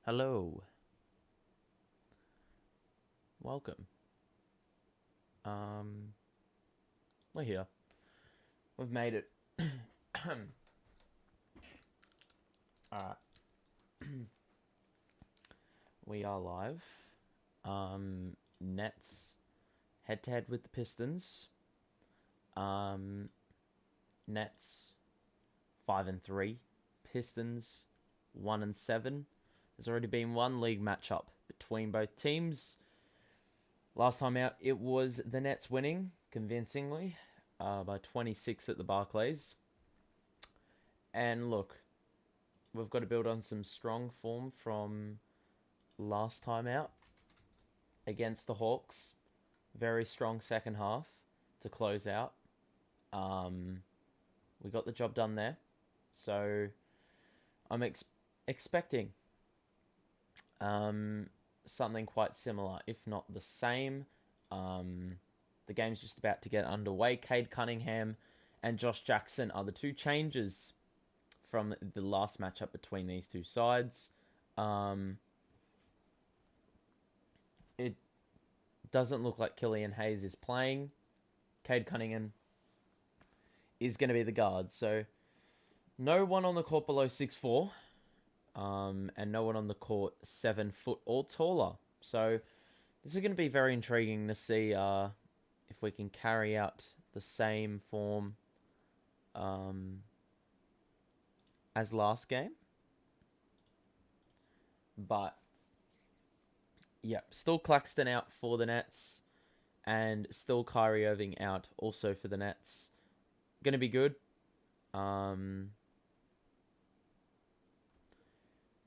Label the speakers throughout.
Speaker 1: Hello. Welcome. Um, we're here. We've made it. Alright. We are live. Nets head to head with the Pistons. Nets 5-3. Pistons 1-7. There's already been one league matchup between both teams. Last time out, it was the Nets winning convincingly by 26 at the Barclays. And look, we've got to build on some strong form from last time out against the Hawks. Very strong second half to close out. We got the job done there. So I'm expecting something quite similar, if not the same. The game's just about to get underway. Cade Cunningham and Josh Jackson are the two changes from the last matchup between these two sides. It doesn't look like Killian Hayes is playing. Cade Cunningham is going to be the guard. So no one on the court below 6'4", and no one on the court 7 foot or taller. So this is going to be very intriguing to see if we can carry out the same form as last game. But yeah, still Claxton out for the Nets, and still Kyrie Irving out also for the Nets. Gonna be good.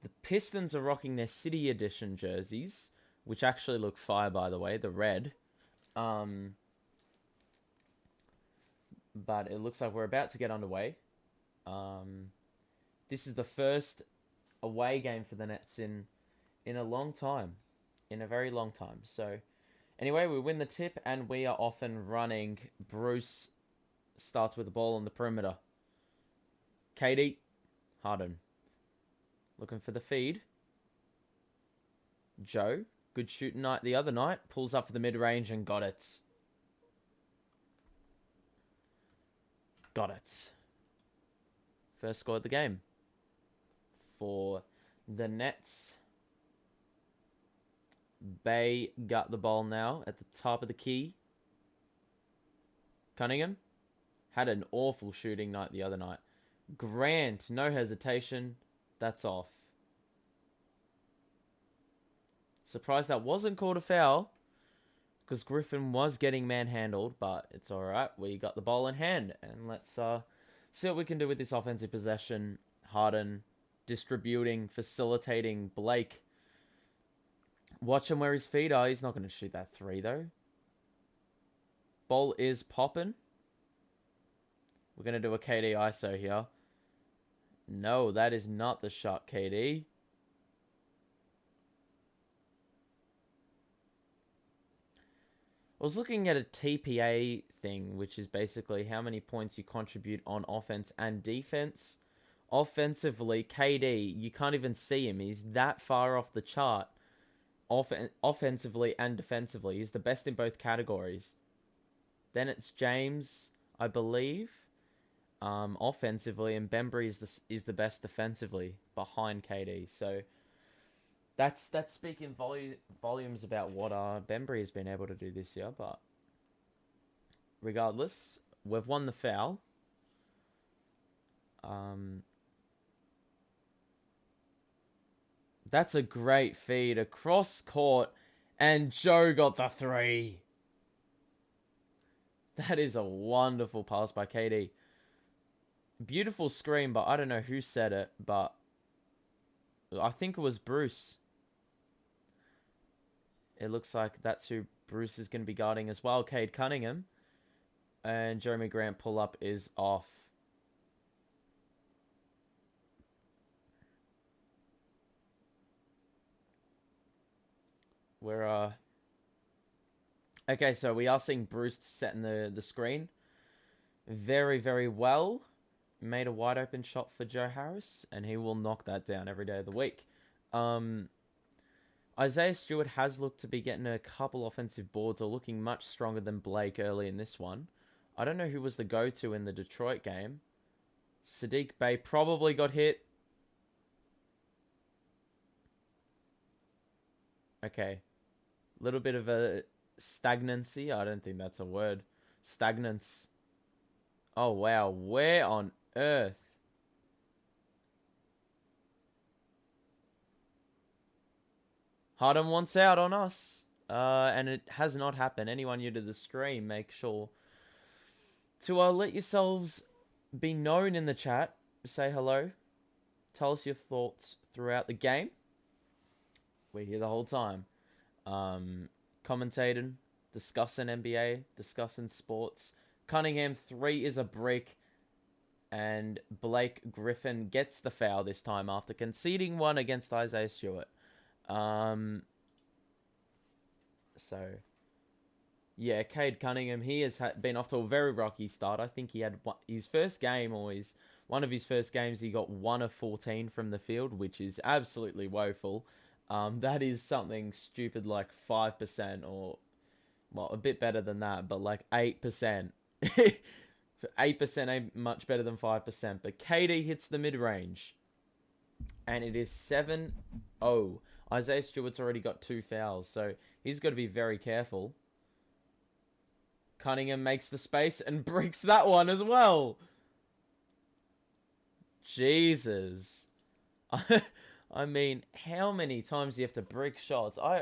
Speaker 1: The Pistons are rocking their City Edition jerseys, which actually look fire, by the way, the red. But it looks like we're about to get underway. This is the first away game for the Nets in a long time. In a very long time. So, anyway, we win the tip, and we are off and running. Bruce starts with the ball on the perimeter. KD, Harden. Looking for the feed. Joe, good shooting night the other night. Pulls up for the mid-range and got it. Got it. First score of the game. For the Nets. Bay got the ball now at the top of the key. Cunningham had an awful shooting night the other night. Grant, no hesitation. That's off. Surprised that wasn't called a foul, because Griffin was getting manhandled, but it's alright. We got the ball in hand, and let's see what we can do with this offensive possession. Harden distributing, facilitating Blake. Watch him where his feet are. He's not going to shoot that three, though. Ball is popping. We're going to do a KD ISO here. No, that is not the shot, KD. I was looking at a TPA thing, which is basically how many points you contribute on offense and defense. Offensively, KD, you can't even see him. He's that far off the chart. Offensively and defensively. He's the best in both categories. Then it's James, I believe, offensively, and Bembry is the best defensively behind KD. So that's speaking volumes about what Bembry has been able to do this year. But regardless, we've won the foul. That's a great feed across court, and Joe got the three. That is a wonderful pass by KD. Beautiful screen, but I don't know who said it, but I think it was Bruce. It looks like that's who Bruce is going to be guarding as well, Cade Cunningham. And Jeremy Grant pull-up is off. We're, okay, so we are seeing Bruce setting the screen very, very well. Made a wide open shot for Joe Harris, and he will knock that down every day of the week. Isaiah Stewart has looked to be getting a couple offensive boards or looking much stronger than Blake early in this one. I don't know who was the go-to in the Detroit game. Sadiq Bey probably got hit. Okay. Little bit of a stagnancy. I don't think that's a word. Stagnance. Oh, wow. Where on earth? Harden wants out on us. And it has not happened. Anyone new to the stream, make sure to let yourselves be known in the chat. Say hello. Tell us your thoughts throughout the game. We're here the whole time. Commentating, discussing NBA, discussing sports. Cunningham 3 is a brick. And Blake Griffin gets the foul this time after conceding one against Isaiah Stewart. So, yeah, Cade Cunningham, he has been off to a very rocky start. I think he had his first game, or one of his first games, he got 1 of 14 from the field, which is absolutely woeful. That is something stupid like 5%, or, well, a bit better than that, but like 8%. 8% ain't much better than 5%, but KD hits the mid-range. And it is 7-0. Isaiah Stewart's already got 2 fouls, so he's got to be very careful. Cunningham makes the space and bricks that one as well. Jesus. I mean, how many times do you have to brick shots? I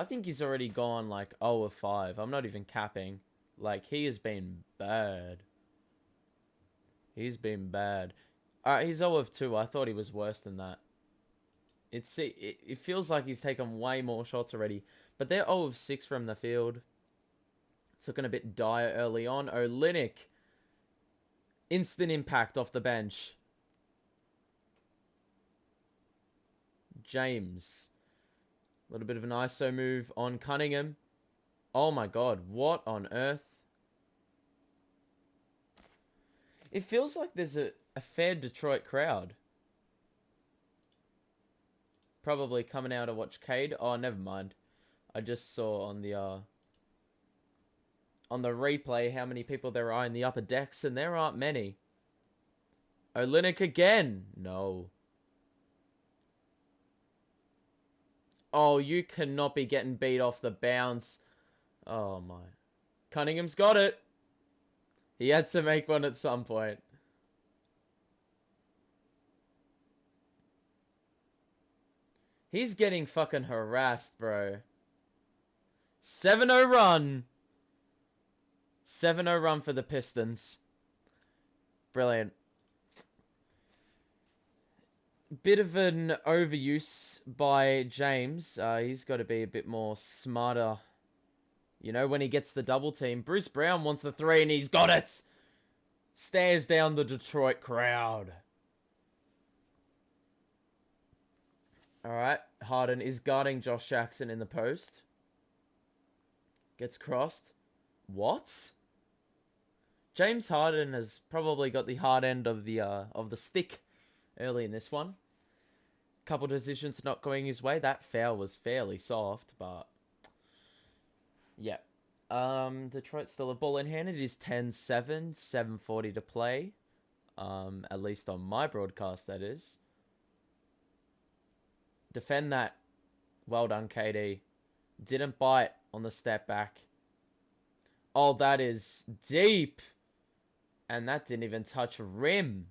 Speaker 1: think he's already gone like 0 of 5. I'm not even capping. Like, he has been bad. He's been bad. He's 0 of 2. I thought he was worse than that. It feels like he's taken way more shots already. But they're 0 of 6 from the field. It's looking a bit dire early on. Olynyk. Instant impact off the bench. James. A little bit of an ISO move on Cunningham. Oh my god. What on earth? It feels like there's a fair Detroit crowd. Probably coming out to watch Cade. Oh, never mind. I just saw on the replay how many people there are in the upper decks, and there aren't many. Olynyk again. No. Oh, you cannot be getting beat off the bounce. Oh my. Cunningham's got it. He had to make one at some point. He's getting fucking harassed, bro. 7-0 run. 7-0 run for the Pistons. Brilliant. Bit of an overuse by James. He's got to be a bit more smarter. You know, when he gets the double team. Bruce Brown wants the 3 and he's got it. Stares down the Detroit crowd. Alright, Harden is guarding Josh Jackson in the post. Gets crossed. What? James Harden has probably got the hard end of the stick early in this one. Couple decisions not going his way. That foul was fairly soft, but yeah. Detroit still a ball in hand. It is 10-7, 7:40 to play. At least on my broadcast, that is. Defend that. Well done, KD. Didn't bite on the step back. Oh, that is deep. And that didn't even touch rim.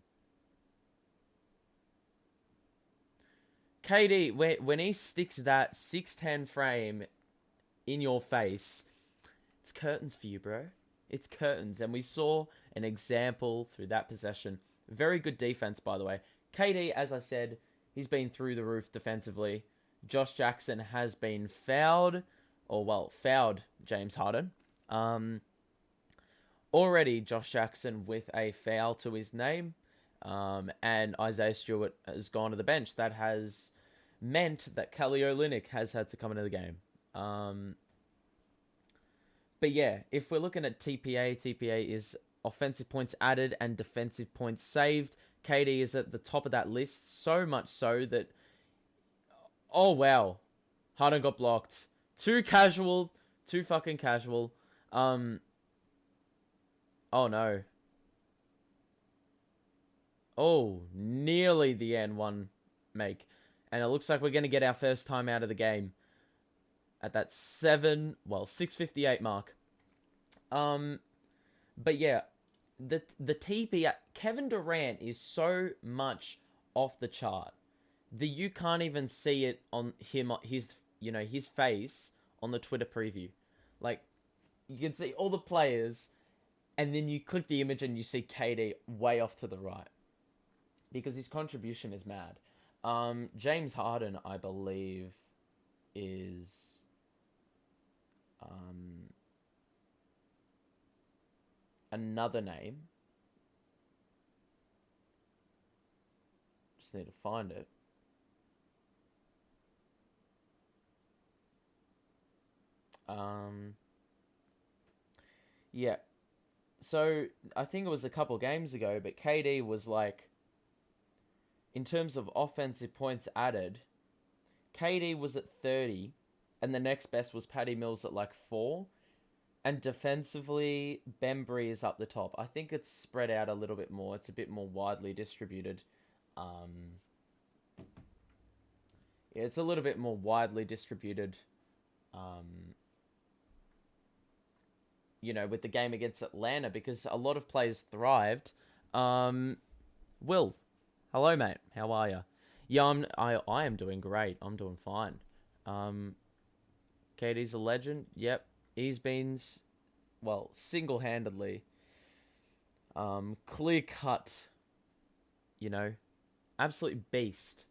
Speaker 1: KD, when he sticks that 6'10" frame in your face, it's curtains for you, bro. It's curtains. And we saw an example through that possession. Very good defense, by the way. KD, as I said, he's been through the roof defensively. Josh Jackson has been fouled. Or, well, fouled James Harden. Already Josh Jackson with a foul to his name. And Isaiah Stewart has gone to the bench. That has meant that Kelly Olynyk has had to come into the game. But yeah, if we're looking at TPA is offensive points added and defensive points saved. KD is at the top of that list, so much so that Oh, wow. Harden got blocked. Too casual. Too fucking casual. Um, oh no. Oh, nearly the N1 make. And it looks like we're going to get our first time out of the game at that 6:58 mark. Um, but yeah, the TP Kevin Durant is so much off the chart that you can't even see it on his face on the Twitter preview. Like you can see all the players, and then you click the image and you see KD way off to the right because his contribution is mad. James Harden, I believe, is um, another name. Just need to find it. Um, yeah. So I think it was a couple games ago, but KD was like, in terms of offensive points added, KD was at 30, and the next best was Patty Mills at like 4. And defensively, Bembry is up the top. I think it's spread out a little bit more. It's a bit more widely distributed. Um, yeah, it's a little bit more widely distributed. Um, with the game against Atlanta because a lot of players thrived. Will, hello mate, how are you? Yeah, I am doing great. I'm doing fine. Um, KD's a legend. Yep, he's been single-handedly, clear cut. You know, absolute beast,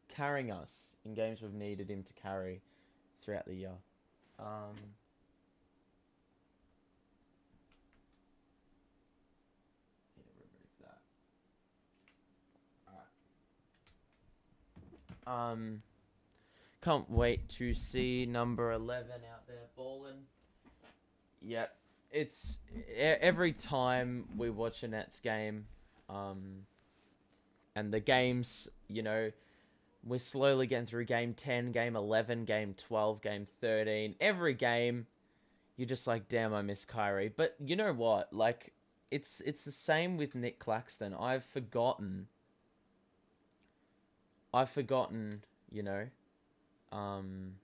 Speaker 1: carrying us in games we've needed him to carry throughout the year. Um, Um, can't wait to see number 11 out there balling. Yep, it's every time we watch a Nets game, and the games, we're slowly getting through game 10, game 11, game 12, game 13. Every game, you're just like, damn, I miss Kyrie. But you know what? Like, it's the same with Nick Claxton. I've forgotten, you know, um,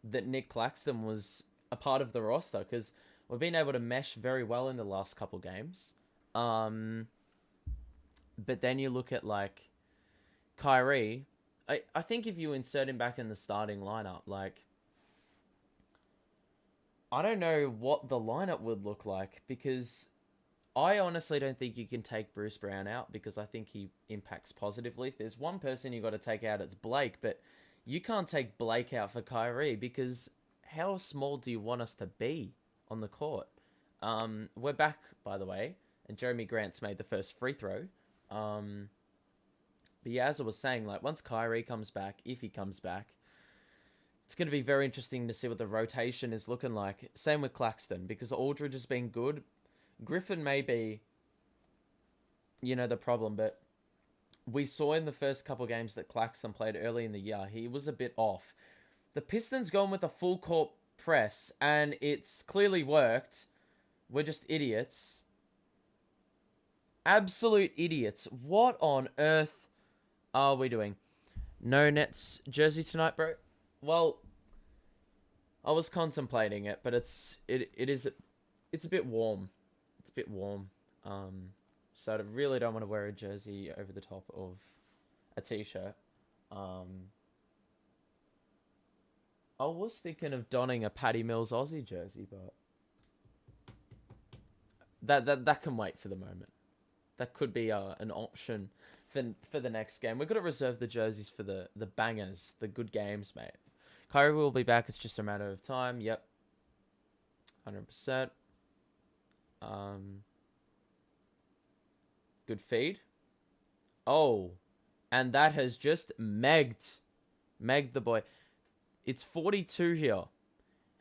Speaker 1: that Nick Claxton was a part of the roster because we've been able to mesh very well in the last couple games. Um, but then you look at like Kyrie. I think if you insert him back in the starting lineup, like I don't know what the lineup would look like because I honestly don't think you can take Bruce Brown out because I think he impacts positively. If there's one person you got to take out, it's Blake. But you can't take Blake out for Kyrie because how small do you want us to be on the court? We're back, by the way, and Jeremy Grant's made the first free throw. Um, but yeah, as I was saying, like once Kyrie comes back, if he comes back, it's going to be very interesting to see what the rotation is looking like. Same with Claxton because Aldridge has been good. Griffin may be, the problem, but we saw in the first couple games that Claxton played early in the year, he was a bit off. The Pistons gone with a full court press, and it's clearly worked. We're just idiots. Absolute idiots. What on earth are we doing? No Nets jersey tonight, bro? Well, I was contemplating it, but it's a bit warm. It's a bit warm. So I really don't want to wear a jersey over the top of a t-shirt. I was thinking of donning a Patty Mills Aussie jersey, but that can wait for the moment. That could be an option for the next game. We've got to reserve the jerseys for the bangers, the good games, mate. Kyrie will be back. It's just a matter of time. Yep. 100%. Good feed. Oh, and that has just megged the boy. It's 42 here.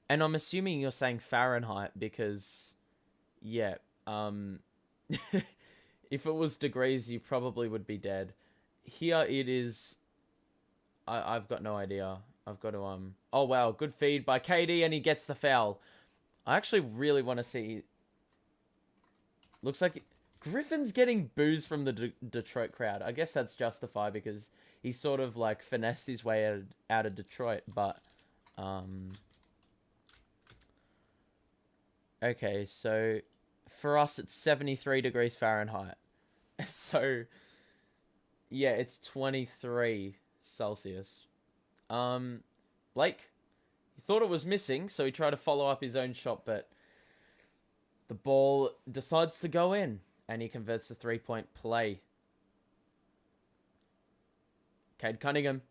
Speaker 1: And I'm assuming you're saying Fahrenheit because, yeah, if it was degrees, you probably would be dead. Here it is I've got no idea. I've got to Oh wow, good feed by KD, and he gets the foul. I actually really want to see. Looks like Griffin's getting boos from the Detroit crowd. I guess that's justified because he sort of like finessed his way out of Detroit. But okay, so for us it's 73 degrees Fahrenheit. So yeah, it's 23 Celsius. Blake, he thought it was missing, so he tried to follow up his own shot, but the ball decides to go in, and he converts the three-point play. Cade Cunningham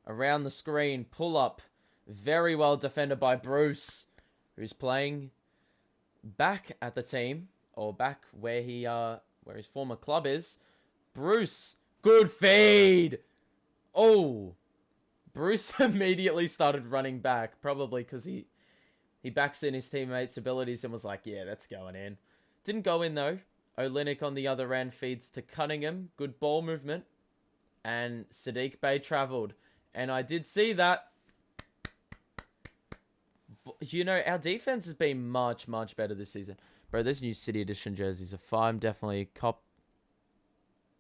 Speaker 1: around the screen, pull up, very well defended by Bruce, who's playing back at the team, or back where his former club is. Bruce, good feed. Oh, Bruce immediately started running back, probably because he backs in his teammates' abilities and was like, yeah, that's going in. Didn't go in, though. Olynyk on the other end feeds to Cunningham. Good ball movement. And Sadiq Bey travelled. And I did see that. You know, our defense has been much, much better this season. Bro, those new City Edition jerseys are fire. I'm definitely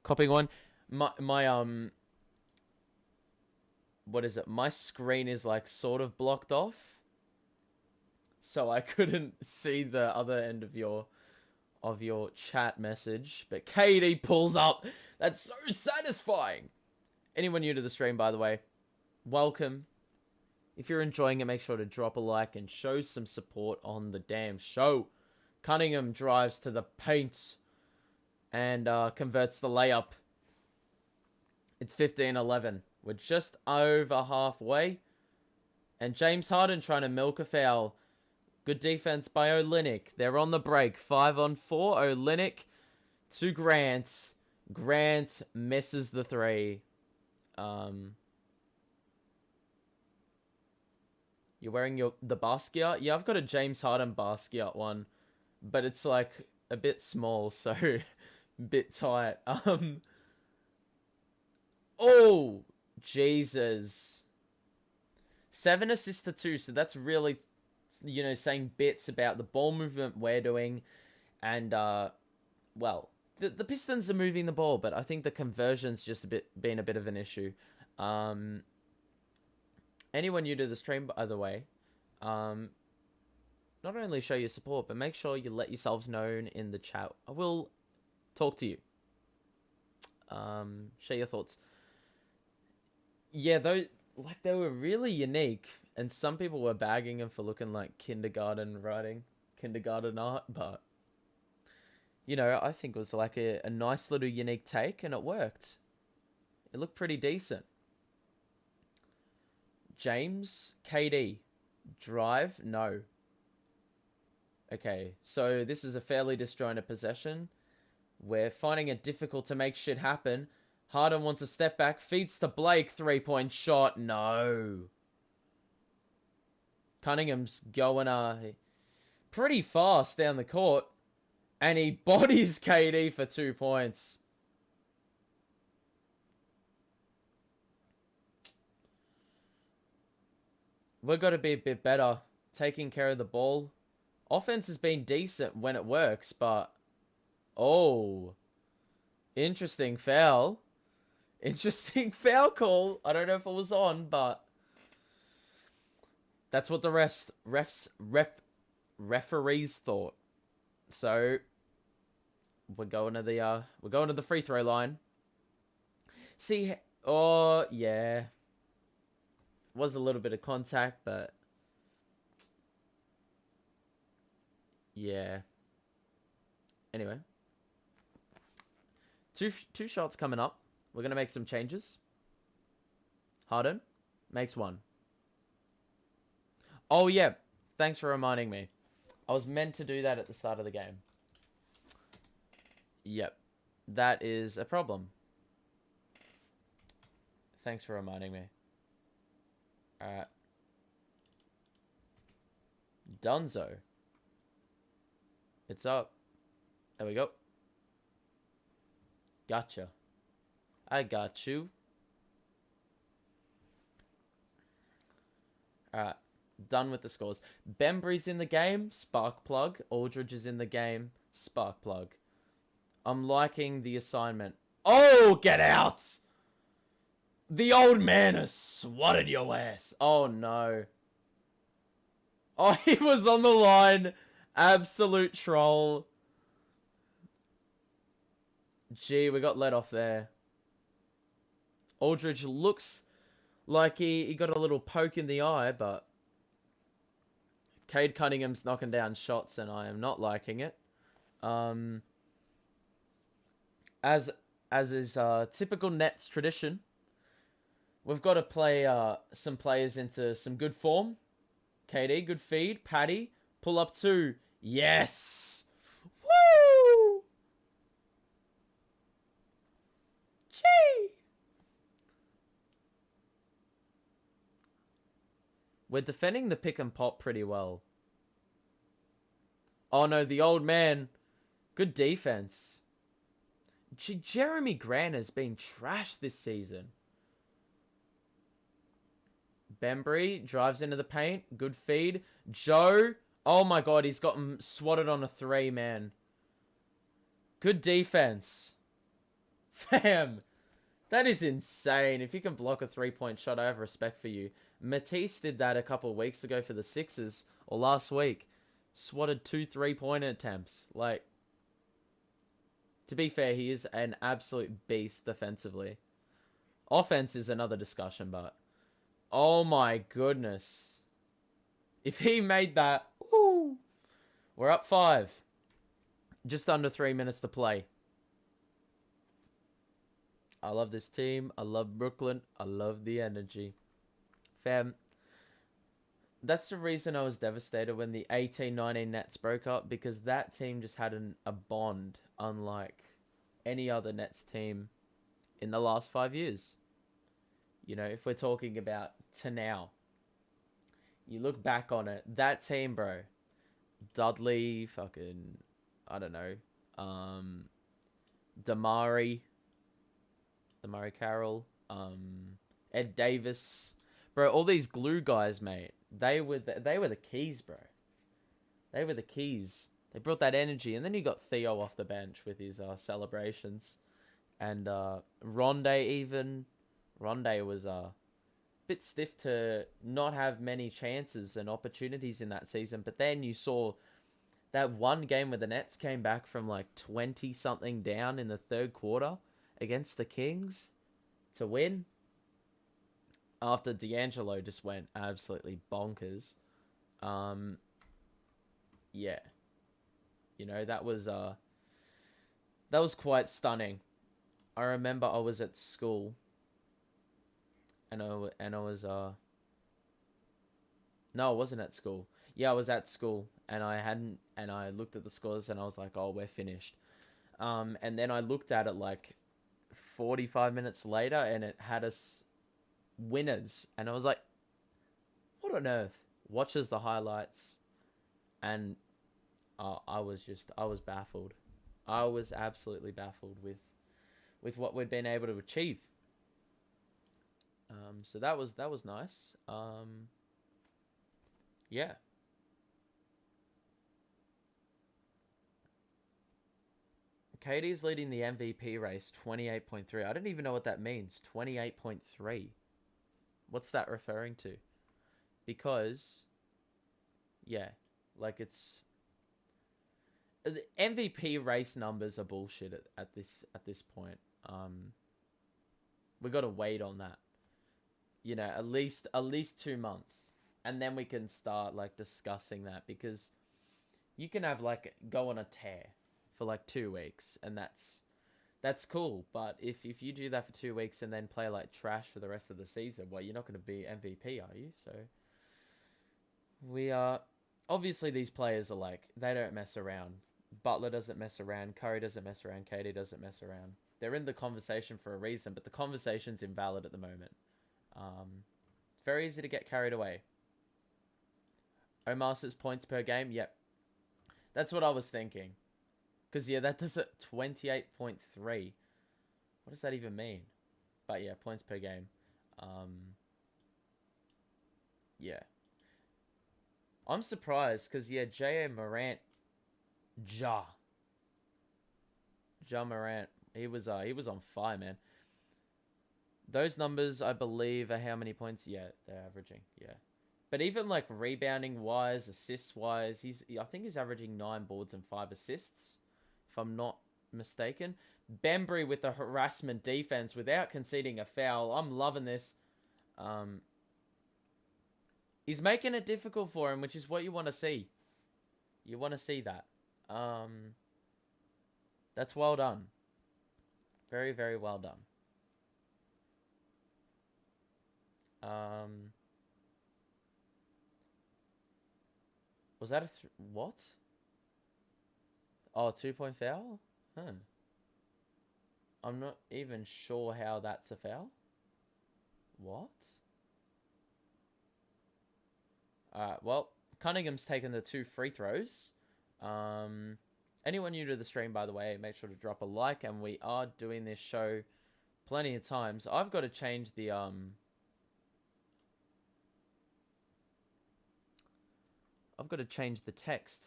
Speaker 1: copying one. My what is it? My screen is like sort of blocked off. So I couldn't see the other end of your chat message. But KD pulls up. That's so satisfying. Anyone new to the stream, by the way, welcome. If you're enjoying it, make sure to drop a like and show some support on the damn show. Cunningham drives to the paint and converts the layup. It's 15-11. We're just over halfway. And James Harden trying to milk a foul. Good defense by Olynyk. They're on the break. 5-on-4. Olynyk to Grant. Grant misses the three. You're wearing the Basquiat? Yeah, I've got a James Harden Basquiat one. But it's like a bit small, so a bit tight. Oh, Jesus. 7 assists to 2, so that's really, you know, saying bits about the ball movement we're doing. And, well, the Pistons are moving the ball, but I think the conversion's just been a bit of an issue. Anyone new to the stream, by the way, not only show your support, but make sure you let yourselves known in the chat. I will talk to you. Share your thoughts. Yeah, they were really unique, and some people were bagging them for looking like kindergarten art, but, you know, I think it was like a nice little unique take, and it worked. It looked pretty decent. James, KD, drive, no. Okay, so this is a fairly disjointed possession. We're finding it difficult to make shit happen. Harden wants a step back, feeds to Blake, three-point shot, no. Cunningham's going pretty fast down the court, and he bodies KD for 2 points. We've got to be a bit better taking care of the ball. Offense has been decent when it works, but... Oh. Interesting foul. Interesting foul call. I don't know if it was on, but... That's what the referees thought. So... We're going to the free throw line. See... Oh, yeah. Was a little bit of contact, but... Yeah. Anyway. Two shots coming up. We're going to make some changes. Harden makes one. Oh, yeah. Thanks for reminding me. I was meant to do that at the start of the game. Yep. That is a problem. Thanks for reminding me. Alright. Dunzo. It's up. There we go. Gotcha. I got you. Alright, done with the scores. Bembry's in the game, spark plug. Aldridge is in the game, spark plug. I'm liking the assignment. Oh, get out! The old man has swatted your ass. Oh, no. Oh, he was on the line. Absolute troll. Gee, we got let off there. Aldridge looks like he got a little poke in the eye, but Cade Cunningham's knocking down shots, and I am not liking it. As is typical Nets tradition, we've got to play some players into some good form. KD, good feed. Patty, pull up 2. Yes! Woo! Gee! We're defending the pick and pop pretty well. Oh no, the old man. Good defense. Jeremy Grant has been trashed this season. Bembry drives into the paint. Good feed. Joe. Oh my god, he's gotten swatted on a 3, man. Good defense. Fam. That is insane. If you can block a 3-point shot, I have respect for you. Matisse did that a couple of weeks ago for the Sixers. Or last week. Swatted 2 3-point attempts. Like, to be fair, he is an absolute beast defensively. Offense is another discussion, but... Oh my goodness. If he made that... Woo, we're up 5. Just under 3 minutes to play. I love this team. I love Brooklyn. I love the energy. Fam, that's the reason I was devastated when the 18-19 Nets broke up, because that team just had a bond unlike any other Nets team in the last 5 years. You know, if we're talking about to now, you look back on it, that team, bro, Dudley, fucking, I don't know, Damari Carroll, Ed Davis, bro, all these glue guys, mate. They were the keys, bro. They were the keys. They brought that energy, and then you got Theo off the bench with his celebrations, and Rondé even. Rondé was a bit stiff to not have many chances and opportunities in that season, but then you saw that one game where the Nets came back from like 20-something down in the third quarter against the Kings to win. After D'Angelo just went absolutely bonkers. Yeah. You know, that was quite stunning. I remember I was at school, and I was no, I wasn't at school. Yeah, I was at school, and I looked at the scores, and I was like, oh, we're finished. And then I looked at it like 45 minutes later, and it had us winners, and I was like, what on earth? Watches the highlights, and I was baffled. I was absolutely baffled with what we'd been able to achieve. So that was nice. Yeah. Katie's leading the MVP race, 28.3. I don't even know what that means. 28.3. What's that referring to? Because, yeah, like it's the MVP race numbers are bullshit at this point. We got to wait on that. You know, at least 2 months, and then we can start like discussing that, because you can have like go on a tear for like 2 weeks, and that's cool. But if you do that for 2 weeks and then play like trash for the rest of the season, well, you're not going to be MVP, are you? So we are obviously, these players are like, they don't mess around. Butler doesn't mess around. Curry doesn't mess around. KD doesn't mess around. They're in the conversation for a reason, but the conversation's invalid at the moment. It's very easy to get carried away. Omar says points per game. Yep. That's what I was thinking. Because, yeah, that does it 28.3. What does that even mean? But, yeah, points per game. Yeah. I'm surprised because, yeah, J.A. Morant, Ja. Ja Morant, he was on fire, man. Those numbers, I believe, are how many points? Yeah, they're averaging. Yeah. But even like rebounding wise, assists wise, I think he's averaging 9 boards and 5 assists, if I'm not mistaken. Bembry with the harassment defense without conceding a foul. I'm loving this. Um, he's making it difficult for him, which is what you want to see. You want to see that. Um, that's well done. Very, very well done. Um, was that a what? Oh, 2 point foul? Huh. I'm not even sure how that's a foul. What? Alright, well, Cunningham's taken the 2 free throws. Anyone new to the stream, by the way, make sure to drop a like, and we are doing this show plenty of times. I've got to change the text,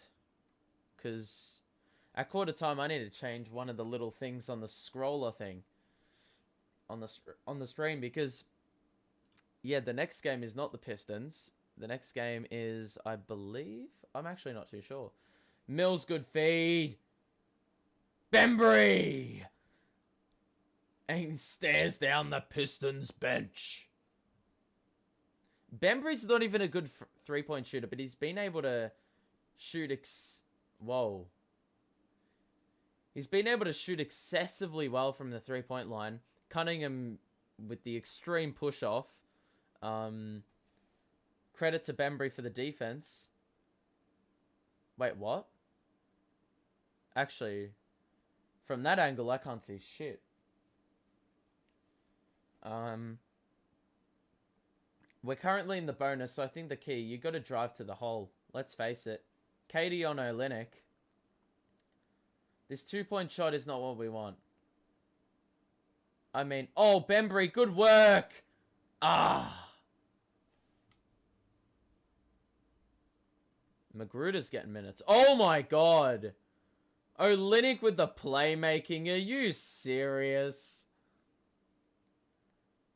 Speaker 1: because at quarter time I need to change one of the little things on the scroller thing on the stream, because yeah, the next game is not the Pistons. The next game is, I believe, I'm actually not too sure. Mills, good feed. Bembry! And he stares down the Pistons bench. Bembry's not even a good three-point shooter, but he's been able to shoot Whoa. He's been able to shoot excessively well from the three-point line. Cunningham with the extreme push-off. Credit to Bembry for the defense. Wait, what? Actually, from that angle, I can't see shit. We're currently in the bonus, so I think the key, you got to drive to the hole. Let's face it. KD on Olynyk. This 2-point shot is not what we want. I mean, oh, Bembry, good work! Ah! Magruder's getting minutes. Oh my god! Olynyk with the playmaking. Are you serious?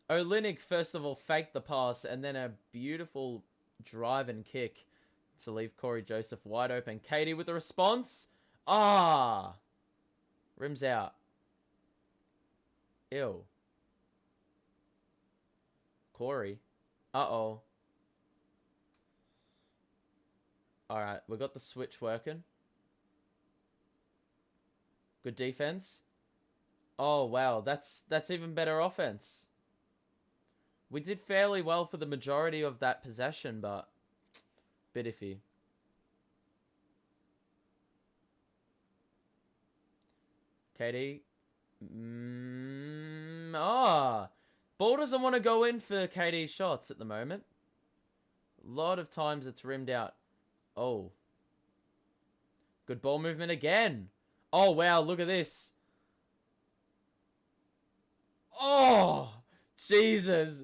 Speaker 1: Olynyk, first of all, faked the pass, and then a beautiful drive and kick to leave Corey Joseph wide open. Katie with the response. Ah! Rims out. Ew. Corey. Uh-oh. Alright, we got the switch working. Good defense. Oh, wow. That's even better offense. We did fairly well for the majority of that possession, but bit iffy. KD. Ball doesn't want to go in for KD's shots at the moment. A lot of times it's rimmed out. Oh. Good ball movement again. Oh, wow. Look at this. Oh, Jesus.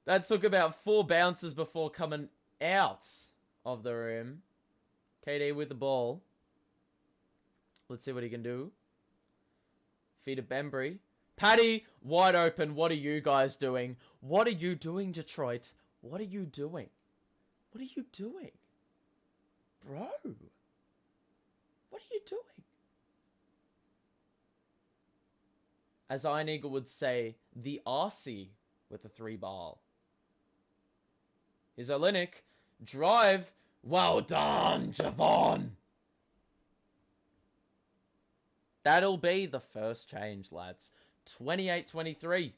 Speaker 1: That took about 4 bounces before coming out of the rim. KD with the ball. Let's see what he can do. Feed to Bembry. Paddy, wide open. What are you guys doing? What are you doing, Detroit? What are you doing? What are you doing? Bro. What are you doing? As Iron Eagle would say, the RC with the 3-ball. Here's Olynyk. Drive. Well done, Javon. That'll be the first change, lads. 28-23.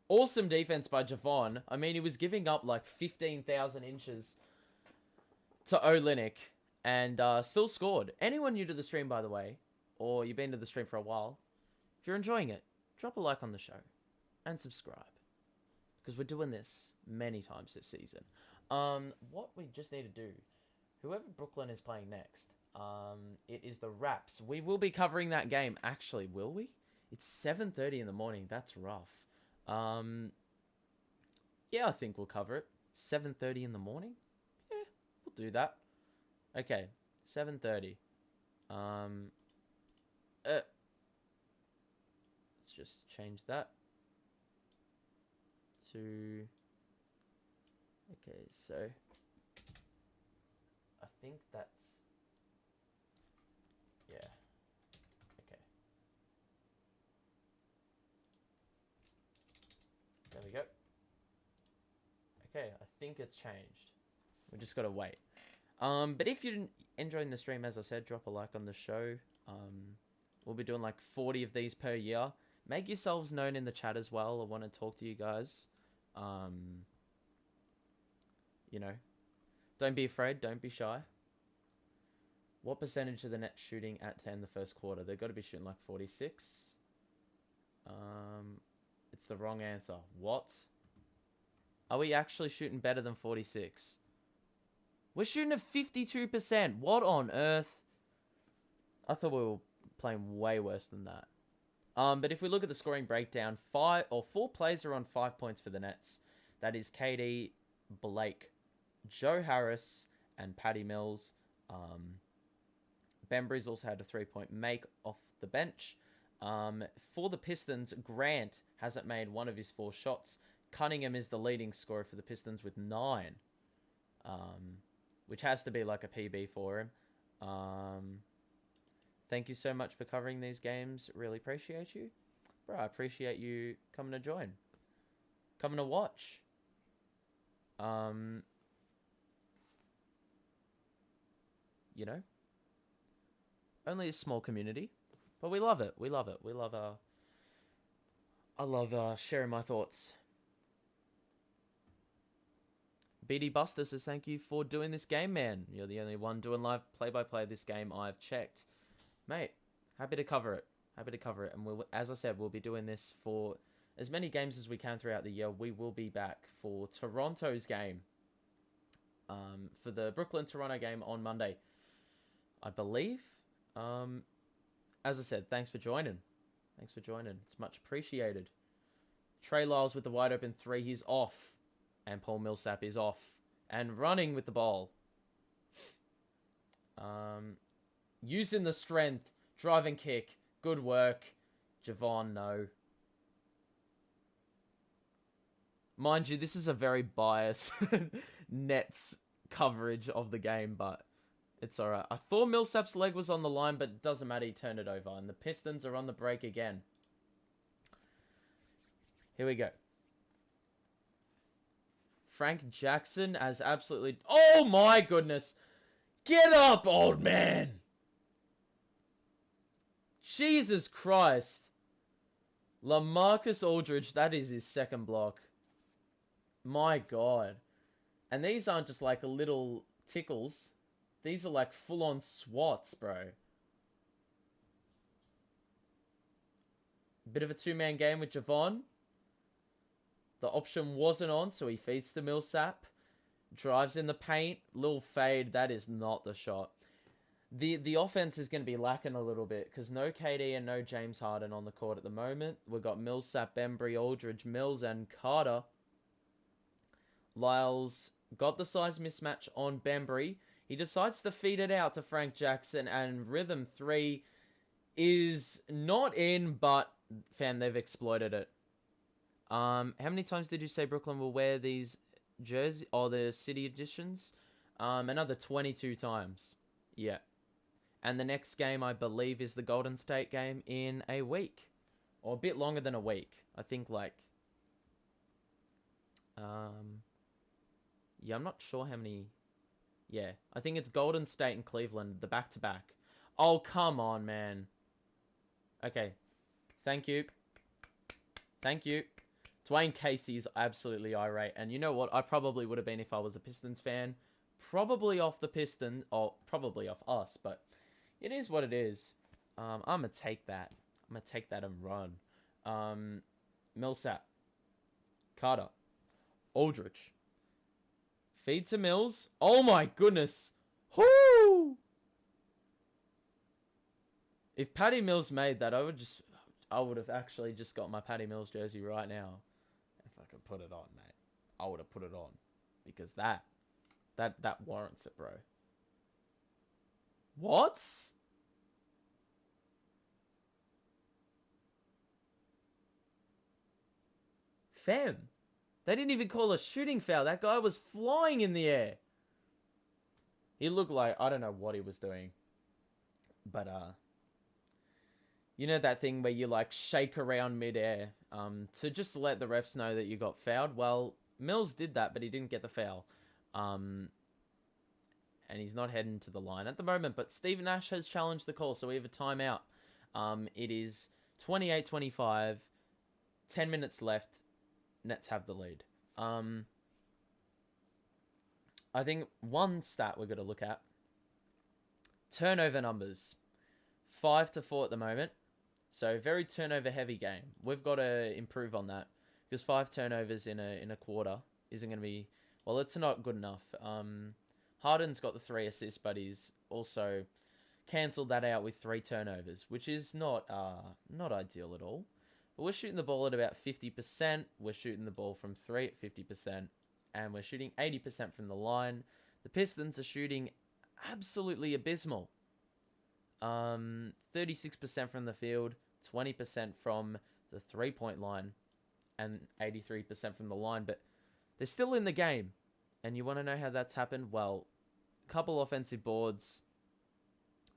Speaker 1: Awesome defense by Javon. I mean, he was giving up like 15,000 inches to Olynyk and still scored. Anyone new to the stream, by the way, or you've been to the stream for a while, if you're enjoying it, drop a like on the show and subscribe, because we're doing this many times this season. What we just need to do, whoever Brooklyn is playing next, it is the Raps. We will be covering that game. Actually, will we? It's 7:30 in the morning. That's rough. Yeah, I think we'll cover it. 7:30 in the morning. do that. Okay, 7:30. Let's just change that to. Okay, so I think that's yeah. Okay. There we go. Okay, I think it's changed. We just gotta wait. But if you're enjoying the stream, as I said, drop a like on the show. We'll be doing like 40 of these per year. Make yourselves known in the chat as well. I want to talk to you guys. You know, don't be afraid. Don't be shy. What percentage of the Nets shooting at 10 the first quarter? They've got to be shooting like 46. It's the wrong answer. What? Are we actually shooting better than 46? We're shooting at 52%. What on earth? I thought we were playing way worse than that. But if we look at the scoring breakdown, 4 players are on 5 points for the Nets. That is KD, Blake, Joe Harris, and Patty Mills. Bembry's also had a 3-point make off the bench. For the Pistons, Grant hasn't made one of his 4 shots. Cunningham is the leading scorer for the Pistons with 9. Which has to be like a PB for him. Thank you so much for covering these games. Really appreciate you. Bro, I appreciate you coming to join. Coming to watch. You know? Only a small community. But we love it. We love it. We love I love sharing my thoughts. BD Buster says, thank you for doing this game, man. You're the only one doing live play-by-play this game I've checked. Mate, happy to cover it. Happy to cover it. And we'll, as I said, we'll be doing this for as many games as we can throughout the year. We will be back for Toronto's game. For the Brooklyn-Toronto game on Monday, I believe. As I said, thanks for joining. Thanks for joining. It's much appreciated. Trey Lyles with the wide open 3. He's off. And Paul Millsap is off. And running with the ball. Using the strength. Driving kick. Good work. Javon, no. Mind you, this is a very biased Nets coverage of the game, but it's alright. I thought Millsap's leg was on the line, but it doesn't matter. He turned it over. And the Pistons are on the break again. Here we go. Frank Jackson has absolutely... Oh my goodness! Get up, old man! Jesus Christ. LaMarcus Aldridge, that is his second block. My God. And these aren't just like little tickles. These are like full-on swats, bro. Bit of a two-man game with Javon. The option wasn't on, so he feeds to Millsap. Drives in the paint. Little fade. That is not the shot. The offense is going to be lacking a little bit because no KD and no James Harden on the court at the moment. We've got Millsap, Bembry, Aldridge, Mills, and Carter. Lyles got the size mismatch on Bembry. He decides to feed it out to Frank Jackson, and rhythm 3 is not in, but, fam, they've exploited it. How many times did you say Brooklyn will wear these jerseys, or the city editions? Another 22 times. Yeah. And the next game, I believe, is the Golden State game in a week. Or a bit longer than a week. I think, like... yeah, I'm not sure how many... Yeah, I think it's Golden State and Cleveland, the back-to-back. Oh, come on, man. Okay. Thank you. Thank you. Dwayne Casey's absolutely irate. And you know what? I probably would have been if I was a Pistons fan. Probably off the Pistons. Or probably off us. But it is what it is. I'm going to take that. I'm going to take that and run. Millsap. Carter. Aldridge. Feed to Mills. Oh my goodness. Whoo! If Patty Mills made that, I would have actually just got my Patty Mills jersey right now. If I could put it on, mate. I would have put it on. Because that That warrants it, bro. What? Fam. They didn't even call a shooting foul. That guy was flying in the air. He looked like, I don't know what he was doing. But you know that thing where you like shake around midair to just let the refs know that you got fouled? Well, Mills did that, but he didn't get the foul. And he's not heading to the line at the moment, but Steve Nash has challenged the call, so we have a timeout. It is 28-25, 10 minutes left. Nets have the lead. I think one stat we're going to look at. Turnover numbers. 5-4 at the moment. So very turnover heavy game. We've got to improve on that. Because 5 turnovers in a quarter isn't going to be... Well, it's not good enough. Harden's got the 3 assists, but he's also cancelled that out with 3 turnovers, which is not ideal at all. But we're shooting the ball at about 50%. We're shooting the ball from 3 at 50%. And we're shooting 80% from the line. The Pistons are shooting absolutely abysmal. 36% from the field, 20% from the 3-point line, and 83% from the line. But they're still in the game. And you want to know how that's happened? Well, a couple offensive boards,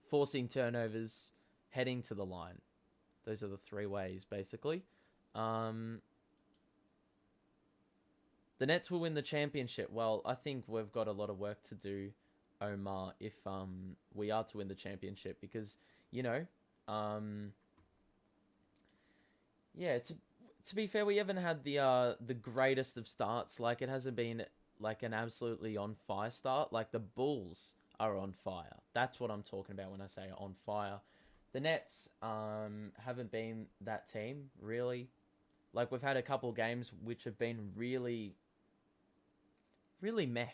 Speaker 1: forcing turnovers, heading to the line. Those are the 3 ways, basically. The Nets will win the championship. Well, I think we've got a lot of work to do, Omar, if we are to win the championship. Because, you know, yeah, to be fair, we haven't had the greatest of starts. Like, it hasn't been like an absolutely on fire start. Like, the Bulls are on fire. That's what I'm talking about when I say on fire. The Nets haven't been that team, really. Like, we've had a couple games which have been really, really meh,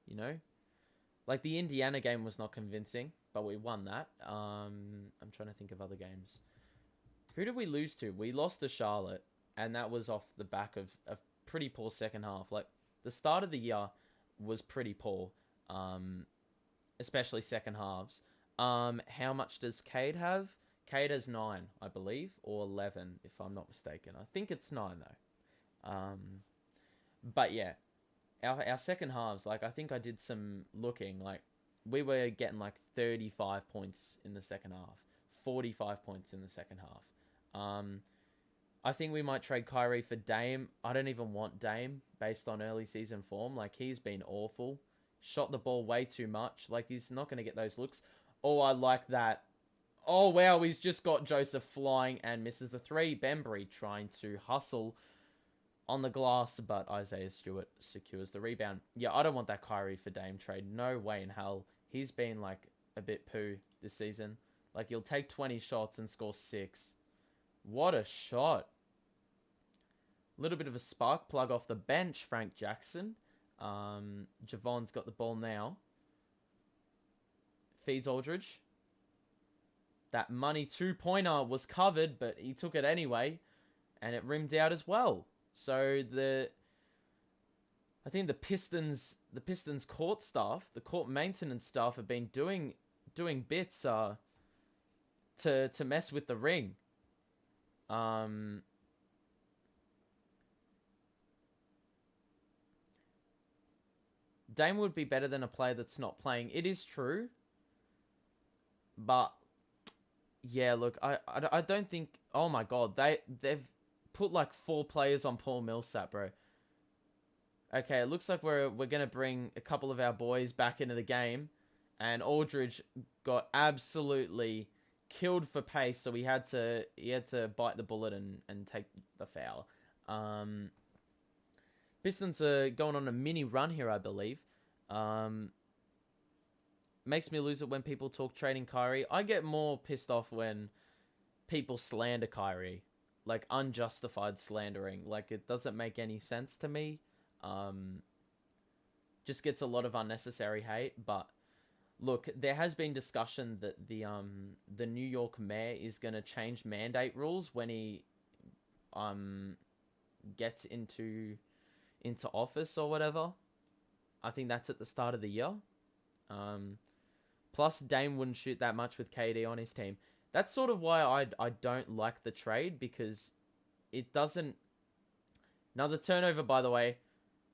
Speaker 1: you know? Like, the Indiana game was not convincing, but we won that. I'm trying to think of other games. Who did we lose to? We lost to Charlotte, and that was off the back of a pretty poor second half. Like, the start of the year was pretty poor, especially second halves. How much does Cade have? Cade has 9, I believe, or 11, if I'm not mistaken. I think it's 9 though. But yeah, our second halves, like, I think I did some looking. Like, we were getting like 35 points in the second half, 45 points in the second half. I think we might trade Kyrie for Dame. I don't even want Dame based on early season form. Like, he's been awful. Shot the ball way too much. Like, he's not going to get those looks. Oh, I like that. Oh, wow, he's just got Joseph flying and misses the 3. Bembry trying to hustle on the glass, but Isaiah Stewart secures the rebound. Yeah, I don't want that Kyrie for Dame trade. No way in hell. He's been, like, a bit poo this season. Like, he'll take 20 shots and score 6. What a shot. A little bit of a spark plug off the bench, Frank Jackson. Javon's got the ball now. Feeds Aldridge. That money 2-pointer was covered, but he took it anyway. And it rimmed out as well. So I think the Pistons court staff, the court maintenance staff, have been doing bits to mess with the ring. Dame would be better than a player that's not playing. It is true. But yeah, look, I don't think... Oh my god, they've put like 4 players on Paul Millsap, bro. Okay, it looks like we're gonna bring a couple of our boys back into the game, and Aldridge got absolutely killed for pace, so he had to bite the bullet and take the foul. Pistons are going on a mini run here, I believe. Makes me lose it when people talk trading Kyrie. I get more pissed off when people slander Kyrie. Like, unjustified slandering. Like, it doesn't make any sense to me. Just gets a lot of unnecessary hate. But, look, there has been discussion that the New York mayor is going to change mandate rules when he gets into office or whatever. I think that's at the start of the year. Um, Plus, Dame wouldn't shoot that much with KD on his team. That's sort of why I don't like the trade, because it doesn't... Another turnover, by the way.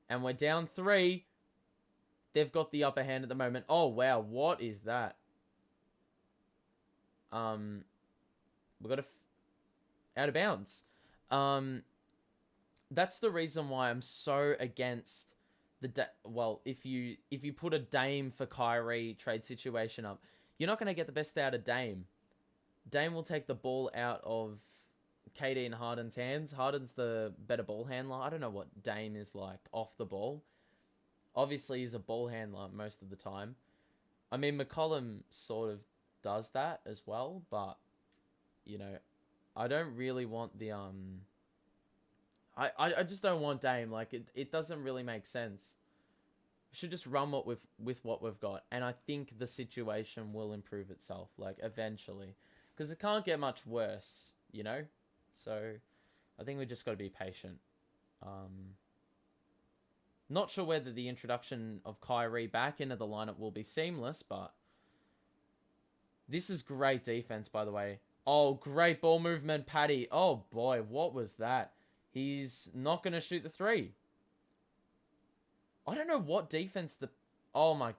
Speaker 1: And we're down 3. They've got the upper hand at the moment. Oh, wow. What is that? We got out of bounds. That's the reason why I'm so against well, if you put a Dame for Kyrie trade situation up, you're not going to get the best out of Dame. Dame will take the ball out of KD and Harden's hands. Harden's the better ball handler. I don't know what Dame is like off the ball. Obviously, he's a ball handler most of the time. I mean, McCollum sort of does that as well, but, you know, I don't really want the... I just don't want Dame. Like, it doesn't really make sense. We should just run with what we've got. And I think the situation will improve itself, like, eventually. Because it can't get much worse, you know? So, I think we just got to be patient. Not sure whether the introduction of Kyrie back into the lineup will be seamless, but... This is great defense, by the way. Oh, great ball movement, Patty. Oh, boy, what was that? He's not going to shoot the 3. I don't know what defense the... Oh, my...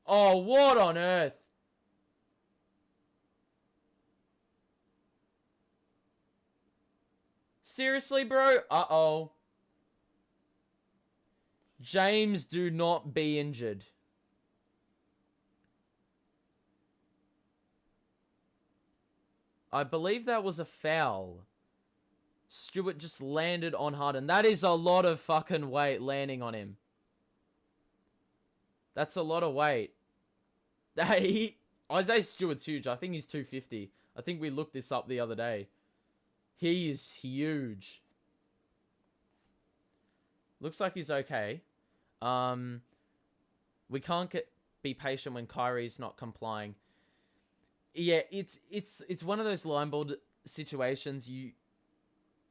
Speaker 1: Oh, what on earth? Seriously, bro? Uh-oh. James, do not be injured. I believe that was a foul. Stewart just landed on Harden. That is a lot of fucking weight landing on him. That's a lot of weight. Isaiah Stewart's huge. I think he's 250. I think we looked this up the other day. He is huge. Looks like he's okay. We can't be patient when Kyrie's not complying. Yeah, it's one of those line ball situations.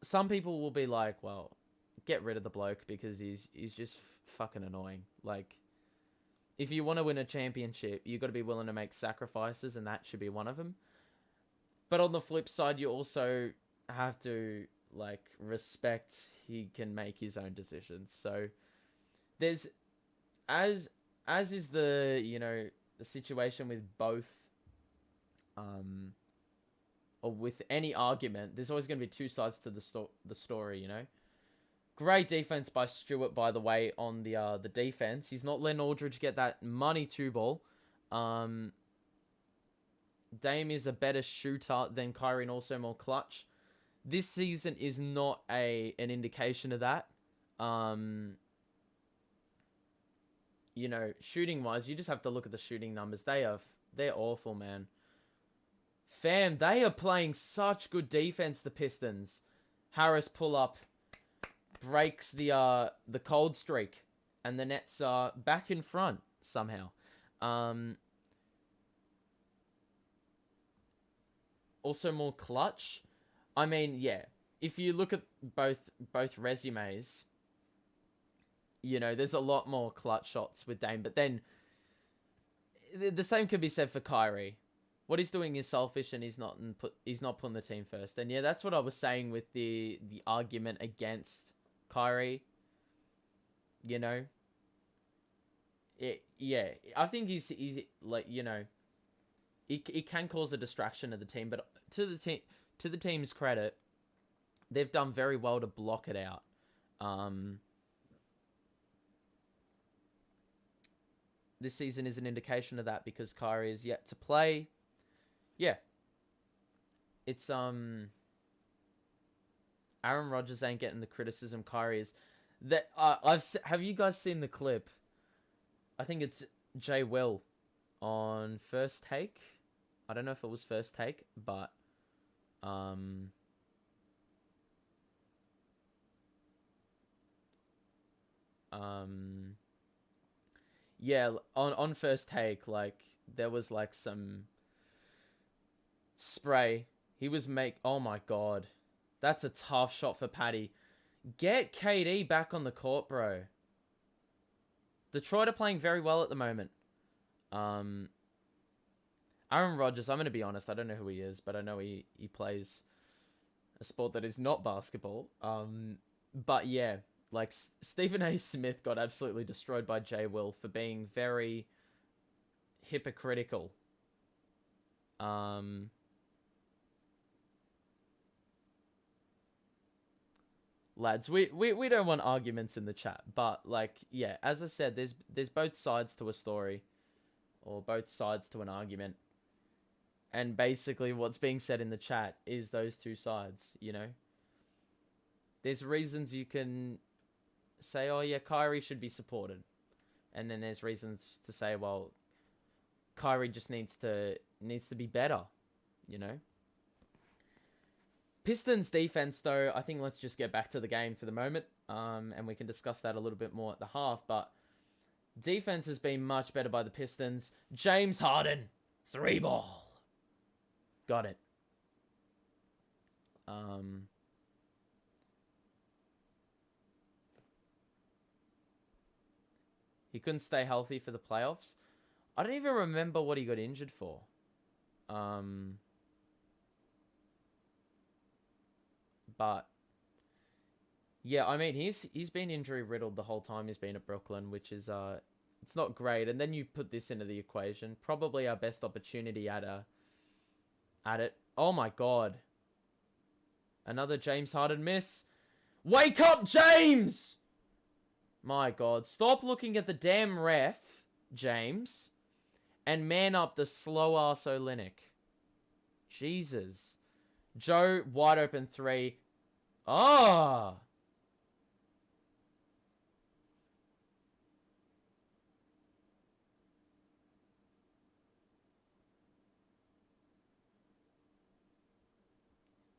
Speaker 1: Some people will be like, well, get rid of the bloke because he's just fucking annoying. Like, if you want to win a championship, you got to be willing to make sacrifices, and that should be one of them. But on the flip side, you also have to, like, respect he can make his own decisions. So there's, as is the, you know, the situation with both, or with any argument, there's always going to be two sides to the story, you know. Great defense by Stewart, by the way, on the defense. He's not letting Aldridge get that money 2-ball. Dame is a better shooter than Kyrie and also more clutch. This season is not an indication of that. You know, shooting wise, you just have to look at the shooting numbers. They're awful, man. Fam, they are playing such good defense, the Pistons. Harris pull up, breaks the cold streak, and the Nets are back in front somehow. Also more clutch. I mean, yeah, if you look at both resumes, you know, there's a lot more clutch shots with Dame, but then the same could be said for Kyrie. What he's doing is selfish, and he's not putting the team first. And yeah, that's what I was saying with the argument against Kyrie. You know, yeah, I think he's like, you know, it can cause a distraction of the team, but to the team's credit, they've done very well to block it out. This season is an indication of that because Kyrie is yet to play. Yeah. It's, Aaron Rodgers ain't getting the criticism Kyrie is. That, have you guys seen the clip? I think it's Jay Will on First Take. I don't know if it was First Take, but, yeah, on First Take, like, there was, like, some spray. He was oh my god. That's a tough shot for Patty. Get KD back on the court, bro. Detroit are playing very well at the moment. Aaron Rodgers, I'm going to be honest, I don't know who he is, but I know he plays a sport that is not basketball. But yeah, like Stephen A. Smith got absolutely destroyed by Jay Will for being very hypocritical. Lads, we don't want arguments in the chat, but like, yeah, as I said, there's both sides to a story, or both sides to an argument. And basically what's being said in the chat is those two sides, you know? There's reasons you can say, oh yeah, Kyrie should be supported. And then there's reasons to say, well, Kyrie just needs to be better, you know? Pistons defense, though, I think let's just get back to the game for the moment. And we can discuss that a little bit more at the half. But defense has been much better by the Pistons. James Harden, 3-ball. Got it. He couldn't stay healthy for the playoffs. I don't even remember what he got injured for. But yeah, I mean, he's been injury riddled the whole time he's been at Brooklyn, which is it's not great. And then you put this into the equation. Probably our best opportunity at it. Oh my god. Another James Harden miss. Wake up, James! My god. Stop looking at the damn ref, James. And man up the slow-ass Olynyk. Jesus. Joe, wide open 3. Ah!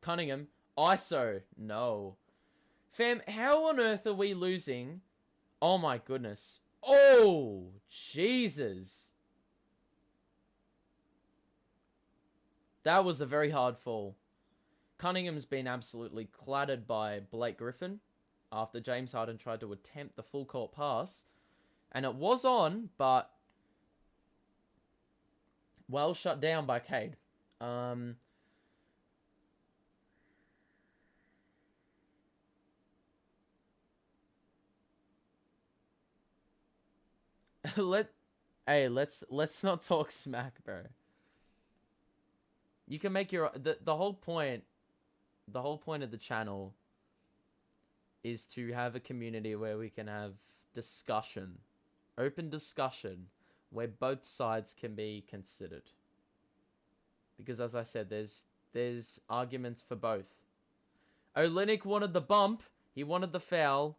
Speaker 1: Cunningham. ISO. No. Fam, how on earth are we losing? Oh my goodness. Oh, Jesus. That was a very hard fall. Cunningham's been absolutely clattered by Blake Griffin after James Harden tried to attempt the full court pass. And it was on, but well shut down by Cade. Let's not talk smack, bro. You can make your the whole point of the channel is to have a community where we can have discussion, open discussion, where both sides can be considered. Because as I said, there's arguments for both. Olynyk wanted the bump, he wanted the foul.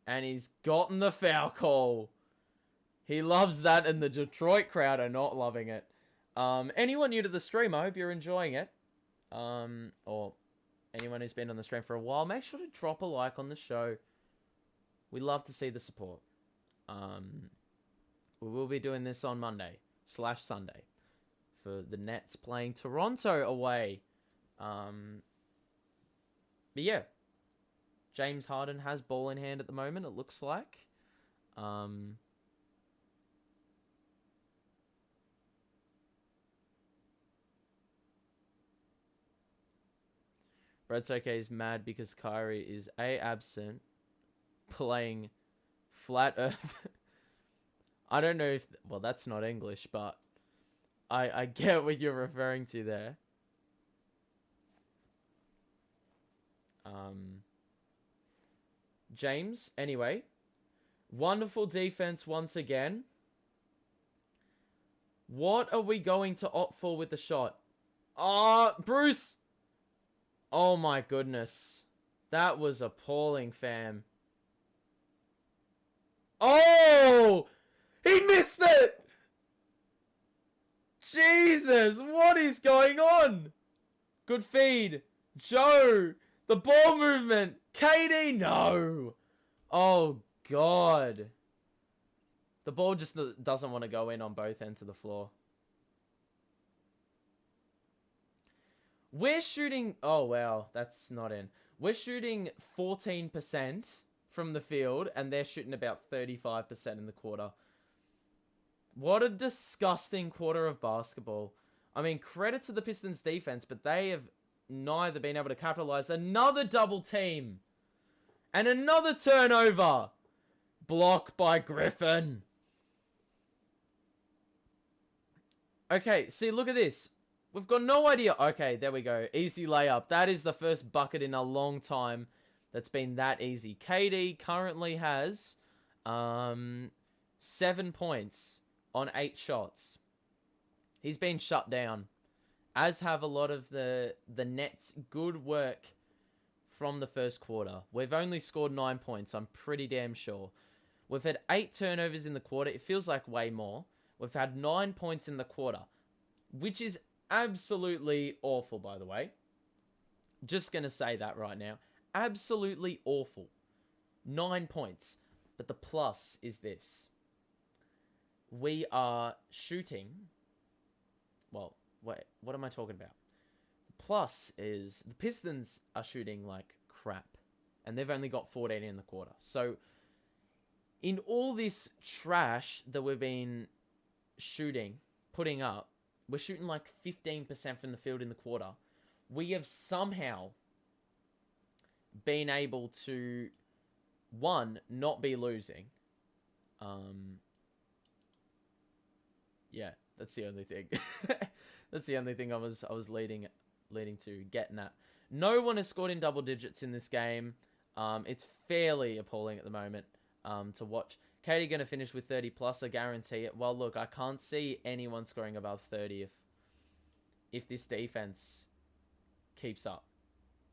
Speaker 1: And he's gotten the foul call. He loves that, and the Detroit crowd are not loving it. Anyone new to the stream, I hope you're enjoying it. Or anyone who's been on the stream for a while, make sure to drop a like on the show. We love to see the support. We will be doing this on Monday/Sunday for the Nets playing Toronto away. But yeah, James Harden has ball in hand at the moment, it looks like. Brett's okay is mad because Kyrie is absent, playing flat earth. I don't know if... Well, that's not English, but I get what you're referring to there. James, anyway. Wonderful defense once again. What are we going to opt for with the shot? Bruce! Oh my goodness. That was appalling, fam. Oh! He missed it! Jesus, what is going on? Good feed. Joe, the ball movement. KD, no. Oh, God. The ball just doesn't want to go in on both ends of the floor. We're shooting... Oh, wow. That's not in. We're shooting 14% from the field, and they're shooting about 35% in the quarter. What a disgusting quarter of basketball. I mean, credit to the Pistons defense, but they have neither been able to capitalize. Another double team. And another turnover. Block by Griffin. Okay, see, look at this. We've got no idea. Okay, there we go. Easy layup. That is the first bucket in a long time that's been that easy. KD currently has 7 points on 8 shots. He's been shut down. As have a lot of the Nets' good work from the first quarter. We've only scored 9 points, I'm pretty damn sure. We've had 8 turnovers in the quarter. It feels like way more. We've had 9 points in the quarter, which is absolutely awful, by the way. Just going to say that right now. Absolutely awful. 9 points. But the plus is this. We are shooting... Well, wait, what am I talking about? The plus is the Pistons are shooting like crap. And they've only got 14 in the quarter. So, in all this trash that we've been shooting, putting up, we're shooting like 15% from the field in the quarter. We have somehow been able to, one, not be losing. Yeah, that's the only thing. That's the only thing I was leading to, getting at. No one has scored in double digits in this game. It's fairly appalling at the moment to watch. Katie going to finish with 30 plus, I guarantee it. Well, look, I can't see anyone scoring above 30 if this defense keeps up.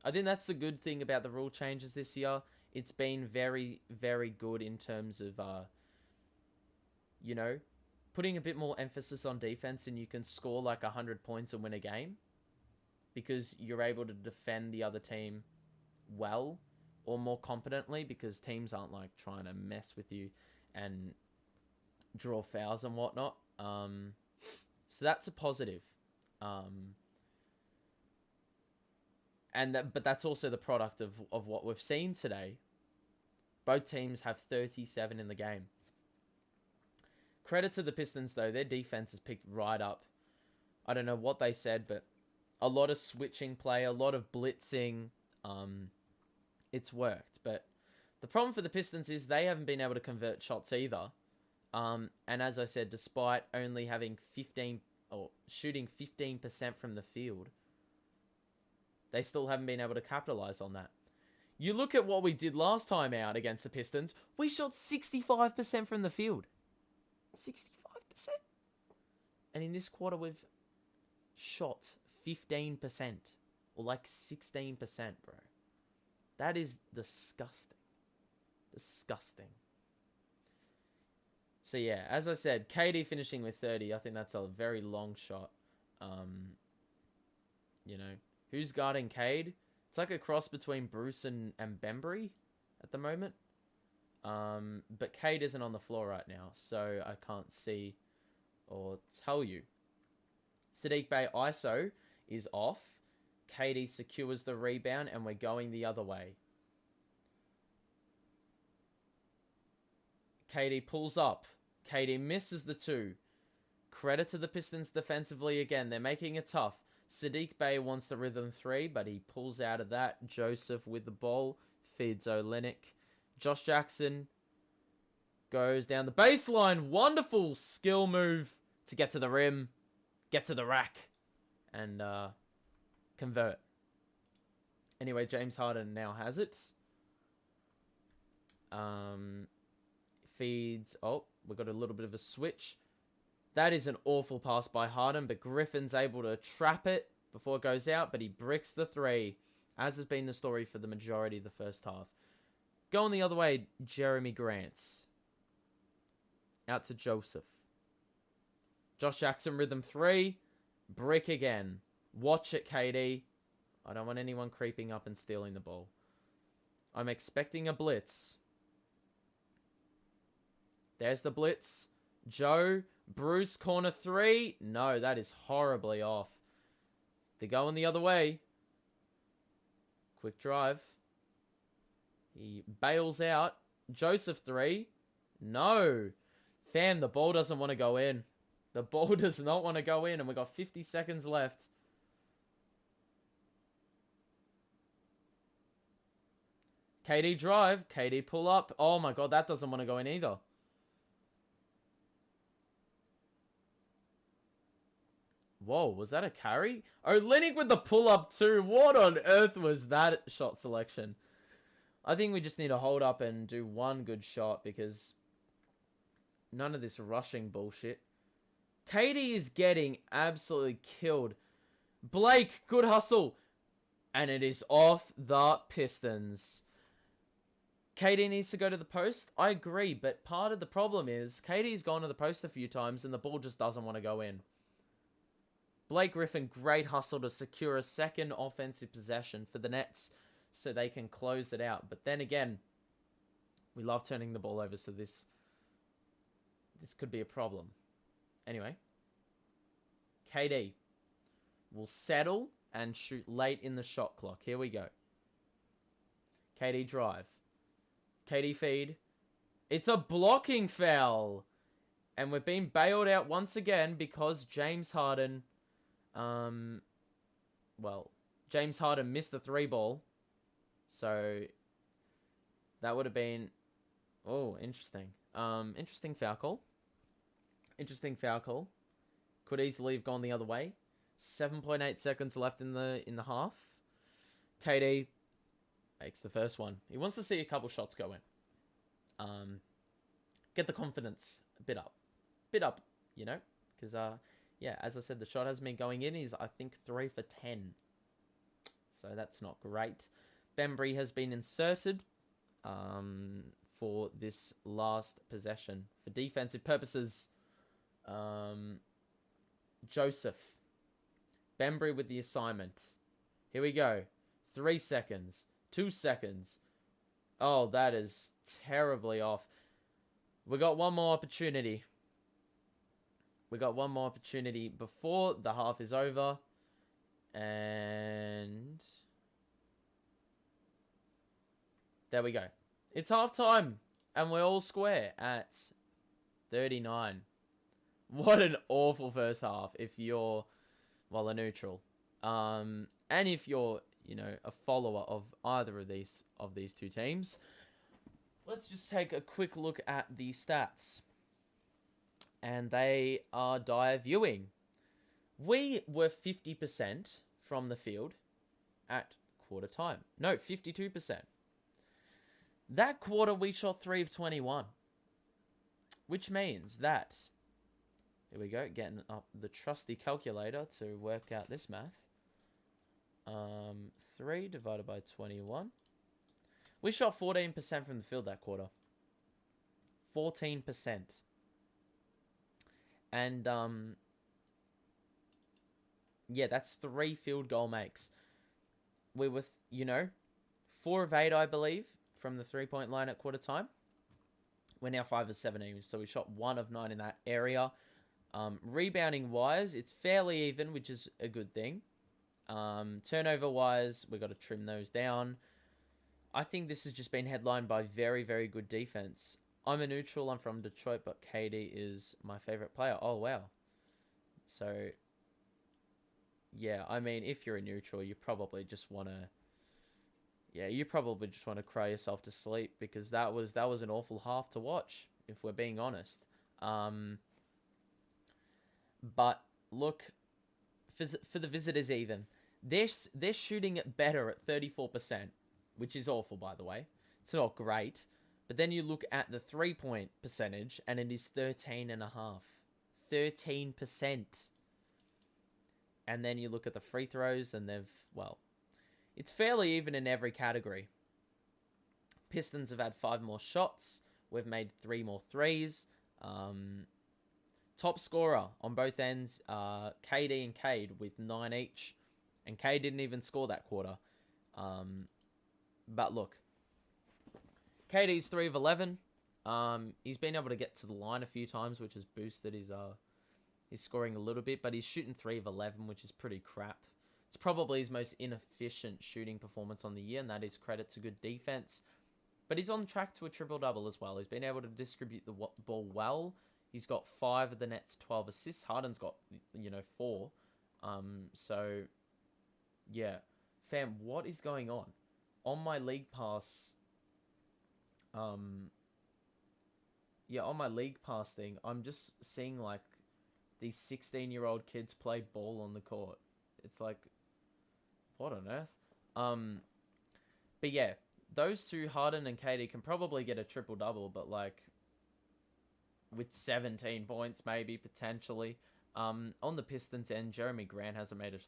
Speaker 1: I think that's the good thing about the rule changes this year. It's been very, very good in terms of, you know, putting a bit more emphasis on defense, and you can score like 100 points and win a game because you're able to defend the other team well or more competently, because teams aren't like trying to mess with you and draw fouls and whatnot. So that's a positive. But that's also the product of what we've seen today. Both teams have 37 in the game. Credit to the Pistons, though. Their defense has picked right up. I don't know what they said, but a lot of switching play, a lot of blitzing. It's worked. But the problem for the Pistons is they haven't been able to convert shots either. And as I said, despite only having shooting 15% from the field, they still haven't been able to capitalize on that. You look at what we did last time out against the Pistons. We shot 65% from the field. 65%. And in this quarter, we've shot 15%. Or like 16%, bro. That is disgusting. Disgusting. So yeah, as I said, KD finishing with 30. I think that's a very long shot. You know, who's guarding Cade? It's like a cross between Bruce and Bembry at the moment. But Cade isn't on the floor right now, so I can't see or tell you. Sadiq Bey ISO is off. KD secures the rebound, and we're going the other way. KD pulls up. KD misses the 2. Credit to the Pistons defensively again. They're making it tough. Sadiq Bey wants the rhythm 3, but he pulls out of that. Joseph with the ball. Feeds Olynyk. Josh Jackson goes down the baseline. Wonderful skill move to get to the rim. Get to the rack. And convert. Anyway, James Harden now has it. Feeds. Oh, we got a little bit of a switch. That is an awful pass by Harden, but Griffin's able to trap it before it goes out, but he bricks the 3, as has been the story for the majority of the first half. Going the other way, Jeremy Grant. Out to Joseph. Josh Jackson, rhythm 3. Brick again. Watch it, KD. I don't want anyone creeping up and stealing the ball. I'm expecting a blitz. There's the blitz. Joe, Bruce, corner 3. No, that is horribly off. They're going the other way. Quick drive. He bails out. Joseph 3. No. Fam, the ball doesn't want to go in. The ball does not want to go in, and we got 50 seconds left. KD drive. KD pull up. Oh my god, that doesn't want to go in either. Whoa, was that a carry? Oh, Olynyk with the pull-up too. What on earth was that shot selection? I think we just need to hold up and do one good shot because none of this rushing bullshit. KD is getting absolutely killed. Blake, good hustle. And it is off the Pistons. KD needs to go to the post. I agree, but part of the problem is KD's gone to the post a few times and the ball just doesn't want to go in. Blake Griffin, great hustle to secure a second offensive possession for the Nets so they can close it out. But then again, we love turning the ball over, so this could be a problem. Anyway, KD will settle and shoot late in the shot clock. Here we go. KD drive. KD feed. It's a blocking foul. And we're being bailed out once again because James Harden... James Harden missed the 3 ball. So, that would have been... Oh, interesting. Interesting foul call. Interesting foul call. Could easily have gone the other way. 7.8 seconds left in the half. KD makes the first one. He wants to see a couple shots go in. Get the confidence a bit up. You know? Because, yeah, as I said, the shot has been going in. He's, I think, 3 for 10. So that's not great. Bembry has been inserted for this last possession. For defensive purposes, Joseph. Bembry with the assignment. Here we go. 3 seconds. 2 seconds. Oh, that is terribly off. We got one more opportunity. We got one more opportunity before the half is over. And... there we go. It's halftime. And we're all square at 39. What an awful first half if you're, well, a neutral. And if you're, you know, a follower of either of these two teams. Let's just take a quick look at the stats. And they are dire viewing. We were 50% from the field at quarter time. No, 52%. That quarter, we shot 3 of 21. Which means that... here we go, getting up the trusty calculator to work out this math. 3 divided by 21. We shot 14% from the field that quarter. 14%. And, yeah, that's 3 field goal makes. We were, you know, 4 of 8, I believe, from the 3-point line at quarter time. We're now 5 of 17, so we shot 1 of 9 in that area. Rebounding-wise, it's fairly even, which is a good thing. Turnover-wise, we've got to trim those down. I think this has just been headlined by very, very good defense. I'm a neutral. I'm from Detroit, but KD is my favorite player. Oh, wow. So, yeah, I mean, if you're a neutral, you probably just want to... yeah, you probably just want to cry yourself to sleep because that was an awful half to watch, if we're being honest. But, look, for the visitors even, they're shooting it better at 34%, which is awful, by the way. It's not great. But then you look at the 3-point percentage, and it is 13.5. 13%. And then you look at the free throws, and they've, well, it's fairly even in every category. Pistons have had 5 more shots. We've made 3 more threes. Top scorer on both ends, KD and Cade with 9 each. And Cade didn't even score that quarter. But look, KD's 3 of 11. He's been able to get to the line a few times, which has boosted his scoring a little bit. But he's shooting 3 of 11, which is pretty crap. It's probably his most inefficient shooting performance on the year, and that is credit to good defense. But he's on track to a triple-double as well. He's been able to distribute the ball well. He's got 5 of the Nets' 12 assists. Harden's got, 4. So, yeah. Fam, what is going on? On my League Pass, on my League Pass thing, I'm just seeing, like, these 16-year-old kids play ball on the court. It's like, what on earth? But yeah, those two, Harden and KD, can probably get a triple-double, but, like, with 17 points, maybe, potentially. On the Pistons end, Jeremy Grant hasn't made a,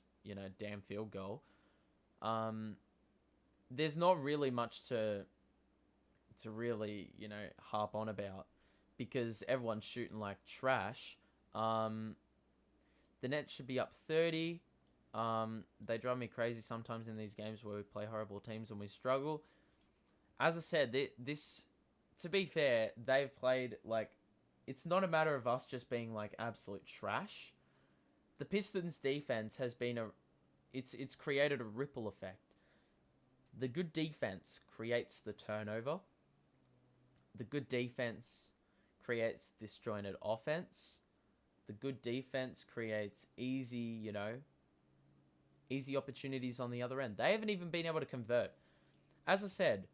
Speaker 1: damn field goal. There's not really much to really, harp on about, because everyone's shooting like trash. The Nets should be up 30. They drive me crazy sometimes in these games where we play horrible teams and we struggle. As I said, this, to be fair, they've played, like, it's not a matter of us just being, like, absolute trash. The Pistons' defense has been it's created a ripple effect. The good defense creates the turnover. The good defense creates disjointed offense. The good defense creates easy opportunities on the other end. They haven't even been able to convert. As I said,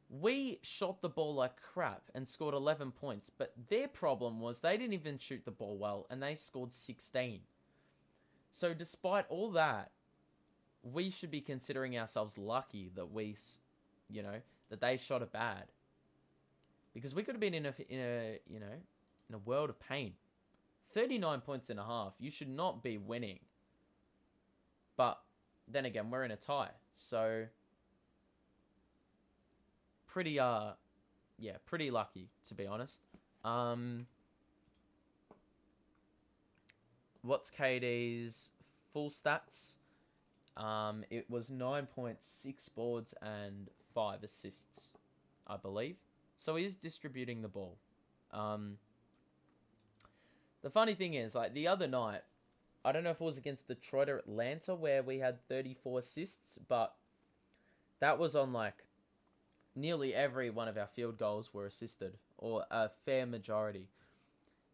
Speaker 1: we shot the ball like crap and scored 11 points, but their problem was they didn't even shoot the ball well, and they scored 16. So despite all that, we should be considering ourselves lucky that that they shot it bad, because we could have been in a world of pain. 39 points and a half. You should not be winning. But then again, we're in a tie, so pretty lucky, to be honest. What's KD's full stats? It was 9.6 boards and 5 assists, I believe. So he is distributing the ball. The funny thing is, like, the other night, I don't know if it was against Detroit or Atlanta where we had 34 assists, but that was on, like, nearly every one of our field goals were assisted, or a fair majority.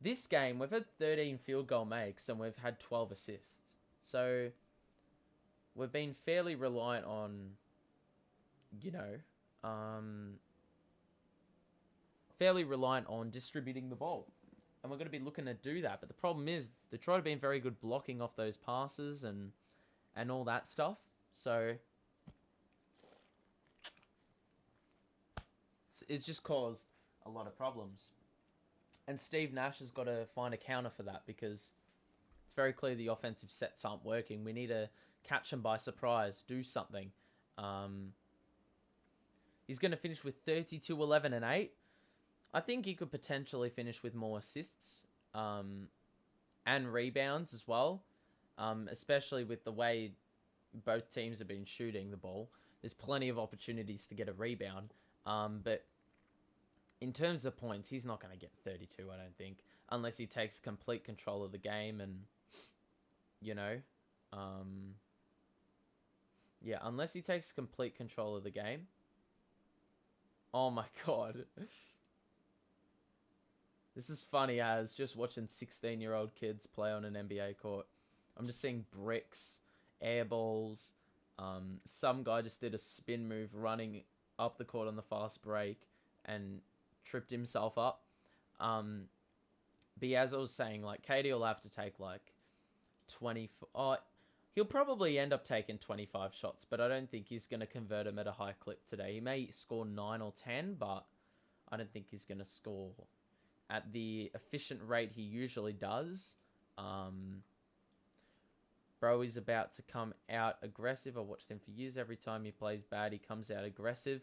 Speaker 1: This game, we've had 13 field goal makes and we've had 12 assists. So we've been fairly reliant on, distributing the ball. And we're going to be looking to do that. But the problem is, Detroit have been very good blocking off those passes and all that stuff. So it's just caused a lot of problems. And Steve Nash has got to find a counter for that, because it's very clear the offensive sets aren't working. We need to catch them by surprise, do something. He's going to finish with 32, 11, and 8. I think he could potentially finish with more assists and rebounds as well, especially with the way both teams have been shooting the ball. There's plenty of opportunities to get a rebound, but in terms of points, he's not going to get 32, I don't think, unless he takes complete control of the game and, unless he takes complete control of the game. Oh my god. This is funny as just watching 16-year-old kids play on an NBA court. I'm just seeing bricks, air balls. Some guy just did a spin move running up the court on the fast break and tripped himself up. But yeah, as I was saying, like, KD will have to take like 20. He'll probably end up taking 25 shots, but I don't think he's going to convert them at a high clip today. He may score 9 or 10, but I don't think he's going to score at the efficient rate he usually does. Bro is about to come out aggressive. I watched him for years. Every time he plays bad, he comes out aggressive.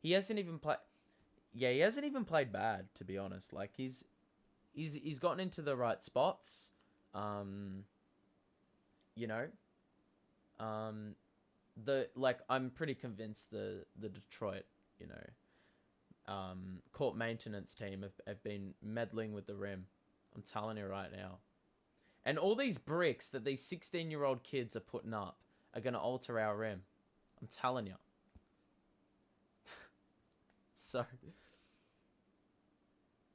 Speaker 1: He hasn't even played bad, to be honest. Like, he's gotten into the right spots. I'm pretty convinced the Detroit, court maintenance team have been meddling with the rim. I'm telling you right now. And all these bricks that these 16-year-old kids are putting up, are going to alter our rim. I'm telling you. So,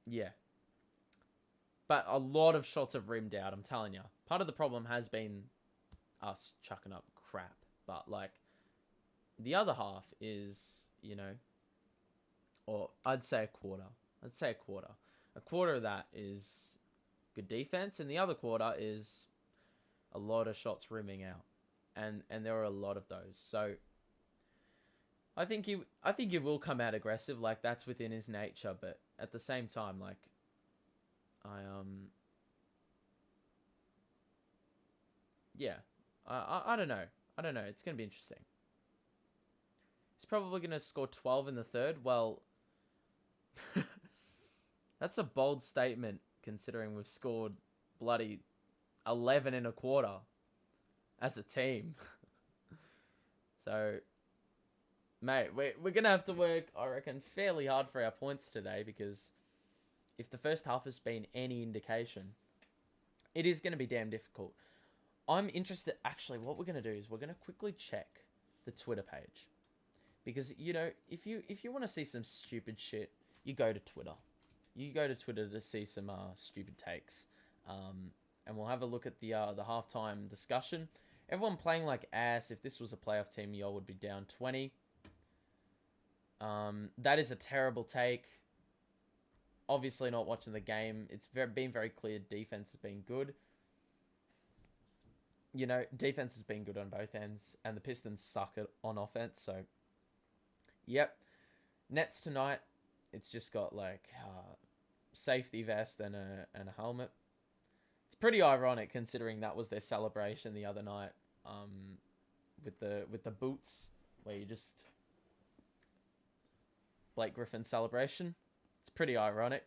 Speaker 1: yeah. But a lot of shots have rimmed out, I'm telling you. Part of the problem has been us chucking up crap. But, like, the other half is, you know, or I'd say a quarter. A quarter of that is good defense, and the other quarter is a lot of shots rimming out. And there are a lot of those. So I think he will come out aggressive, like that's within his nature, but at the same time, like yeah. I don't know. I don't know. It's gonna be interesting. He's probably gonna score 12 in the third. Well, that's a bold statement considering we've scored bloody 11 in a quarter as a team. So, mate, we're going to have to work, I reckon, fairly hard for our points today, because if the first half has been any indication, it is going to be damn difficult. I'm interested, actually, what we're going to do is we're going to quickly check the Twitter page. Because, you know, if you want to see some stupid shit, you go to Twitter. You go to Twitter to see some stupid takes. And we'll have a look at the halftime discussion. Everyone playing like ass. If this was a playoff team, y'all would be down 20. That is a terrible take. Obviously not watching the game. It's been very clear defense has been good. You know, defense has been good on both ends. And the Pistons suck on offense. So, yep. Nets tonight. It's just got like safety vest and a helmet. It's pretty ironic considering that was their celebration the other night, with the boots, where you just Blake Griffin celebration. It's pretty ironic.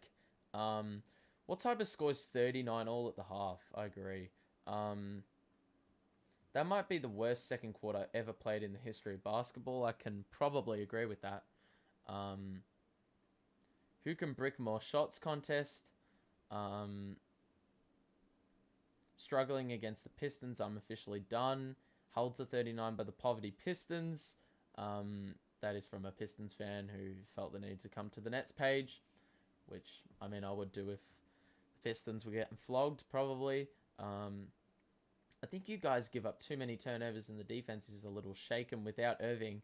Speaker 1: What type of score is 39 all at the half? I agree. That might be the worst second quarter ever played in the history of basketball. I can probably agree with that. Who can brick more shots contest? Struggling against the Pistons. I'm officially done. Held to 39 by the Poverty Pistons. That is from a Pistons fan who felt the need to come to the Nets page, which, I mean, I would do if the Pistons were getting flogged, probably. I think you guys give up too many turnovers and the defense is a little shaken without Irving.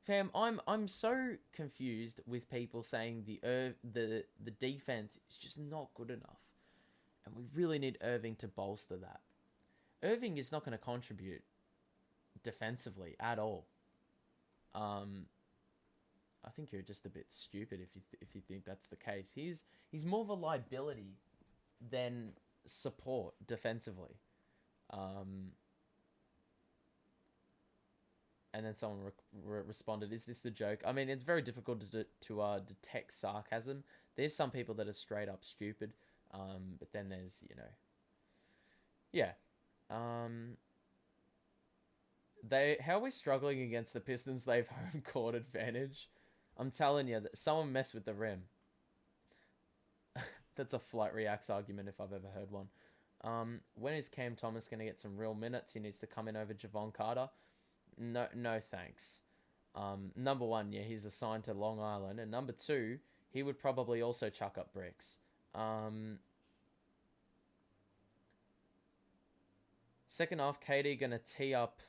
Speaker 1: Fam, I'm so confused with people saying the defense is just not good enough. And we really need Irving to bolster that. Irving is not going to contribute defensively at all. I think you're just a bit stupid if you think that's the case. He's more of a liability than support defensively. And then someone responded, "Is this the joke?" I mean, it's very difficult to detect sarcasm. There's some people that are straight up stupid, but then there's, you know, yeah. How are we struggling against the Pistons? They've home court advantage. I'm telling you that someone messed with the rim. That's a Flight Reacts argument if I've ever heard one. When is Cam Thomas going to get some real minutes? He needs to come in over Javon Carter. No thanks. Number one, yeah, he's assigned to Long Island. And number two, he would probably also chuck up bricks. Second half, KD going to tee up...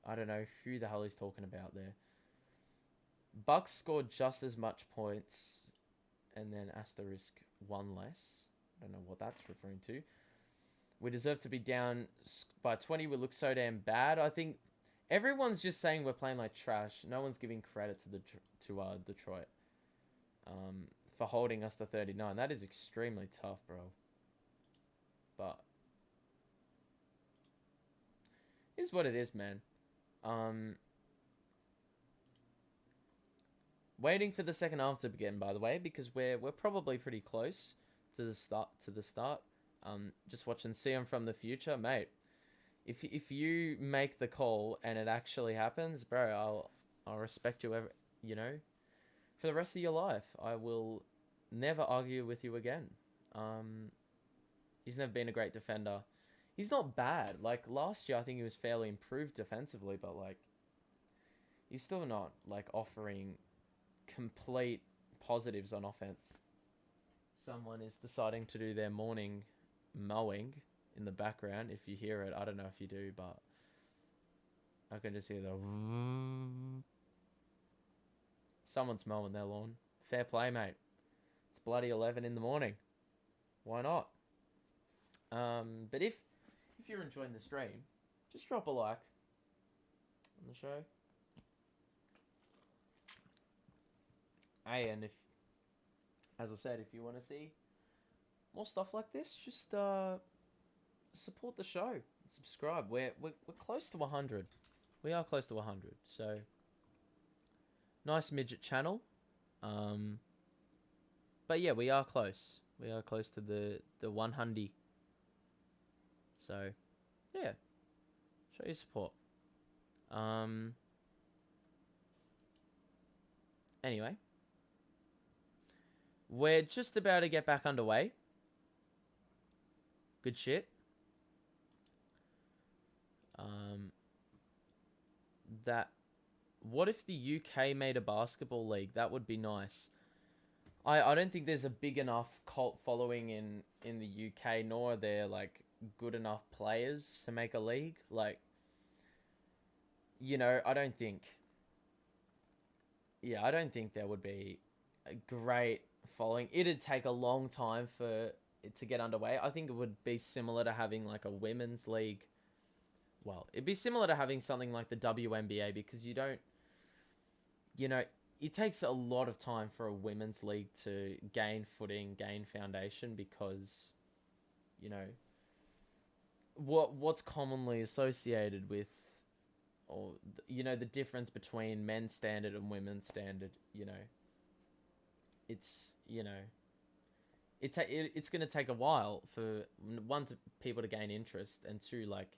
Speaker 1: I don't know who the hell he's talking about there. Bucks scored just as much points. And then asterisk one less. I don't know what that's referring to. We deserve to be down by 20. We look so damn bad. I think everyone's just saying we're playing like trash. No one's giving credit to Detroit for holding us to 39. That is extremely tough, bro. But here's what it is, man. Waiting for the second half to begin, by the way, because we're probably pretty close to the start. Just watching CM from the future, mate. If you make the call and it actually happens, bro, I'll respect you for the rest of your life. I will never argue with you again. He's never been a great defender. he's not bad. Like last year, I think he was fairly improved defensively, but like he's still not like offering complete positives on offense. Someone is deciding to do their morning mowing in the background. If you hear it, I don't know if you do, but I can just hear the. Someone's mowing their lawn. Fair play, mate. It's bloody 11 in the morning. Why not? But if you're enjoying the stream, just drop a like on the show. Hey, and if, as I said, if you want to see more stuff like this, just support the show and subscribe. We're close to 100. We are close to 100. So nice midget channel. But yeah, we are close. We are close to the 100. So yeah, show your support. Anyway, we're just about to get back underway. Good shit. What if the UK made a basketball league? That would be nice. I don't think there's a big enough cult following in the UK, nor are there like good enough players to make a league. Like, you know, I don't think there would be a great following. It'd take a long time for it to get underway. I think it would be similar to having like a women's league. Well, it'd be similar to having something like the WNBA, because you don't, you know, it takes a lot of time for a women's league to gain footing, gain foundation, because, you know, what's commonly associated with, or, you know, the difference between men's standard and women's standard, you know, it's, you know, it's going to take a while for, one, people to gain interest, and two, like,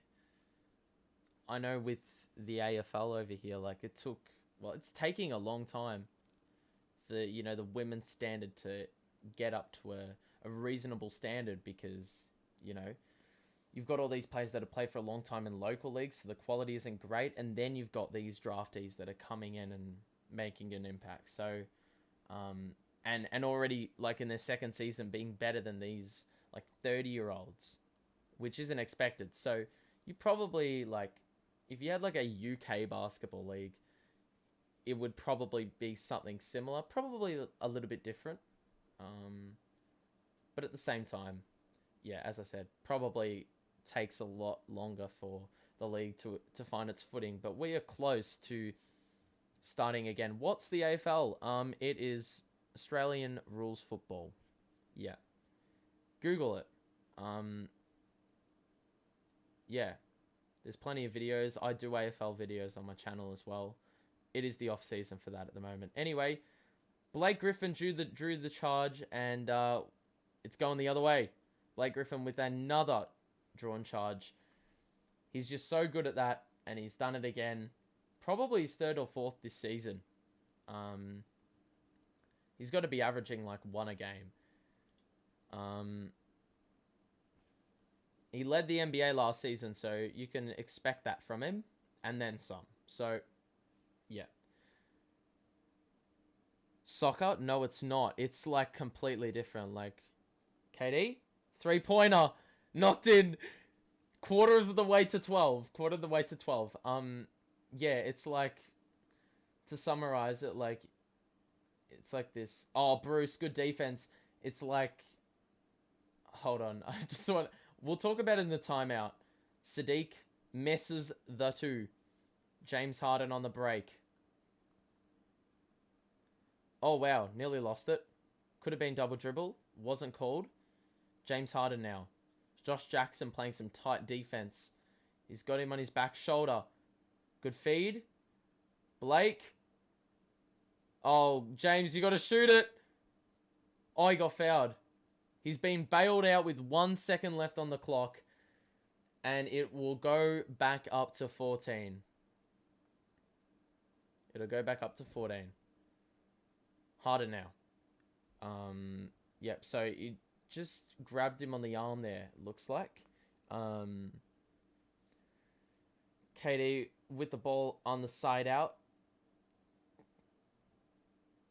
Speaker 1: I know with the AFL over here, like, it's taking a long time for, you know, the women's standard to get up to a reasonable standard, because, you know, you've got all these players that have played for a long time in local leagues, so the quality isn't great, and then you've got these draftees that are coming in and making an impact. So, and already, like, in their second season being better than these, like, 30-year-olds, which isn't expected. So, you probably, like, if you had, like, a UK basketball league, it would probably be something similar, probably a little bit different. But at the same time, yeah, as I said, probably takes a lot longer for the league to find its footing. But we are close to starting again. What's the AFL? It is Australian Rules Football. Yeah. Google it. Yeah. There's plenty of videos. I do AFL videos on my channel as well. It is the off season for that at the moment. Anyway, Blake Griffin drew the charge, and it's going the other way. Blake Griffin with another drawn charge. He's just so good at that, and he's done it again. Probably his third or fourth this season. He's got to be averaging like one a game. He led the NBA last season, so you can expect that from him, and then some. So, yeah. Soccer? No, it's not. It's like completely different. Like, KD? 3-pointer. Knocked in. Quarter of the way to 12. Yeah, it's like, to summarize it, like, it's like this. Oh, Bruce, good defense. It's like, hold on. We'll talk about it in the timeout. Sadiq messes the two. James Harden on the break. Oh, wow. Nearly lost it. Could have been double dribble. Wasn't called. James Harden now. Josh Jackson playing some tight defense. He's got him on his back shoulder. Good feed. Blake. Oh, James, you got to shoot it. Oh, he got fouled. He's been bailed out with 1 second left on the clock. And it will go back up to 14. It'll go back up to 14. Harder now. Yep, so it just grabbed him on the arm there, looks like. Um, KD with the ball on the side out.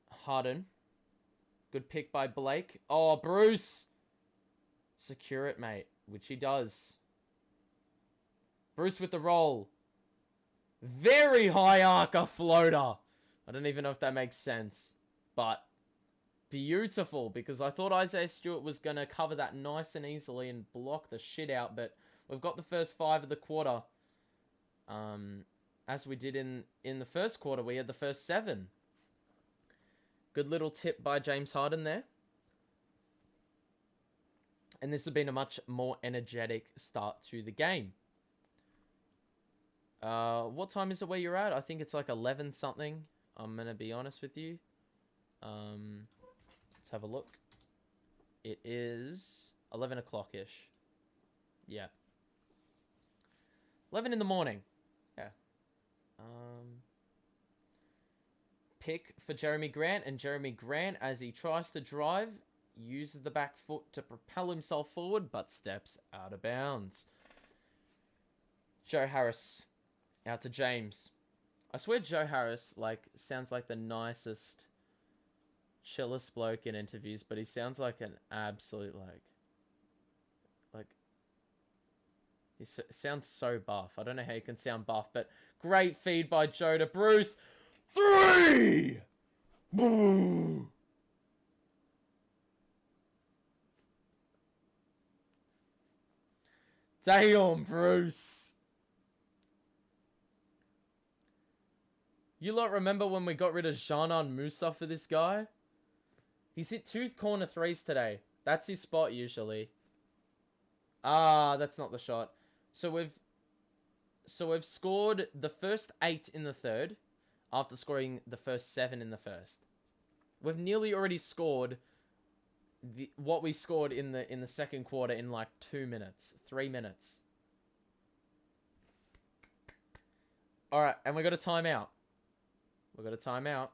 Speaker 1: Harden. Good pick by Blake. Oh, Bruce! Secure it, mate. Which he does. Bruce with the roll. Very high arcer floater. I don't even know if that makes sense. But beautiful, because I thought Isaiah Stewart was going to cover that nice and easily and block the shit out. But we've got the first 5 of the quarter. As we did in the first quarter, we had the first 7. Good little tip by James Harden there. And this has been a much more energetic start to the game. What time is it where you're at? I think it's like 11 something. I'm going to be honest with you. Let's have a look. It is 11 o'clock-ish. Yeah. 11 in the morning. Yeah. Pick for Jeremy Grant. And Jeremy Grant, as he tries to drive, uses the back foot to propel himself forward, but steps out of bounds. Joe Harris. Out to James. I swear Joe Harris, sounds like the nicest, chillest bloke in interviews, but he sounds like an absolute, he sounds so buff. I don't know how you can sound buff, but great feed by Joe to Bruce. 3! Boo! Damn, Bruce. You lot remember when we got rid of Janan Musa for this guy? He's hit 2 corner threes today. That's his spot usually. Ah, that's not the shot. So we've scored the first 8 in the third after scoring the first 7 in the first. We've nearly already scored what we scored in the second quarter in 2 minutes, 3 minutes. All right, and we got a timeout. We got a timeout.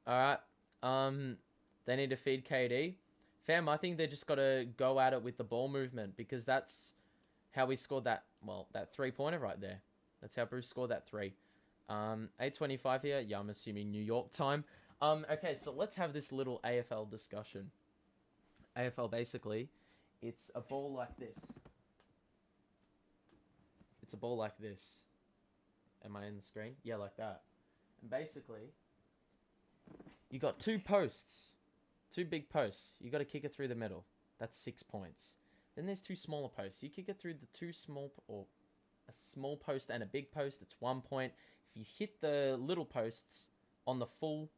Speaker 1: All right. They need to feed KD. Fam, I think they just got to go at it with the ball movement, because that's how we scored that 3-pointer right there. That's how Bruce scored that 3. 8:25 here. Yeah, I'm assuming New York time. Okay, so let's have this little AFL discussion. AFL, basically, it's a ball like this. It's a ball like this. Am I in the screen? Yeah, like that. And basically, you got 2 posts. 2 big posts. You got to kick it through the middle. That's 6 points. Then there's 2 smaller posts. You kick it through the 2 small, or a small post and a big post. It's 1 point. If you hit the little posts on the full,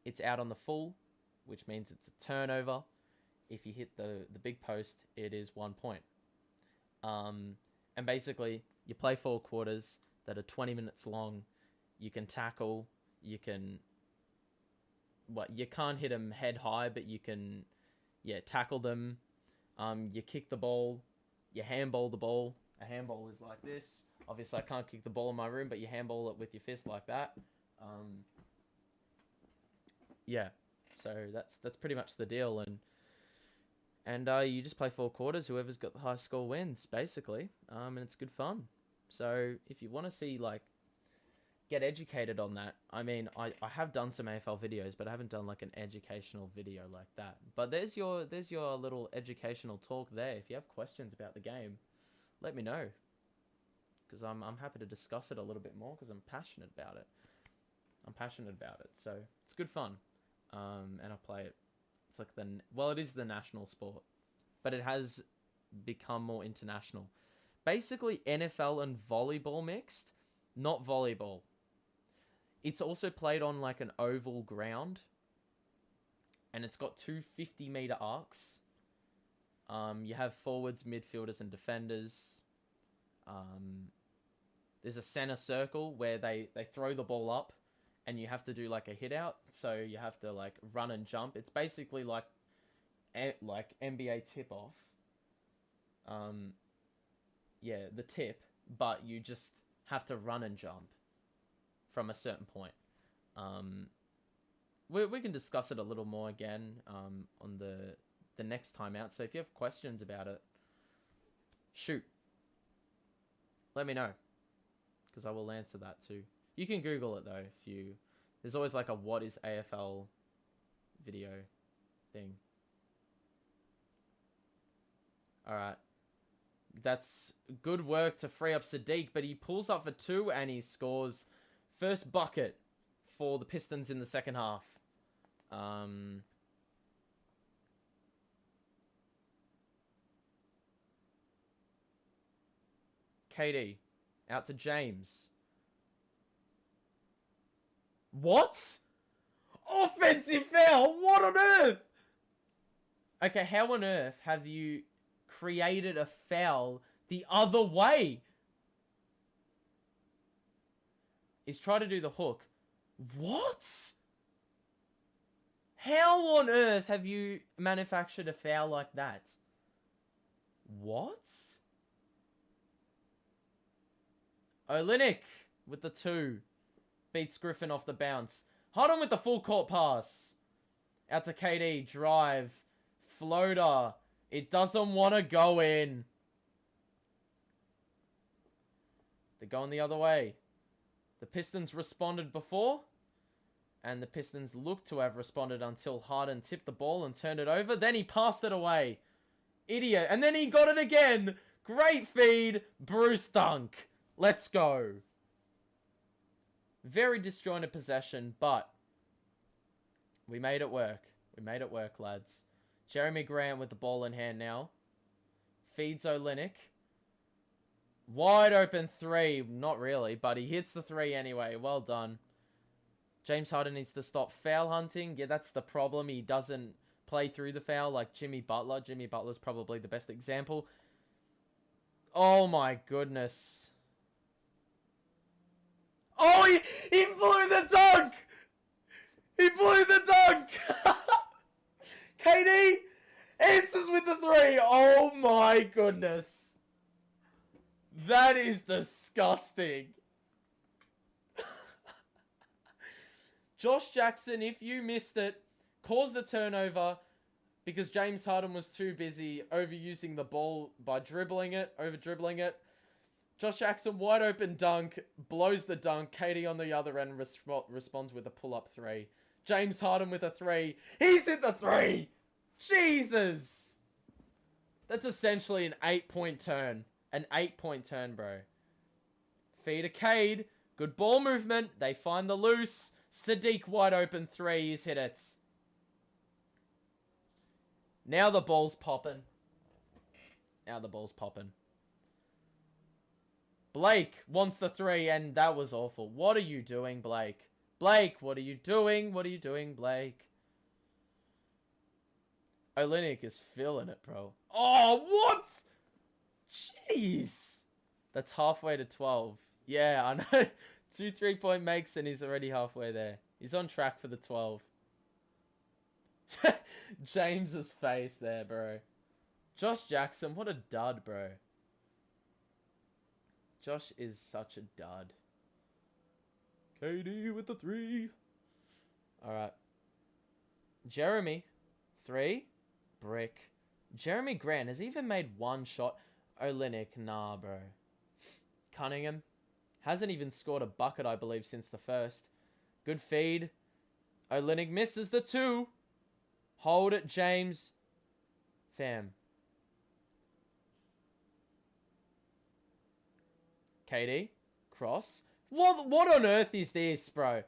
Speaker 1: it's out on the full, which means it's a turnover. If you hit the big post, it is 1 point. And basically, you play 4 quarters that are 20 minutes long. You can tackle. You can... you can't hit them head high, but you can, tackle them. You kick the ball. You handball the ball. A handball is like this. Obviously, I can't kick the ball in my room, but you handball it with your fist like that. So that's pretty much the deal. And you just play 4 quarters. Whoever's got the highest score wins, basically. And it's good fun. So if you want to see, get educated on that. I mean, I have done some AFL videos, but I haven't done an educational video like that. But there's your little educational talk there. If you have questions about the game, let me know, because I'm happy to discuss it a little bit more, because I'm passionate about it. So it's good fun, and I play it. It's it is the national sport, but it has become more international. Basically, NFL and volleyball mixed, not volleyball. It's also played on an oval ground, and it's got 2 50-meter arcs. You have forwards, midfielders, and defenders. There's a center circle where they throw the ball up, and you have to do a hit out. So you have to run and jump. It's basically like NBA tip off. The tip, but you just have to run and jump from a certain point. We can discuss it a little more again on the next time out. So if you have questions about it, Shoot. Let me know. Because I will answer that too. You can Google it though if you... There's always like a what is AFL video thing. Alright. That's good work to free up Sadiq, but he pulls up for 2 and he scores first bucket for the Pistons in the second half. KD. Out to James. What? Offensive foul? What on earth? Okay, how on earth have you created a foul the other way? He's trying to do the hook. What? How on earth have you manufactured a foul like that? What? Olynyk with the 2. Beats Griffin off the bounce. Harden with the full court pass. Out to KD. Drive. Floater. It doesn't want to go in. They're going the other way. The Pistons responded before. And the Pistons looked to have responded until Harden tipped the ball and turned it over. Then he passed it away. Idiot. And then he got it again. Great feed. Bruce dunk. Let's go. Very disjointed possession, but we made it work. We made it work, lads. Jeremy Grant with the ball in hand now. Feeds Olynyk. Wide open 3. Not really, but he hits the 3 anyway. Well done. James Harden needs to stop foul hunting. Yeah, that's the problem. He doesn't play through the foul like Jimmy Butler. Jimmy Butler's probably the best example. Oh my goodness. Oh, he blew the dunk! He blew the dunk! KD answers with the 3. Oh my goodness. That is disgusting. Josh Jackson, if you missed it, caused the turnover because James Harden was too busy overusing the ball by over-dribbling it. Josh Jackson, wide open dunk, blows the dunk. KD on the other end responds with a pull-up 3. James Harden with a 3. He's hit the 3! Jesus! That's essentially an 8-point turn. An 8-point turn, bro. Feed to Cade. Good ball movement. They find the loose. Sadiq wide open 3. He's hit it. Now the ball's popping. Now the ball's popping. Blake wants the 3, and that was awful. What are you doing, Blake? Blake, what are you doing? What are you doing, Blake? Olynyk is feeling it, bro. Oh, what? Jeez. That's halfway to 12. Yeah, I know. 2 3-point makes, and he's already halfway there. He's on track for the 12. James's face there, bro. Josh Jackson, what a dud, bro. Josh is such a dud. KD with the 3. Alright. Jeremy. 3. Brick. Jeremy Grant has even made 1 shot. Olynyk, nah, bro. Cunningham. Hasn't even scored a bucket, I believe, since the first. Good feed. Olynyk misses the 2. Hold it, James. Fam. KD. Cross. What on earth is this, bro?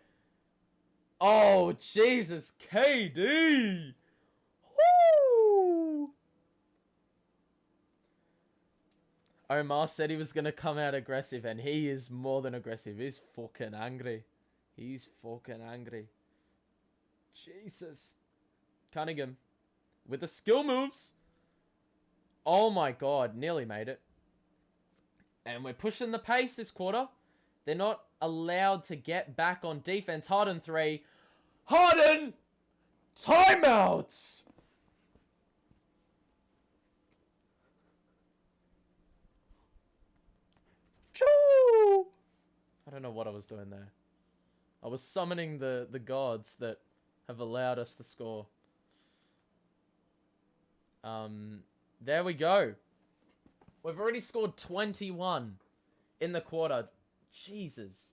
Speaker 1: Oh, Jesus. KD. Woo! Omar said he was going to come out aggressive, and he is more than aggressive. He's fucking angry. He's fucking angry. Jesus. Cunningham. With the skill moves. Oh my god. Nearly made it. And we're pushing the pace this quarter. They're not allowed to get back on defense. Harden 3. Harden! Timeouts! Choo! I don't know what I was doing there. I was summoning the gods that have allowed us to score. There we go. We've already scored 21 in the quarter. Jesus.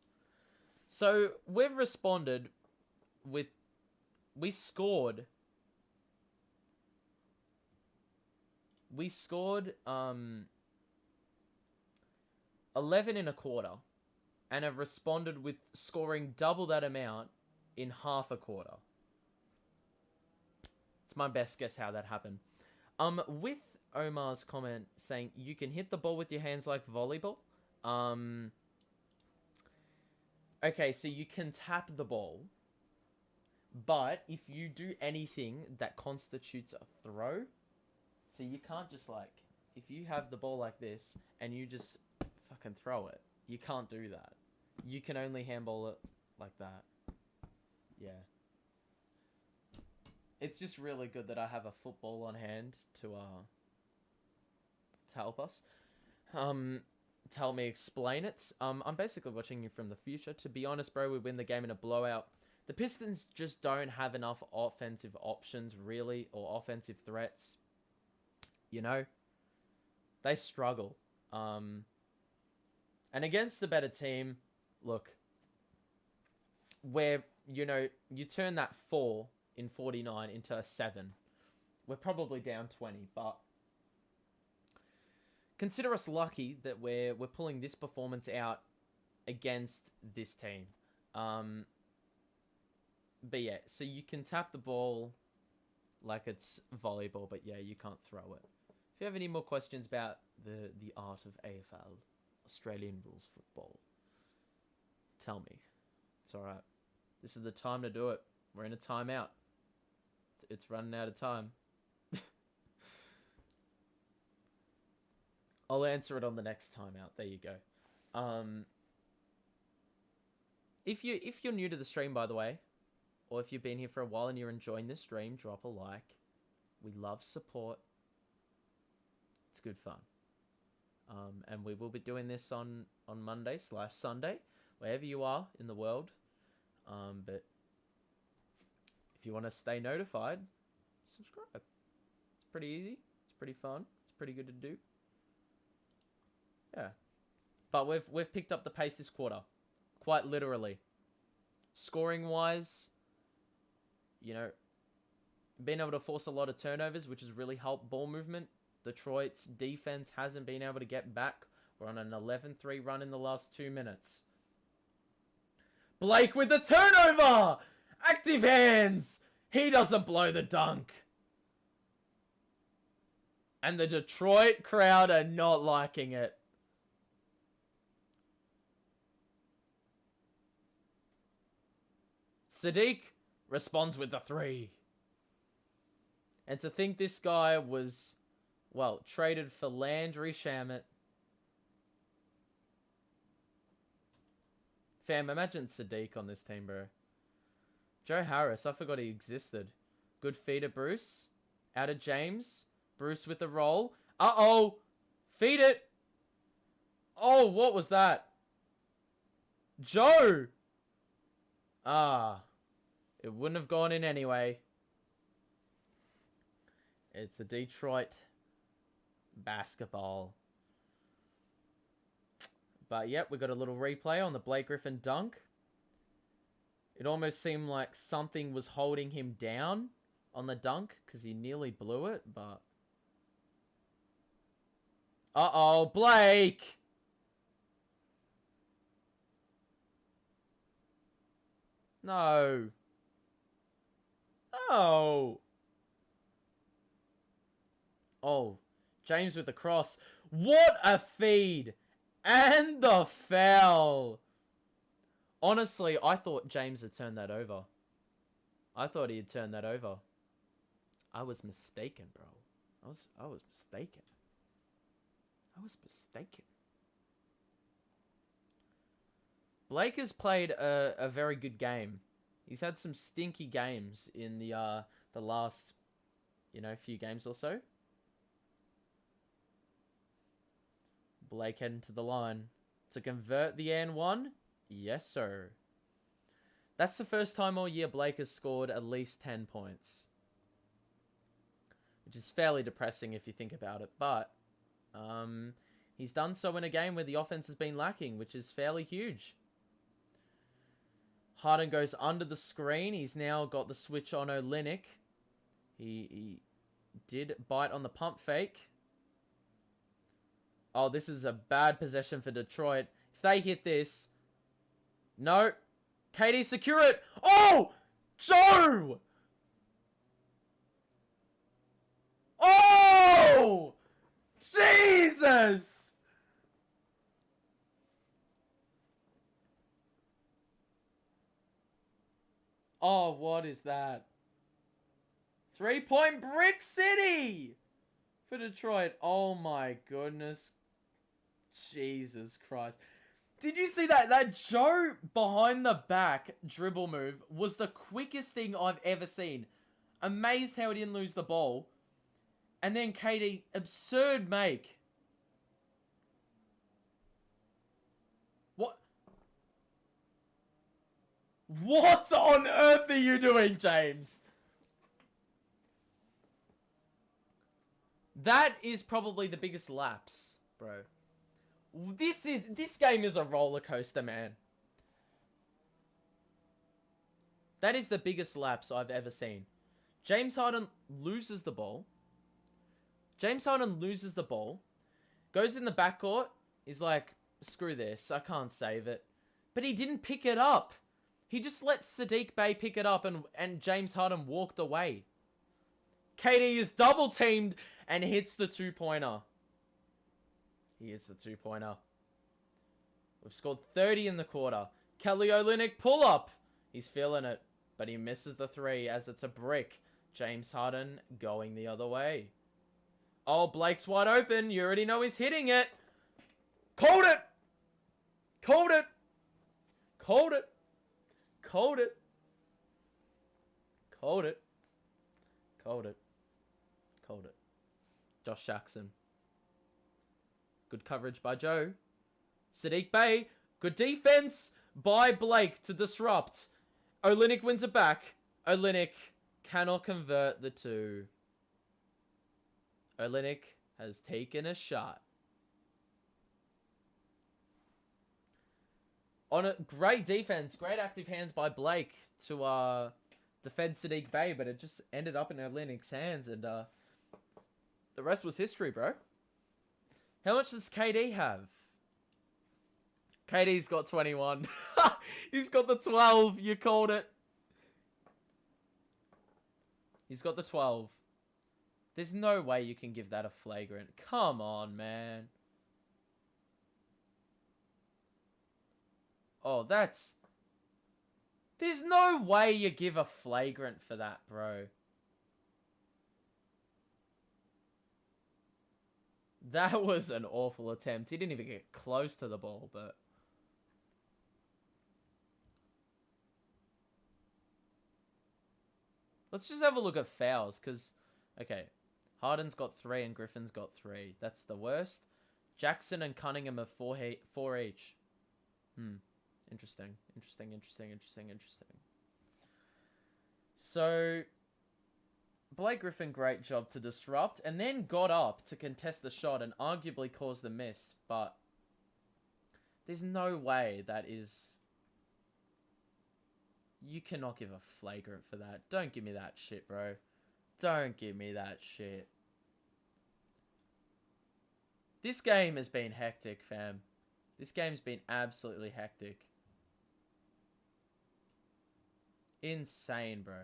Speaker 1: So we've responded with... We scored 11 in a quarter and have responded with scoring double that amount in half a quarter. It's my best guess how that happened. With Omar's comment saying you can hit the ball with your hands like volleyball. Okay, so you can tap the ball, but if you do anything that constitutes a throw, so you can't just like, if you have the ball like this and you just fucking throw it, you can't do that. You can only handball it like that. Yeah. It's just really good that I have a football on hand to help us. To help me explain it. I'm basically watching you from the future. To be honest, bro, we win the game in a blowout. The Pistons just don't have enough offensive options, really, or offensive threats. You know? They struggle. And against the better team, look, where, you know, you turn that 4 in 49 into a 7. We're probably down 20, but consider us lucky that we're pulling this performance out against this team. But yeah, so you can tap the ball like it's volleyball, but yeah, you can't throw it. If you have any more questions about the art of AFL, Australian rules football, tell me. It's alright. This is the time to do it. We're in a timeout. It's running out of time. I'll answer it on the next timeout. There you go. If you're new to the stream, by the way, or if you've been here for a while and you're enjoying this stream, drop a like. We love support. It's good fun. And we will be doing this on Monday/Sunday, wherever you are in the world. But if you want to stay notified, subscribe. It's pretty easy. It's pretty fun. It's pretty good to do. Yeah. But we've picked up the pace this quarter. Quite literally. Scoring wise, you know, being able to force a lot of turnovers, which has really helped ball movement. Detroit's defense hasn't been able to get back. We're on an 11-3 run in the last 2 minutes. Blake with the turnover! Active hands! He doesn't blow the dunk. And the Detroit crowd are not liking it. Sadiq responds with the 3. And to think this guy was, well, traded for Landry Shamet. Fam, imagine Sadiq on this team, bro. Joe Harris, I forgot he existed. Good feeder, Bruce. Out of James. Bruce with the roll. Uh-oh! Feed it! Oh, what was that? Joe! Ah. It wouldn't have gone in anyway. It's a Detroit basketball. But yep, we got a little replay on the Blake Griffin dunk. It almost seemed like something was holding him down on the dunk because he nearly blew it, but... Uh-oh, Blake! No. No. Oh, James with the cross. What a feed! And the foul! Honestly, I thought James had turned that over. I thought he had turned that over. I was mistaken, bro. I was mistaken. I was mistaken. Blake has played a very good game. He's had some stinky games in the last, you know, few games or so. Blake heading to the line to convert the and one. Yes, sir. That's the first time all year Blake has scored at least 10 points. Which is fairly depressing if you think about it, but He's done so in a game where the offense has been lacking, which is fairly huge. Harden goes under the screen. He's now got the switch on Olynyk. He did bite on the pump fake. Oh, this is a bad possession for Detroit. If they hit this... No. KD, secure it. Oh! Joe! Oh! Jesus! Oh, what is that? 3-point Brick City for Detroit. Oh my goodness. Jesus Christ. Did you see that? That Joe behind the back dribble move was the quickest thing I've ever seen. Amazed how he didn't lose the ball. And then KD, absurd make. What? What on earth are you doing, James? That is probably the biggest lapse, bro. This game is a roller coaster, man. That is the biggest lapse I've ever seen. James Harden loses the ball. Goes in the backcourt. He's like, screw this, I can't save it. But he didn't pick it up. He just let Saddiq Bey pick it up and James Harden walked away. KD is double teamed and hits the 2-pointer. He hits the 2-pointer. We've scored 30 in the quarter. Kelly Olynyk pull up. He's feeling it, but he misses the 3 as it's a brick. James Harden going the other way. Oh, Blake's wide open. You already know he's hitting it. Called it. Called it. Called it. Called it. Called it. Called it. Called it. Josh Jackson. Good coverage by Joe. Saddiq Bey. Good defense by Blake to disrupt. Olynyk wins it back. Olynyk cannot convert the 2. Olynyk has taken a shot. On a great defense, great active hands by Blake to defend Saddiq Bey, but it just ended up in Olynyk's hands, and the rest was history, bro. How much does KD have? KD's got 21. He's got the 12. You called it. He's got the 12. There's no way you can give that a flagrant. Come on, man. Oh, that's... There's no way you give a flagrant for that, bro. That was an awful attempt. He didn't even get close to the ball, but... Let's just have a look at fouls, because... Okay. Harden's got 3 and Griffin's got 3. That's the worst. Jackson and Cunningham are 4 each. Interesting. So, Blake Griffin, great job to disrupt, and then got up to contest the shot and arguably caused the miss, but there's no way that is... You cannot give a flagrant for that. Don't give me that shit, bro. Don't give me that shit. This game has been hectic, fam. This game's been absolutely hectic. Insane, bro.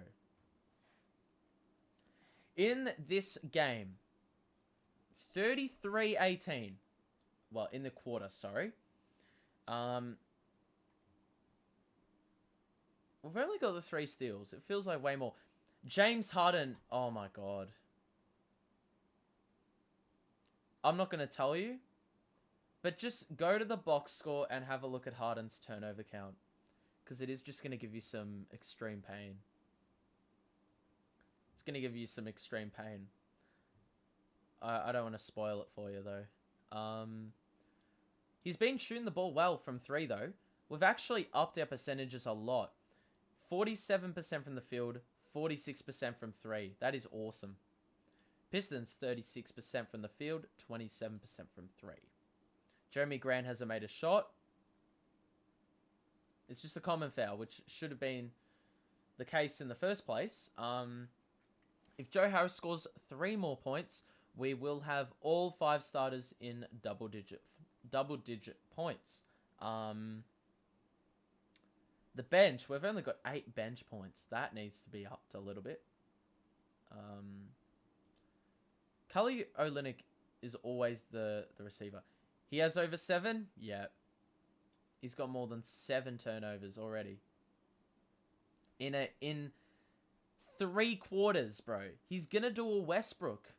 Speaker 1: In this game, 33-18. Well, in the quarter, sorry. We've only got the 3 steals. It feels like way more. James Harden, oh my god. I'm not going to tell you, but just go to the box score and have a look at Harden's turnover count, because it is just going to give you some extreme pain. It's going to give you some extreme pain. I don't want to spoil it for you, though. He's been shooting the ball well from 3, though. We've actually upped our percentages a lot. 47% from the field, 46% from 3. That is awesome. Pistons 36% from the field, 27% from 3. Jeremy Grant hasn't made a shot. It's just a common foul, which should have been the case in the first place. If Joe Harris scores 3 more points, we will have all 5 starters in double-digit points. The bench, we've only got 8 bench points. That needs to be upped a little bit. Kelly Olynyk is always the receiver. He has over 7? Yeah. He's got more than 7 turnovers already. In 3 quarters, bro. He's gonna do a Westbrook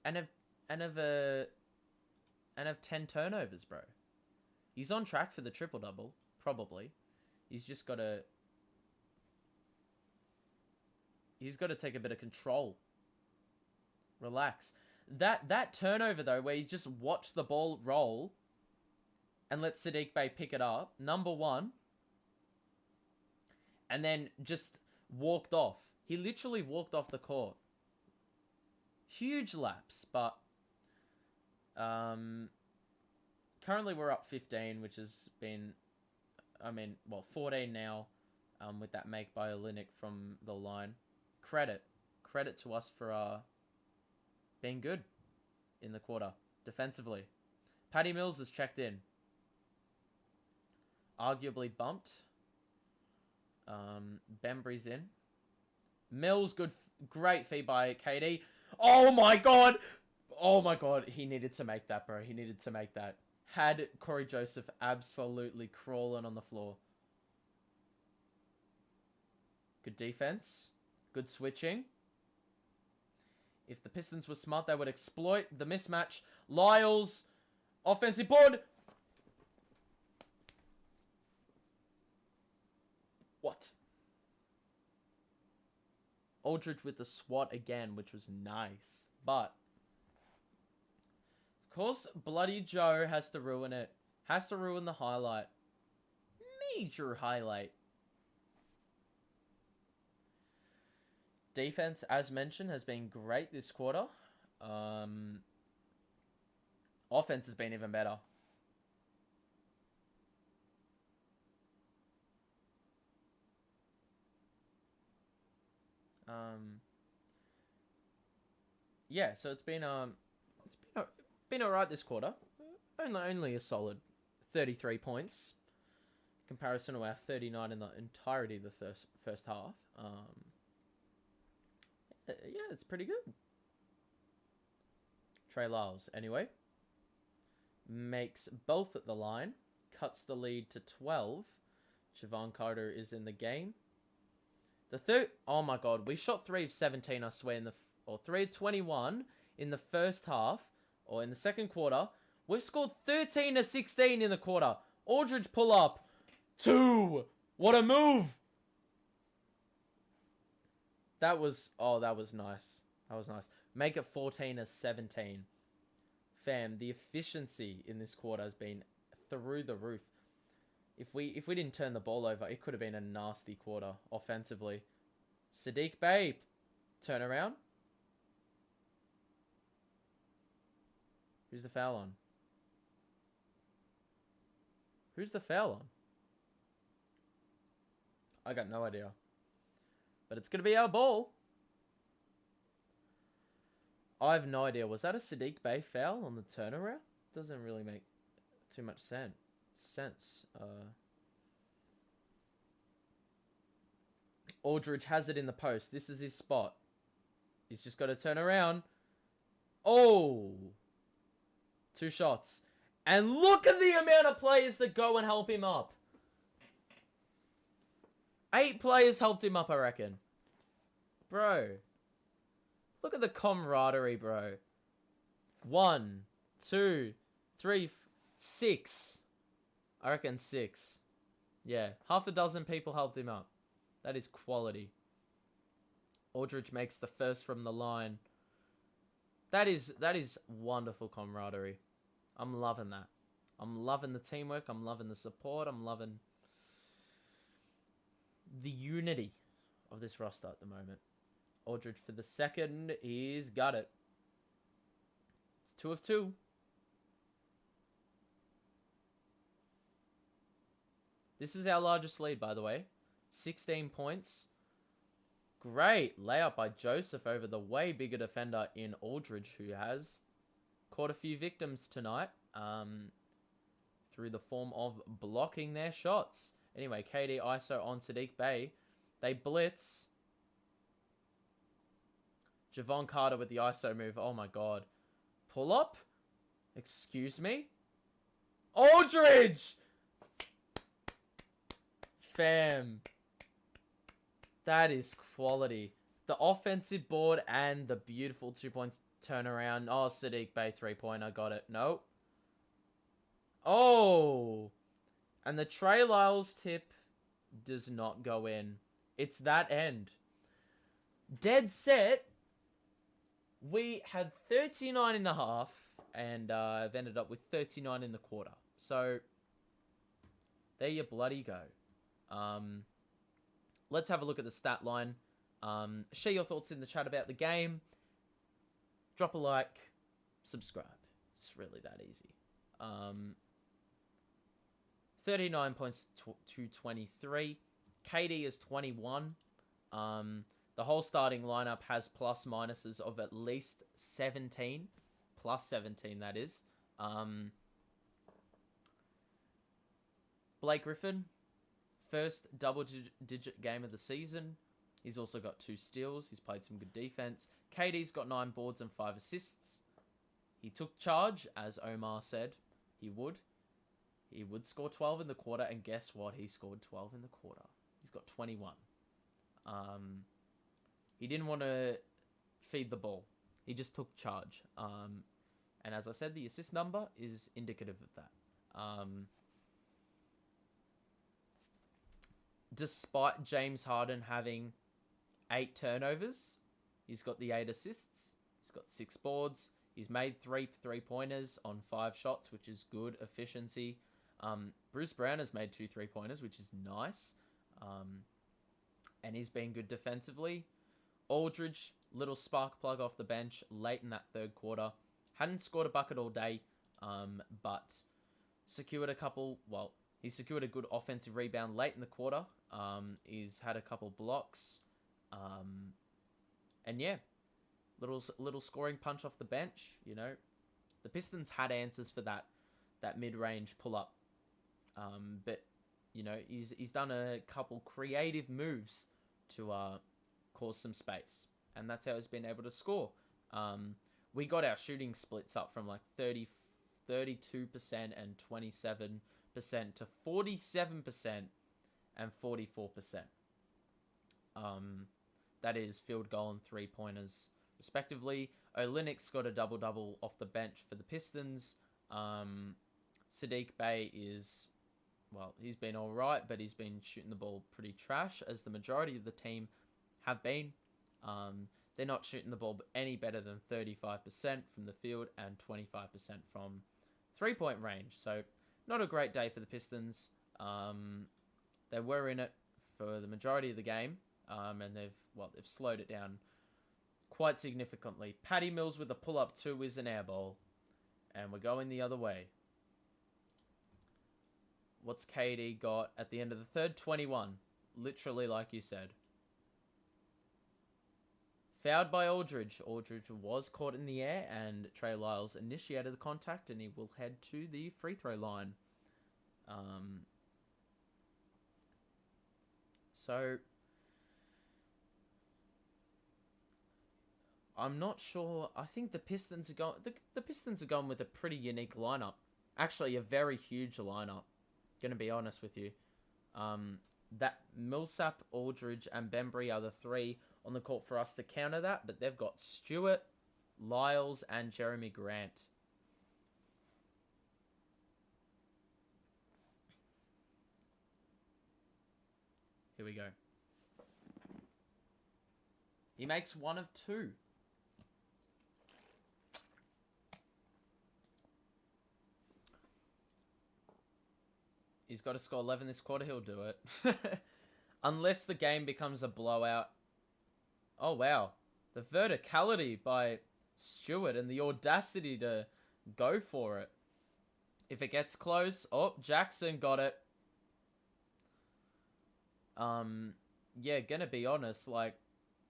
Speaker 1: and have 10 turnovers, bro. He's on track for the triple-double, probably. He's got to take a bit of control. Relax. That turnover, though, where you just watch the ball roll and let Saddiq Bey pick it up, number 1, and then just walked off. He literally walked off the court. Huge lapse, but currently we're up 15, which has been, 14 now, with that make by Olynyk from the line. Credit to us for being good in the quarter defensively. Patty Mills has checked in. Arguably bumped. Bembry's in. Mills, great feed by KD. Oh my god! He needed to make that, bro. He needed to make that. Had Corey Joseph absolutely crawling on the floor. Good defense. Good switching. If the Pistons were smart, they would exploit the mismatch. Lyles, offensive board. What? Aldridge with the swat again, which was nice. But, of course, Bloody Joe has to ruin it. Has to ruin the highlight. Major highlight. Defense, as mentioned, has been great this quarter. Offense has been even better. Yeah, so it's been alright this quarter. Only a solid 33 points. In comparison to our 39 in the entirety of the first half. Yeah, it's pretty good. Trey Lyles, anyway, makes both at the line, cuts the lead to 12. Javon Carter is in the game. The third, oh my god, we shot 3 of 17, I swear, or 3 of 21 in the first half, or in the second quarter. We've scored 13 of 16 in the quarter. Aldridge pull up. 2. What a move. That was nice. That was nice. Make it 14 of 17. Fam, the efficiency in this quarter has been through the roof. If we didn't turn the ball over, it could have been a nasty quarter offensively. Saddiq Bey, turn around. Who's the foul on? Who's the foul on? I got no idea. But it's going to be our ball. I have no idea. Was that a Saddiq Bey foul on the turnaround? Doesn't really make too much sense. Aldridge has it in the post. This is his spot. He's just got to turn around. Oh! 2 shots. And look at the amount of players that go and help him up. 8 players helped him up, I reckon. Bro. Look at the camaraderie, bro. 1, 2, 3, 6. I reckon 6. Yeah, half a dozen people helped him up. That is quality. Aldridge makes the first from the line. That is wonderful camaraderie. I'm loving that. I'm loving the teamwork. I'm loving the support. I'm loving the unity of this roster at the moment. Aldridge for the second. He's got it. 2 of 2. This is our largest lead, by the way. 16 points. Great layup by Joseph over the way bigger defender in Aldridge, who has caught a few victims tonight through the form of blocking their shots. Anyway, KD ISO on Sadiq Bey. They blitz. Javon Carter with the ISO move. Oh my god. Pull up? Excuse me? Aldridge! Fam. That is quality. The offensive board and the beautiful 2 points turnaround. Oh, Sadiq Bey 3-pointer. Got it. No. Oh. And the Trey Lyles tip does not go in. It's that end. Dead set. We had 39 in the half. And I've ended up with 39 in the quarter. So, there you bloody go. Let's have a look at the stat line. Share your thoughts in the chat about the game. Drop a like. Subscribe. It's really that easy. 39 points to 23. KD is 21. The whole starting lineup has plus minuses of at least 17. Plus 17, that is. Blake Griffin, first double-digit game of the season. He's also got 2 steals. He's played some good defense. KD's got 9 boards and 5 assists. He took charge, as Omar said he would. He would score 12 in the quarter, and guess what? He scored 12 in the quarter. He's got 21. He didn't want to feed the ball. He just took charge. And as I said, the assist number is indicative of that. Despite James Harden having 8 turnovers, he's got the 8 assists. He's got 6 boards. He's made 3 3-pointers on 5 shots, which is good efficiency. Bruce Brown has made 2 3-pointers, which is nice. And he's been good defensively. Aldridge, little spark plug off the bench late in that third quarter. Hadn't scored a bucket all day, but secured a couple. Well, he secured a good offensive rebound late in the quarter. He's had a couple blocks. And yeah, little scoring punch off the bench. You know, the Pistons had answers for that mid-range pull-up. But you know, he's done a couple creative moves to cause some space, and that's how he's been able to score. We got our shooting splits up from like 32% and 27% to 47% and 44%. That is field goal and 3-pointers respectively. Olynyk's got a double-double off the bench for the Pistons. Sadiq Bey is, well, he's been alright, but he's been shooting the ball pretty trash, as the majority of the team have been. They're not shooting the ball any better than 35% from the field and 25% from 3-point range. So, not a great day for the Pistons. They were in it for the majority of the game, and they've slowed it down quite significantly. Patty Mills with a pull-up 2 is an air ball, and we're going the other way. What's KD got at the end of the third? 21. Literally like you said. Fouled by Aldridge. Aldridge was caught in the air, and Trey Lyles initiated the contact, and he will head to the free throw line. So, I'm not sure. I think the Pistons are going. The Pistons are going with a pretty unique lineup. Actually, a very huge lineup. Gonna be honest with you. That Millsap, Aldridge, and Bembry are the 3 on the court for us to counter that, but they've got Stewart, Lyles, and Jeremy Grant. Here we go. He makes 1 of 2. He's got to score 11 this quarter, he'll do it. Unless the game becomes a blowout. Oh, wow. The verticality by Stewart and the audacity to go for it. If it gets close, oh, Jackson got it. Yeah, gonna be honest, like,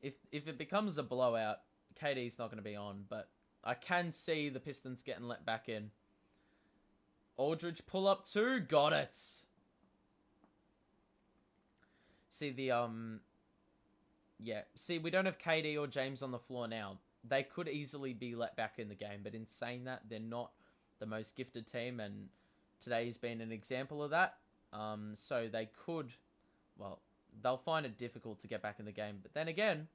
Speaker 1: if it becomes a blowout, KD's not gonna be on, but I can see the Pistons getting let back in. Aldridge pull up 2, got it. See the yeah, see, we don't have KD or James on the floor now. They could easily be let back in the game, but in saying that, they're not the most gifted team, and today's been an example of that. So they could, well, they'll find it difficult to get back in the game. But then again,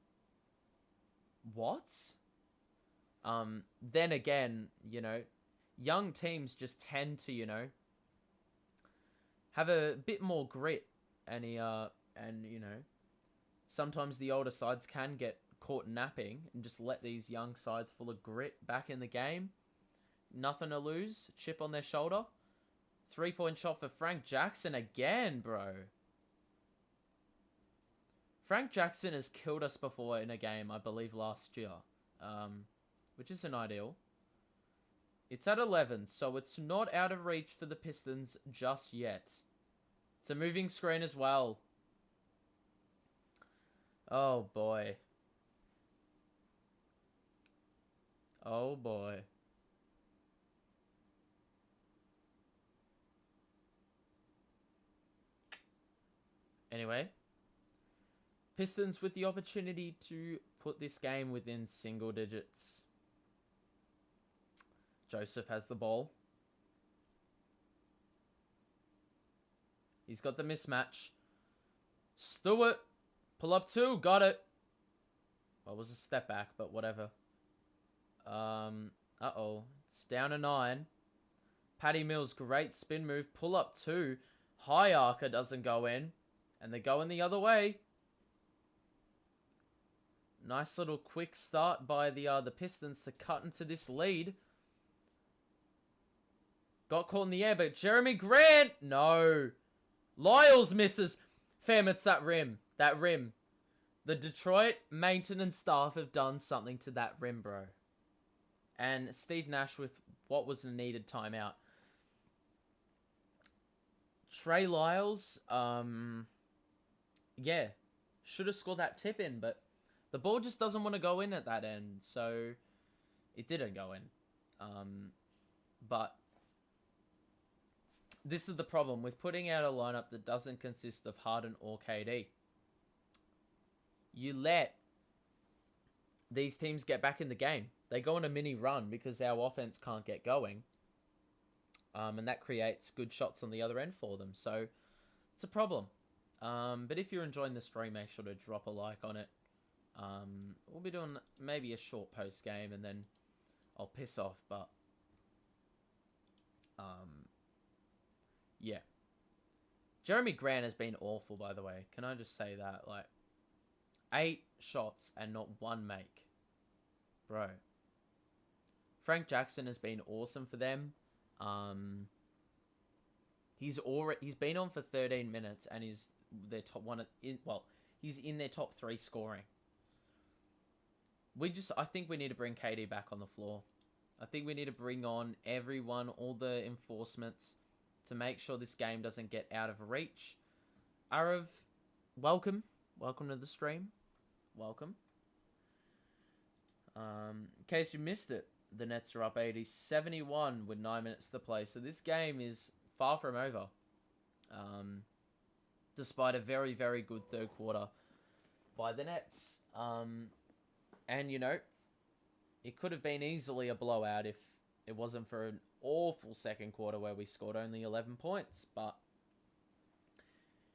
Speaker 1: what? Then again, you know, young teams just tend to, you know, have a bit more grit, and you know, sometimes the older sides can get caught napping and just let these young sides full of grit back in the game. Nothing to lose. Chip on their shoulder. 3-point shot for Frank Jackson again, bro. Frank Jackson has killed us before in a game, I believe, last year. Which isn't ideal. It's at 11, so it's not out of reach for the Pistons just yet. It's a moving screen as well. Oh, boy. Oh, boy. Anyway. Pistons with the opportunity to put this game within single digits. Joseph has the ball. He's got the mismatch. Stewart. Pull up 2. Got it. Well, it was a step back, but whatever. Uh-oh. It's down to 9. Patty Mills, great spin move. Pull up 2. High archer doesn't go in. And they're going the other way. Nice little quick start by the Pistons to cut into this lead. Got caught in the air, but Jeremy Grant! No. Lyles misses. Fam, it's that rim. That rim. The Detroit maintenance staff have done something to that rim, bro. And Steve Nash with what was a needed timeout. Trey Lyles, yeah, should have scored that tip in, but the ball just doesn't want to go in at that end, so it didn't go in. But this is the problem with putting out a lineup that doesn't consist of Harden or KD. You let these teams get back in the game. They go on a mini run because our offense can't get going. And that creates good shots on the other end for them. So it's a problem. But if you're enjoying the stream, make sure to drop a like on it. We'll be doing maybe a short post game and then I'll piss off. But yeah. Jeremy Grant has been awful, by the way. Can I just say that? Like, 8 shots and not 1 make. Bro. Frank Jackson has been awesome for them. He's been on for 13 minutes and he's their top one he's in their top 3 scoring. I think we need to bring KD back on the floor. I think we need to bring on everyone, all the enforcements, to make sure this game doesn't get out of reach. Arav, welcome. Welcome to the stream. Welcome. In case you missed it, the Nets are up 80-71 with 9 minutes to play. So this game is far from over. Despite a very, very good third quarter by the Nets. And, you know, it could have been easily a blowout if it wasn't for an awful second quarter where we scored only 11 points. But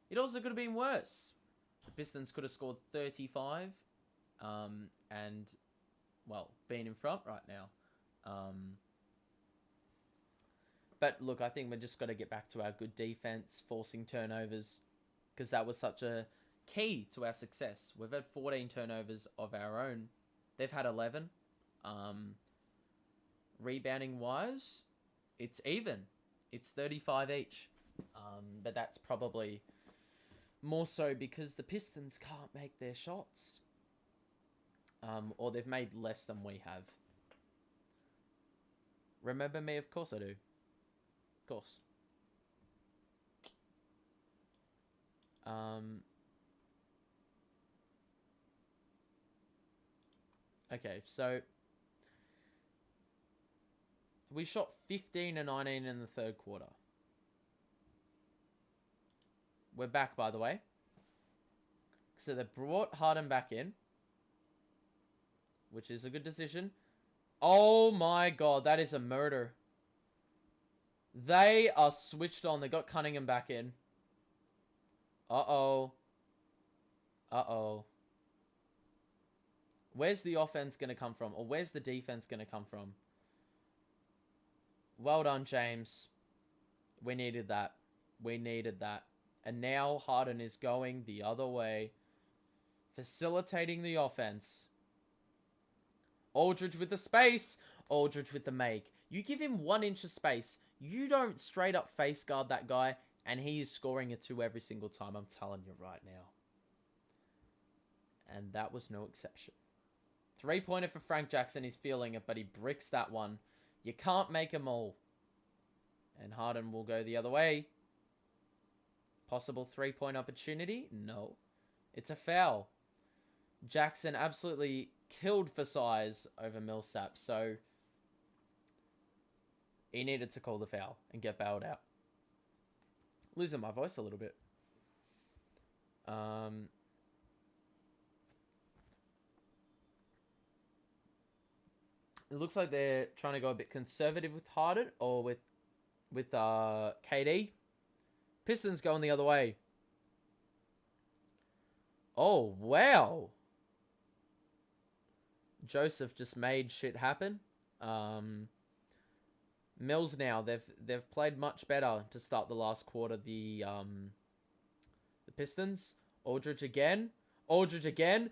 Speaker 1: it also could have been worse. The Pistons could have scored 35 and, well, been in front right now. But look, I think we're just got to get back to our good defense, forcing turnovers, because that was such a key to our success. We've had 14 turnovers of our own. They've had 11. Rebounding wise, it's even. It's 35 each. But that's probably more so because the Pistons can't make their shots. Or they've made less than we have. Remember me? Of course I do. Of course. Okay, so we shot 15 and 19 in the third quarter. We're back, by the way. So they brought Harden back in, which is a good decision. Oh my god, that is a murder. They are switched on. They got Cunningham back in. Uh-oh. Uh-oh. Where's the offense going to come from? Or where's the defense going to come from? Well done, James. We needed that. We needed that. And now Harden is going the other way. Facilitating the offense. Aldridge with the space. Aldridge with the make. You give him 1 inch of space. You don't straight up face guard that guy. And he is scoring a 2 every single time. I'm telling you right now. And that was no exception. 3-pointer for Frank Jackson. He's feeling it, but he bricks that one. You can't make them all. And Harden will go the other way. Possible 3-point opportunity? No. It's a foul. Jackson absolutely killed for size over Millsap, so he needed to call the foul and get bailed out. Losing my voice a little bit. It looks like they're trying to go a bit conservative with Harden or with KD. Pistons going the other way. Oh, wow. Joseph just made shit happen. Mills now, they've played much better to start the last quarter. The Pistons. Aldridge again. Aldridge again.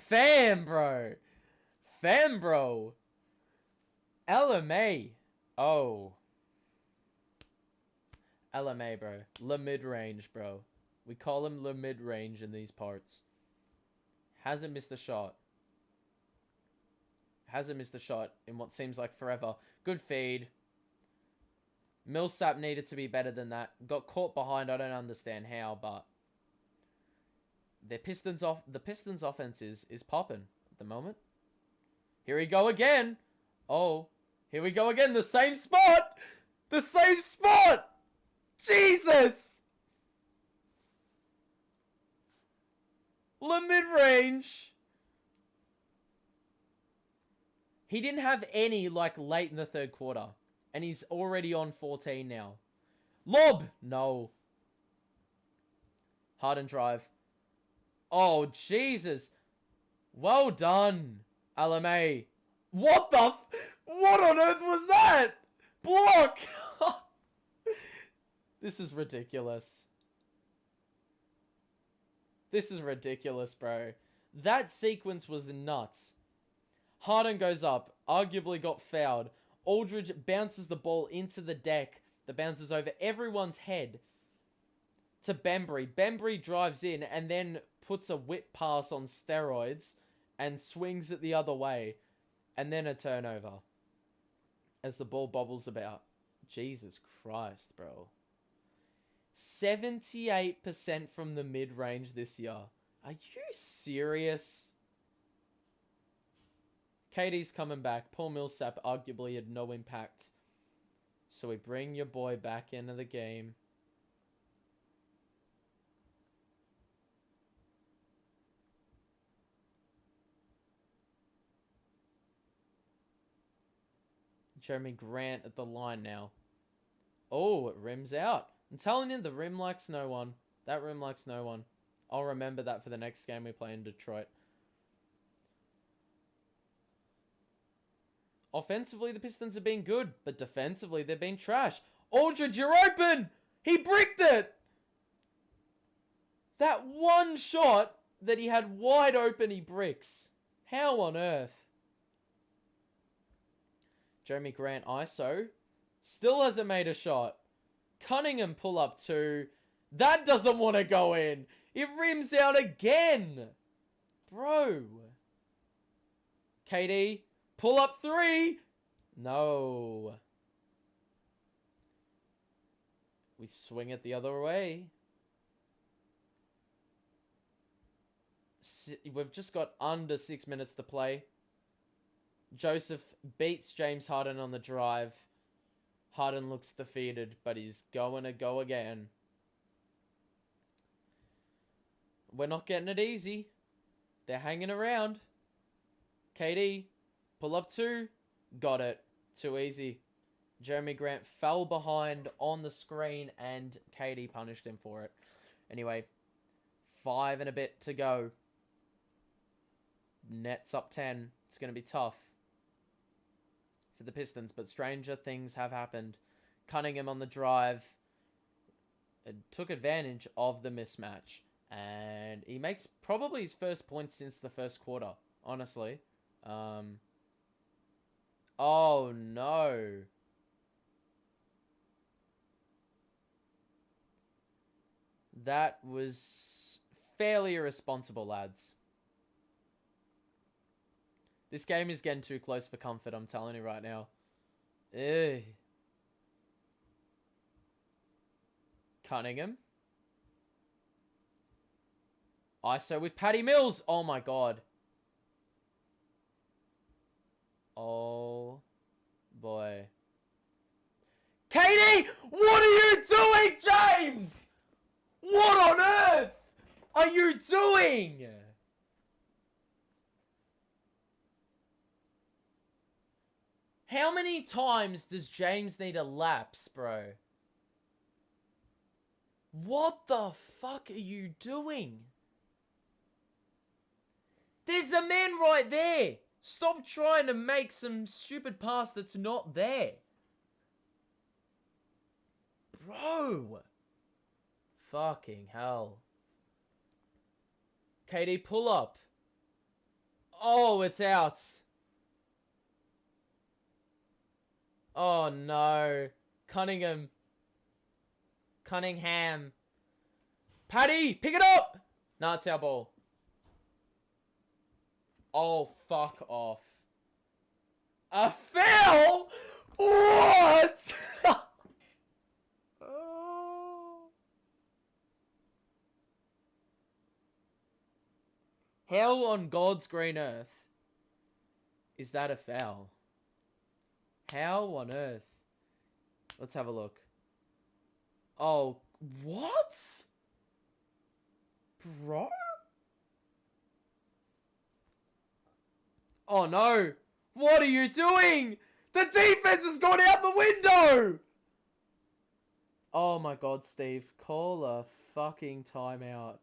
Speaker 1: Fam, bro. Fam, bro. LMA. Oh. LMA, bro. Le mid-range, bro. We call him Le mid-range in these parts. Hasn't missed a shot. Hasn't missed a shot in what seems like forever. Good feed. Millsap needed to be better than that. Got caught behind. I don't understand how, but the Pistons offense is popping at the moment. Here we go again. Oh, here we go again. The same spot. The same spot. Jesus. Le mid-range. He didn't have any, like, late in the third quarter. And he's already on 14 now. Lob! No. Harden drive. Oh, Jesus. Well done, LMA. What the what on earth was that? Block! This is ridiculous. This is ridiculous, bro. That sequence was nuts. Harden goes up, arguably got fouled. Aldridge bounces the ball into the deck that bounces over everyone's head to Bembry. Bembry drives in and then puts a whip pass on steroids and swings it the other way. And then a turnover as the ball bobbles about. Jesus Christ, bro. 78% from the mid-range this year. Are you serious? KD's coming back. Paul Millsap arguably had no impact. So we bring your boy back into the game. Jeremy Grant at the line now. Oh, it rims out. I'm telling you, the rim likes no one. That rim likes no one. I'll remember that for the next game we play in Detroit. Offensively, the Pistons have been good, but defensively, they've been trash. Aldridge, you're open! He bricked it! That one shot that he had wide open, he bricks. How on earth? Jeremy Grant ISO. Still hasn't made a shot. Cunningham pull up 2. That doesn't want to go in. It rims out again. Bro. KD. Pull up 3. No. We swing it the other way. We've just got under 6 minutes to play. Joseph beats James Harden on the drive. Harden looks defeated, but he's going to go again. We're not getting it easy. They're hanging around. KD, pull up 2. Got it. Too easy. Jeremy Grant fell behind on the screen and KD punished him for it. Anyway, 5 and a bit to go. Nets up 10. It's going to be tough for the Pistons, but stranger things have happened. Cunningham on the drive took advantage of the mismatch, and he makes probably his first point since the first quarter, honestly. Oh no. That was fairly irresponsible, lads. This game is getting too close for comfort, I'm telling you right now. Ugh. Cunningham. ISO with Patty Mills. Oh my god. Oh boy. KD! What are you doing, James? What on earth are you doing? How many times does James need a lapse, bro? What the fuck are you doing? There's a man right there. Stop trying to make some stupid pass that's not there. Bro. Fucking hell. KD, pull up. Oh, it's out. Oh no. Cunningham. Cunningham. Paddy, pick it up! Nah, it's our ball. Oh, fuck off. A foul? What? How on God's green earth is that a foul? How on earth? Let's have a look. Oh, what? Bro? Oh no! What are you doing? The defense has gone out the window! Oh my god, Steve. Call a fucking timeout.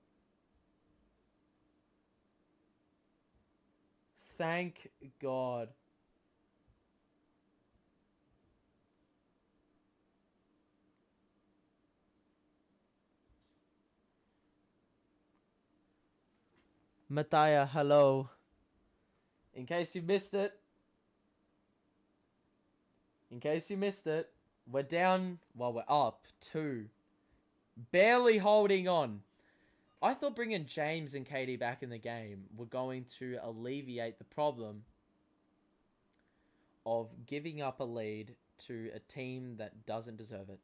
Speaker 1: Thank God. Mattia, hello. In case you missed it. We're down, well, we're up 2. Barely holding on. I thought bringing James and KD back in the game were going to alleviate the problem of giving up a lead to a team that doesn't deserve it.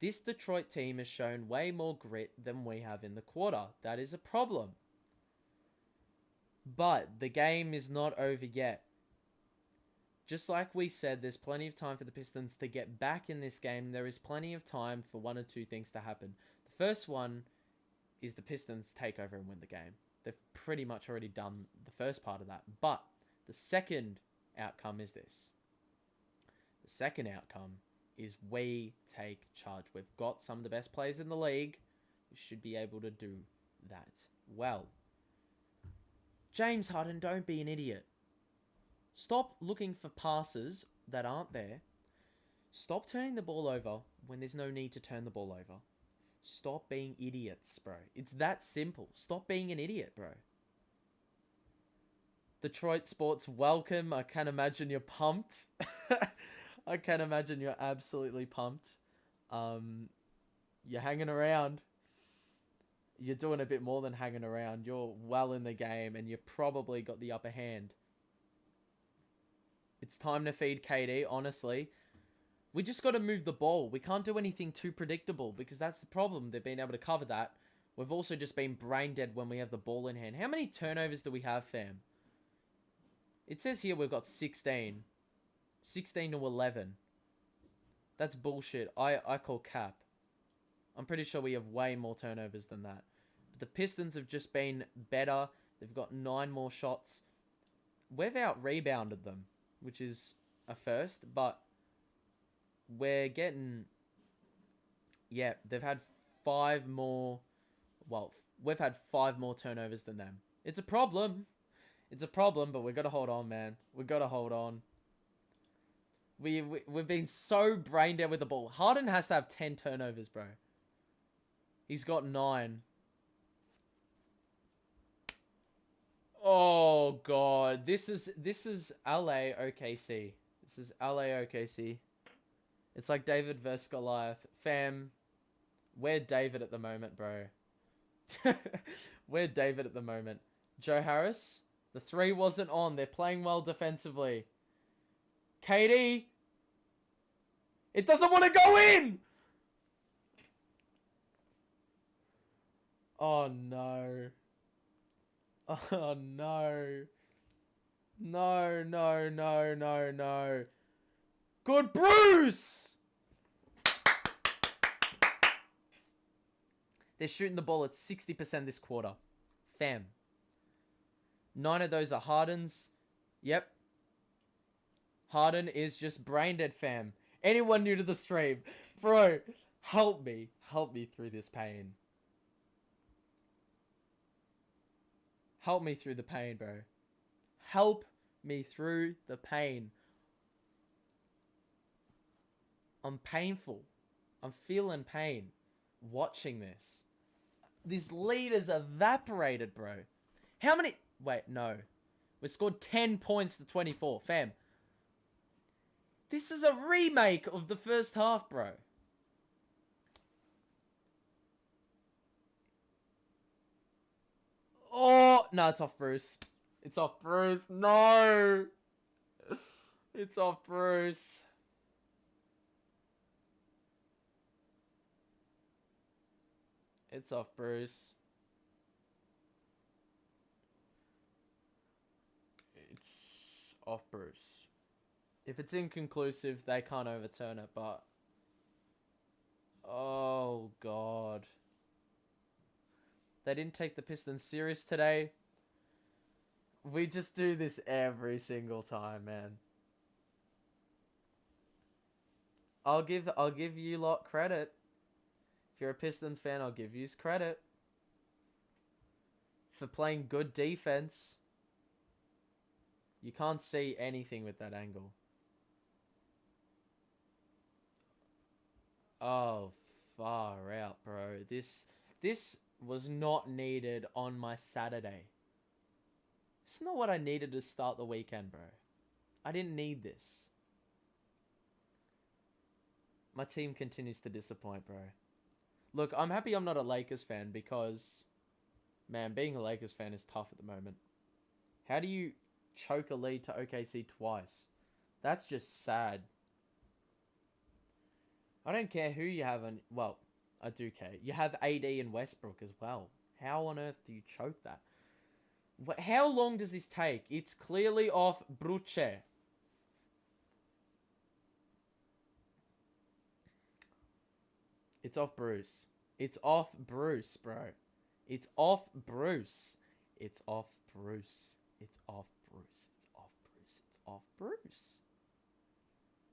Speaker 1: This Detroit team has shown way more grit than we have in the quarter. That is a problem. But the game is not over yet. Just like we said, there's plenty of time for the Pistons to get back in this game. There is plenty of time for one or two things to happen. The first one is the Pistons take over and win the game. They've pretty much already done the first part of that. But the second outcome is this. The second outcome is we take charge. We've got some of the best players in the league. We should be able to do that well. James Harden, don't be an idiot. Stop looking for passes that aren't there. Stop turning the ball over when there's no need to turn the ball over. Stop being idiots, bro. It's that simple. Stop being an idiot, bro. Detroit sports, welcome. I can imagine you're pumped. I can imagine you're absolutely pumped. You're hanging around. You're doing a bit more than hanging around. You're well in the game and you probably got the upper hand. It's time to feed KD, honestly. We just got to move the ball. We can't do anything too predictable because that's the problem. They've been able to cover that. We've also just been brain dead when we have the ball in hand. How many turnovers do we have, fam? It says here we've got 16. 16 to 11. That's bullshit. I call cap. I'm pretty sure we have way more turnovers than that. But the Pistons have just been better. They've got 9 more shots. We've out-rebounded them, which is a first, but we're getting... Yeah, they've had 5 more... Well, we've had 5 more turnovers than them. It's a problem. It's a problem, but we've got to hold on, man. We've got to hold on. We've been so brain dead with the ball. Harden has to have 10 turnovers, bro. He's got 9. Oh, God. This is LA OKC. This is LA OKC. It's like David versus Goliath. Fam, we're David at the moment, bro. We're David at the moment. Joe Harris, the 3 wasn't on. They're playing well defensively. KD, it doesn't want to go in! Oh, no. Oh, no. No, no, no, no, no. Good Bruce! They're shooting the ball at 60% this quarter. Fam. 9 of those are Harden's. Yep. Harden is just brain dead, fam. Anyone new to the stream? Bro, help me. Help me through this pain. Help me through the pain, bro. Help me through the pain. I'm painful. I'm feeling pain watching this. This lead is evaporated, bro. How many... Wait, no. We scored 10 points to 24. Fam. This is a remake of the first half, bro. Oh, no, it's off Bruce. It's off Bruce. No. It's off Bruce. It's off Bruce. It's off Bruce. If it's inconclusive, they can't overturn it, but... Oh, God. They didn't take the Pistons serious today. We just do this every single time, man. I'll give you lot credit. If you're a Pistons fan, I'll give you credit for playing good defense. You can't see anything with that angle. Oh, far out, bro. This was not needed on my Saturday. It's not what I needed to start the weekend, bro. I didn't need this. My team continues to disappoint, bro. Look, I'm happy I'm not a Lakers fan because, man, being a Lakers fan is tough at the moment. How do you choke a lead to OKC twice? That's just sad. I don't care who you have on... Well, I do care. You have AD and Westbrook as well. How on earth do you choke that? How long does this take? It's clearly off Bruce. It's off Bruce. It's off Bruce, bro. It's off Bruce. It's off Bruce. It's off Bruce. It's off Bruce. It's off Bruce.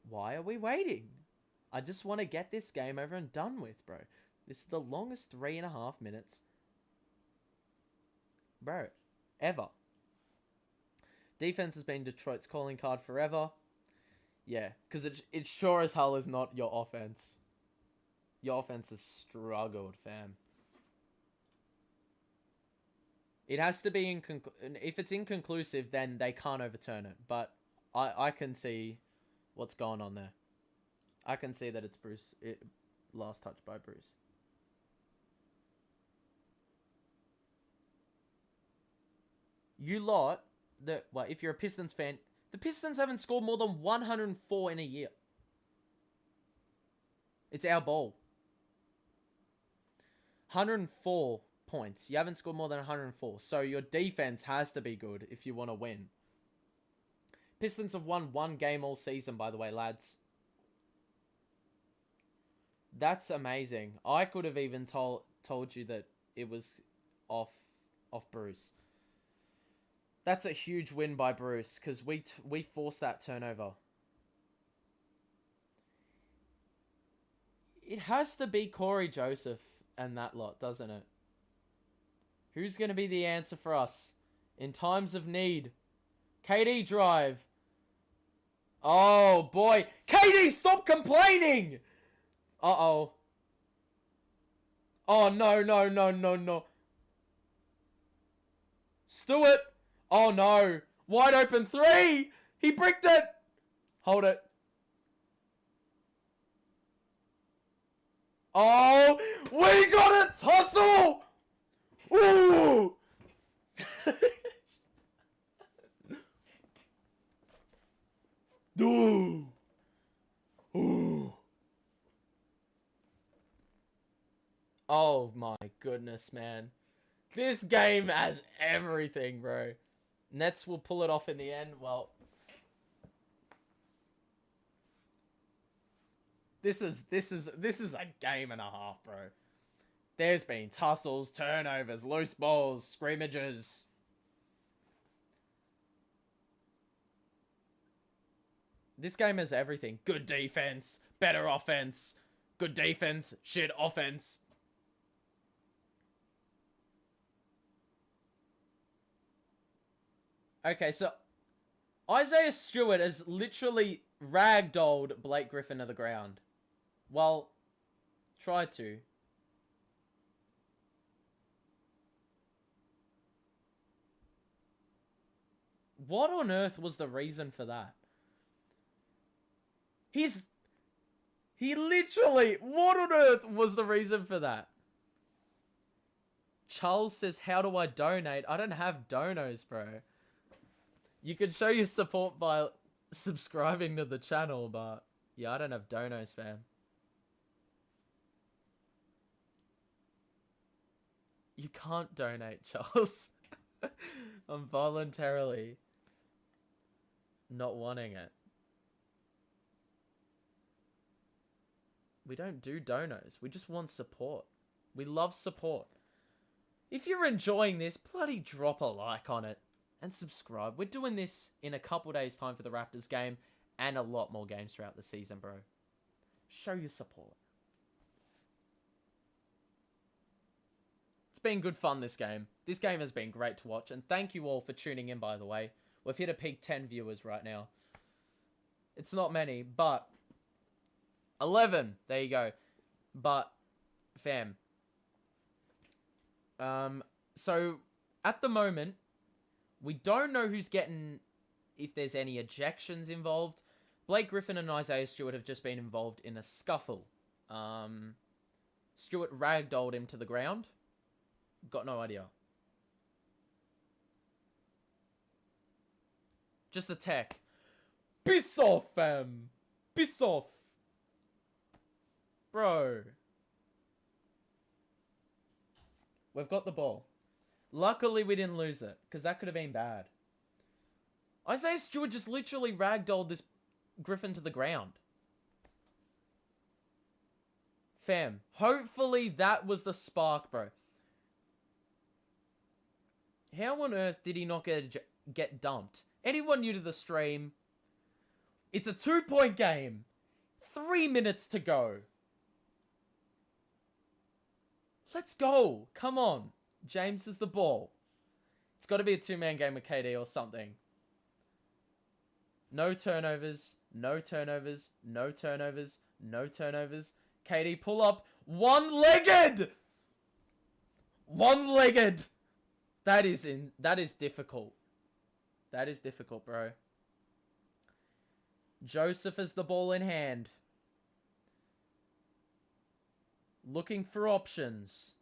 Speaker 1: Why are we waiting? I just want to get this game over and done with, bro. This is the longest 3.5 minutes, bro, ever. Defense has been Detroit's calling card forever. Yeah, because it sure as hell is not your offense. Your offense has struggled, fam. It has to be if it's inconclusive, then they can't overturn it. But I can see what's going on there. I can see that it's Bruce. Last touch by Bruce. You lot, well, if you're a Pistons fan, The Pistons haven't scored more than 104 in a year. It's our ball. 104 points. You haven't scored more than 104. So your defense has to be good if you want to win. Pistons have won 1 game all season, by the way, lads. That's amazing. I could have even told you that it was off Bruce. That's a huge win by Bruce, because we forced that turnover. It has to be Corey Joseph and that lot, doesn't it? Who's going to be the answer for us in times of need? KD drive. Oh, boy. KD, stop complaining! Uh-oh. Oh, no. Stewart. Oh, no. Wide open 3. He bricked it. Hold it. Oh, we got a tussle. Ooh. Ooh. Ooh. Oh my goodness, man. This game has everything, bro. Nets will pull it off in the end. Well, this is a game and a half, bro. There's been tussles, turnovers, loose balls, scrimmages. This game has everything. Good defense, better offense, good defense, shit offense. Okay, so Isaiah Stewart has literally ragdolled Blake Griffin to the ground. Well, tried to. What on earth was the reason for that? He literally, what on earth was the reason for that? Charles says, how do I donate? I don't have donos, bro. You can show your support by subscribing to the channel, but yeah, I don't have donos, fam. You can't donate, Charles. I'm voluntarily not wanting it. We don't do donos. We just want support. We love support. If you're enjoying this, bloody drop a like on it. And subscribe. We're doing this in a couple days' time for the Raptors game. And a lot more games throughout the season, bro. Show your support. It's been good fun, this game. This game has been great to watch. And thank you all for tuning in, by the way. We've hit a peak 10 viewers right now. It's not many, but 11. There you go. But, fam. So, at the moment, we don't know who's getting, if there's any ejections involved. Blake Griffin and Isaiah Stewart have just been involved in a scuffle. Stewart ragdolled him to the ground. Got no idea. Just the tech. Piss off, fam. Piss off. Bro. We've got the ball. Luckily, we didn't lose it, because that could have been bad. Isaiah Stewart just literally ragdolled this Griffin to the ground. Fam, hopefully that was the spark, bro. How on earth did he not get dumped? Anyone new to the stream? It's a 2-point game. 3 minutes to go. Let's go. Come on. James is the ball. It's got to be a 2-man game with KD or something. No turnovers. No turnovers. No turnovers. No turnovers. KD, pull up. One-legged! One-legged! That is difficult. That is difficult, bro. Joseph has the ball in hand. Looking for options.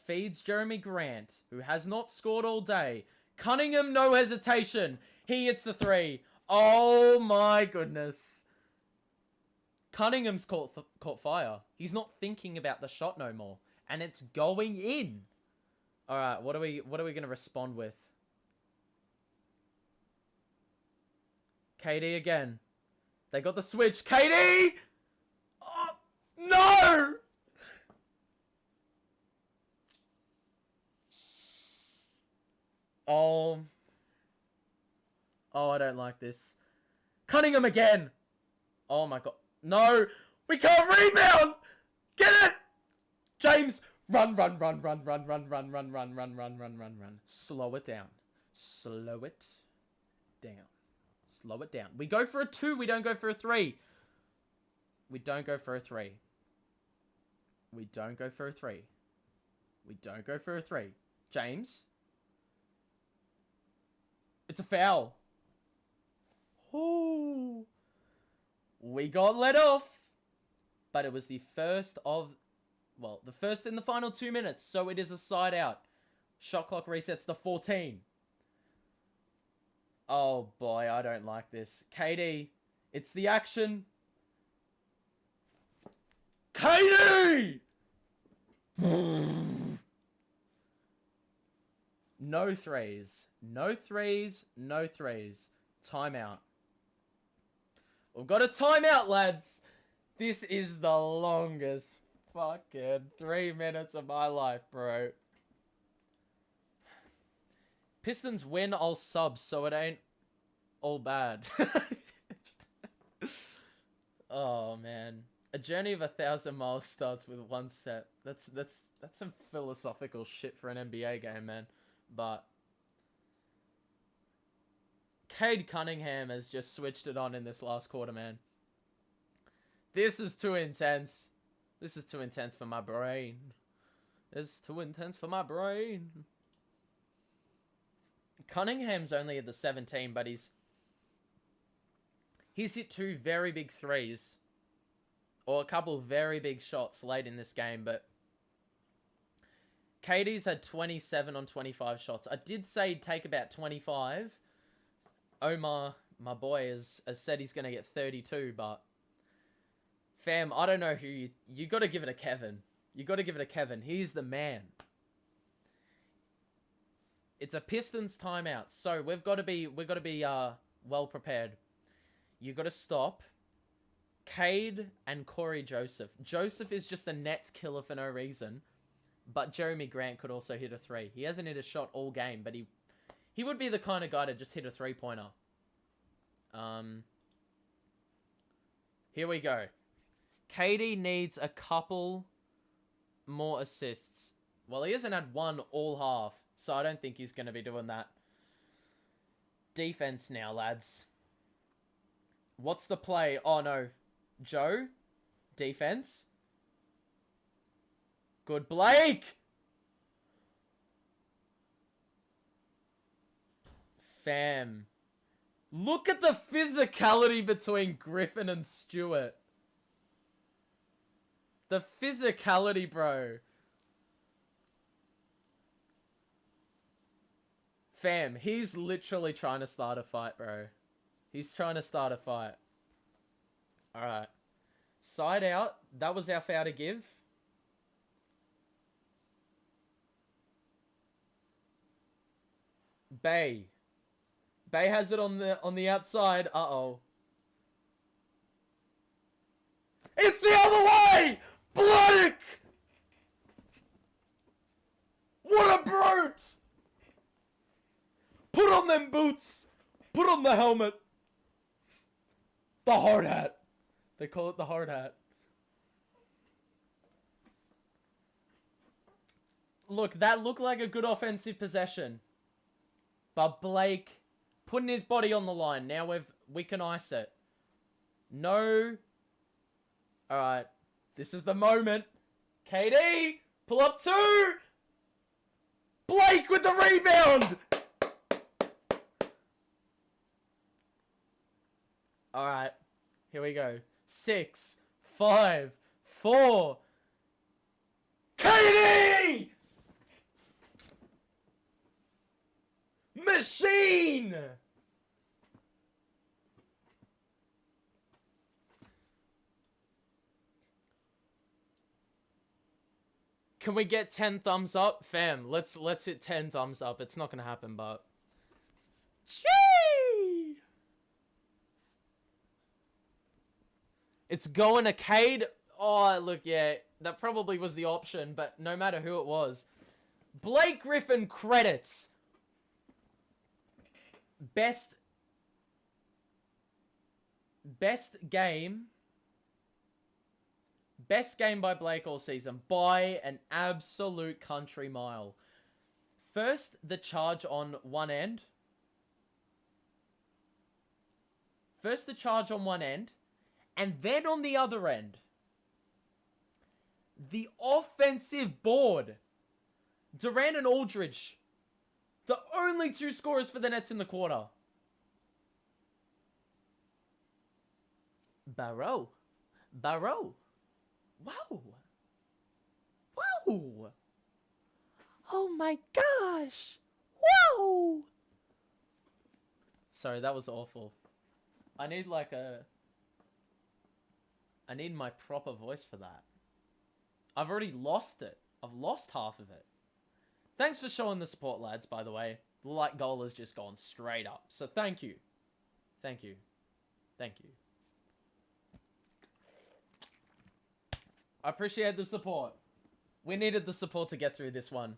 Speaker 1: Feeds Jeremy Grant, who has not scored all day. Cunningham, no hesitation. He hits the 3. Oh my goodness. Cunningham's caught fire. He's not thinking about the shot no more, and it's going in. All right, what are we gonna respond with? KD again. They got the switch. KD! Oh, no! Oh. Oh, I don't like this. Cunningham again. Oh my god. No! We can't rebound! Get it! James! Run. Slow it down. Slow it down. Slow it down. We go for a 2. We don't go for a 3. We don't go for a 3. We don't go for a 3. We don't go for a 3. James? It's a foul. Oh. We got let off. But it was the first of... Well, the first in the final 2 minutes. So it is a side out. Shot clock resets to 14. Oh boy, I don't like this. KD, it's the action. KD! No threes. No threes. No threes. Timeout. We've got a timeout, lads. This is the longest fucking 3 minutes of my life, bro. Pistons win, I'll sub, so it ain't all bad. Oh, man. A journey of 1,000 miles starts with one step. That's some philosophical shit for an NBA game, man. But Cade Cunningham has just switched it on in this last quarter, man. This is too intense. This is too intense for my brain. It's too intense for my brain. Cunningham's only at the 17, but he's hit 2 very big threes. Or a couple very big shots late in this game, but KD's had 27 on 25 shots. I did say he'd take about 25. Omar, my boy, has said he's going to get 32, but fam, I don't know who you got to give it to Kevin. You got to give it to Kevin. He's the man. It's a Pistons timeout, so we've got to be well prepared. You got to stop Cade and Corey Joseph. Joseph is just a Nets killer for no reason, but Jeremy Grant could also hit a 3. He hasn't hit a shot all game, but he would be the kind of guy to just hit a 3-pointer. Here we go. KD needs a couple more assists. Well, he hasn't had one all half, so I don't think he's going to be doing that. Defense now, lads. What's the play? Oh, no. Joe? Defense? Good Blake! Fam. Look at the physicality between Griffin and Stewart. The physicality, bro. Fam, he's literally trying to start a fight, bro. He's trying to start a fight. Alright. Side out. That was our foul to give. Bay. Bay has it on the outside. Uh-oh. It's the other way! Blake! What a brute! Put on them boots! Put on the helmet! The hard hat. They call it the hard hat. Look, that looked like a good offensive possession. But Blake putting his body on the line. Now we can ice it. No. Alright. This is the moment. KD, pull up 2. Blake with the rebound. Alright. Here we go. 6, 5, 4. KD! Machine! Can we get 10 thumbs up? Fam, let's hit 10 thumbs up. It's not going to happen, but... Gee! It's going to Cade. Oh, look, yeah. That probably was the option, but no matter who it was. Blake Griffin credits. Best game. Best game by Blake all season. By an absolute country mile. First, the charge on one end. And then on the other end. The offensive board. Durant and Aldridge. The only two scorers for the Nets in the quarter. Barrow. Wow. Oh my gosh. Whoa. Sorry, that was awful. I need my proper voice for that. I've already lost it. I've lost half of it. Thanks for showing the support, lads, by the way. The like goal has just gone straight up. So thank you. Thank you. I appreciate the support. We needed the support to get through this one.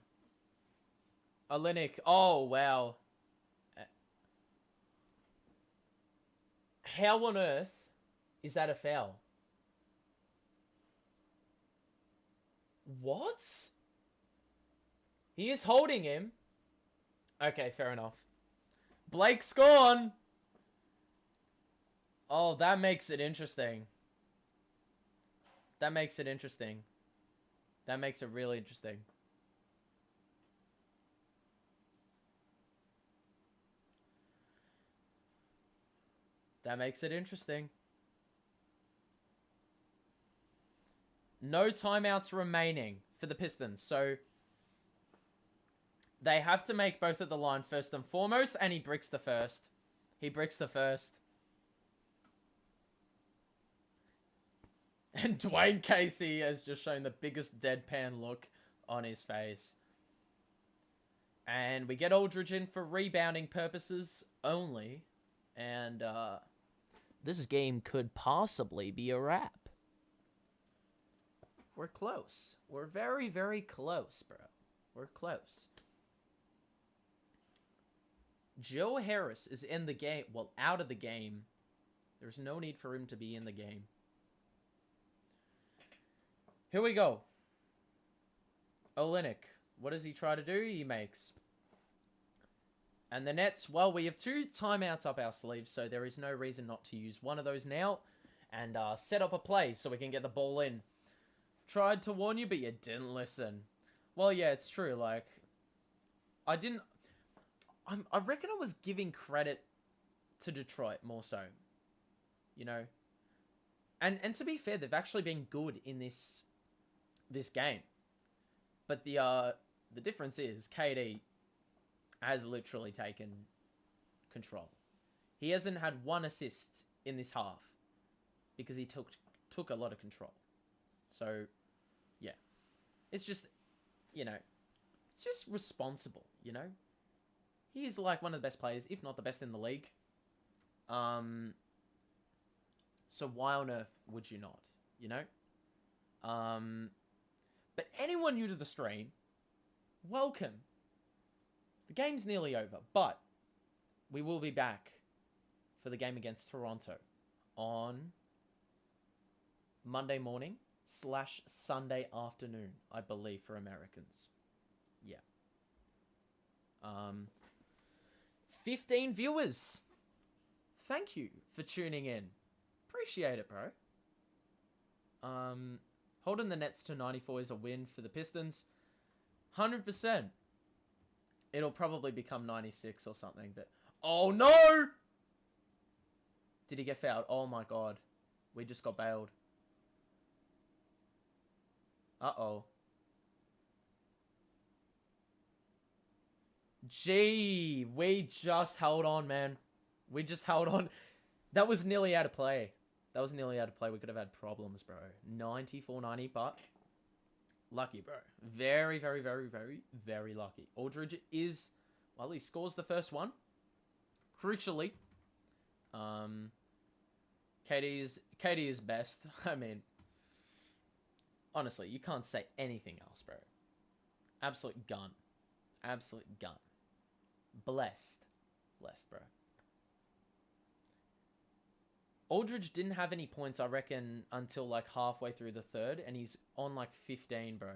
Speaker 1: Olenek. Oh, wow. How on earth is that a foul? What? He is holding him. Okay, fair enough. Blake's gone. Oh, that makes it interesting. That makes it really interesting. That makes it interesting. No timeouts remaining for the Pistons. So they have to make both at the line first and foremost. And he bricks the first. And Dwayne Casey has just shown the biggest deadpan look on his face. And we get Aldridge in for rebounding purposes only. And this game could possibly be a wrap. We're close. We're very, very close, bro. We're close. Joe Harris is in the game. Well, out of the game. There's no need for him to be in the game. Here we go. Olenek. What does he try to do? He makes. And the Nets, well, we have 2 timeouts up our sleeves, so there is no reason not to use one of those now. And set up a play so we can get the ball in. Tried to warn you, but you didn't listen. Well, yeah, it's true. Like, I reckon I was giving credit to Detroit more so. You know? And to be fair, they've actually been good in this game. But the difference is KD has literally taken control. He hasn't had one assist in this half because he took a lot of control. So, yeah. It's just, you know, it's just responsible, you know? He is like one of the best players, if not the best in the league. So why on earth would you not, you know? But anyone new to the stream, welcome. The game's nearly over, but we will be back for the game against Toronto on Monday morning / Sunday afternoon, I believe, for Americans. Yeah. 15 viewers. Thank you for tuning in. Appreciate it, bro. Holding the Nets to 94 is a win for the Pistons. 100%. It'll probably become 96 or something, but... Oh, no! Did he get fouled? Oh, my God. We just got bailed. Uh-oh. Gee, we just held on, man. We just held on. That was nearly out of play. We could have had problems, bro. 94-90, but Lucky, bro. Very, very, very, very, very lucky. Aldridge is, well, he scores the first one. Crucially, KD is best. I mean, honestly, you can't say anything else, bro. Absolute gun. Absolute gun. Blessed. Blessed, bro. Aldridge didn't have any points, I reckon, until like halfway through the third, and he's on like 15, bro.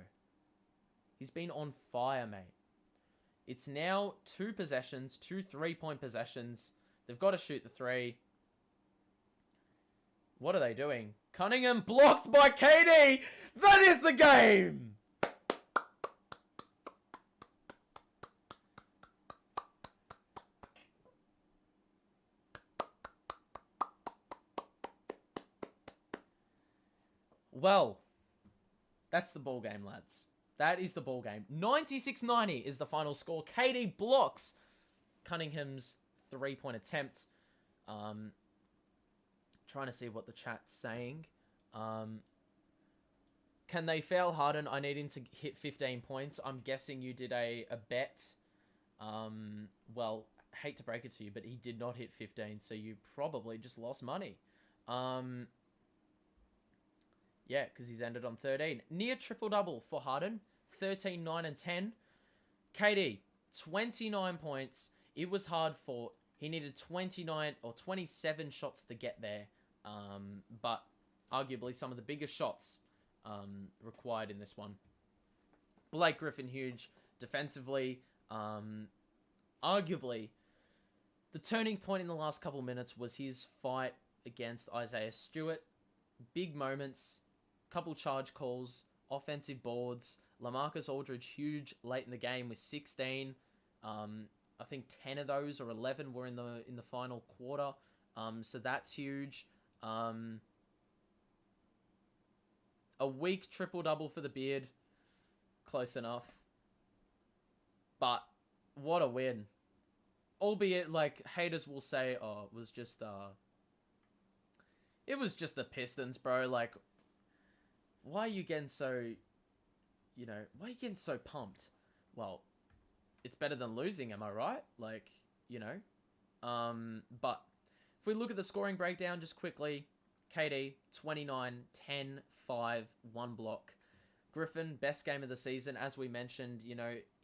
Speaker 1: He's been on fire, mate. It's now 2 possessions, 2 3-point possessions. They've got to shoot the 3. What are they doing? Cunningham blocked by KD! That is the game! Well, that's the ball game, lads. That is the ball game. 96-90 is the final score. KD blocks Cunningham's 3-point attempt. Trying to see what the chat's saying. Can they foul Harden? I need him to hit 15 points. I'm guessing you did a bet. Well, hate to break it to you, but he did not hit 15, so you probably just lost money. Yeah, because he's ended on 13. Near triple-double for Harden. 13, 9, and 10. KD, 29 points. It was hard fought. He needed 29 or 27 shots to get there. But arguably some of the biggest shots required in this one. Blake Griffin, huge defensively. Arguably, the turning point in the last couple minutes was his fight against Isaiah Stewart. Big moments. Couple charge calls, offensive boards. LaMarcus Aldridge, huge late in the game with 16. I think 10 of those or 11 were in the final quarter. So that's huge. A weak triple-double for the beard. Close enough. But what a win. Albeit, like, haters will say, oh, it was just the Pistons, bro. Like, why are you getting so, why are you getting so pumped? Well, it's better than losing, am I right? Like, but if we look at the scoring breakdown just quickly, KD, 29, 10, 5, 1 block. Griffin, best game of the season. As we mentioned,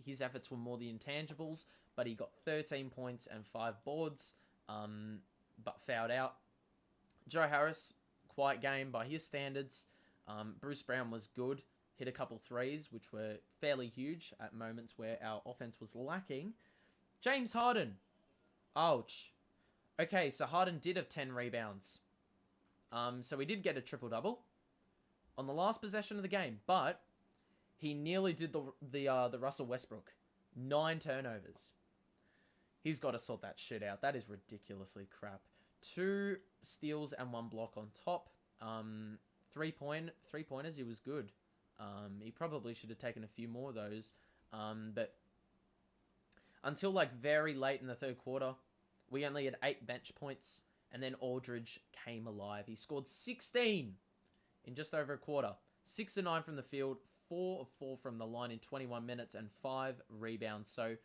Speaker 1: his efforts were more the intangibles, but he got 13 points and 5 boards, but fouled out. Joe Harris, quiet game by his standards. Bruce Brown was good, hit a couple threes, which were fairly huge at moments where our offense was lacking. James Harden. Ouch. Okay, so Harden did have 10 rebounds. So he did get a triple-double on the last possession of the game, but he nearly did the Russell Westbrook. 9 turnovers. He's got to sort that shit out. That is ridiculously crap. 2 steals and 1 block on top. 3-pointers, he was good. He probably should have taken a few more of those. But until like very late in the third quarter, we only had 8 bench points, and then Aldridge came alive. He scored 16 in just over a quarter. 6 of 9 from the field, 4 of 4 from the line in 21 minutes, and 5 rebounds. So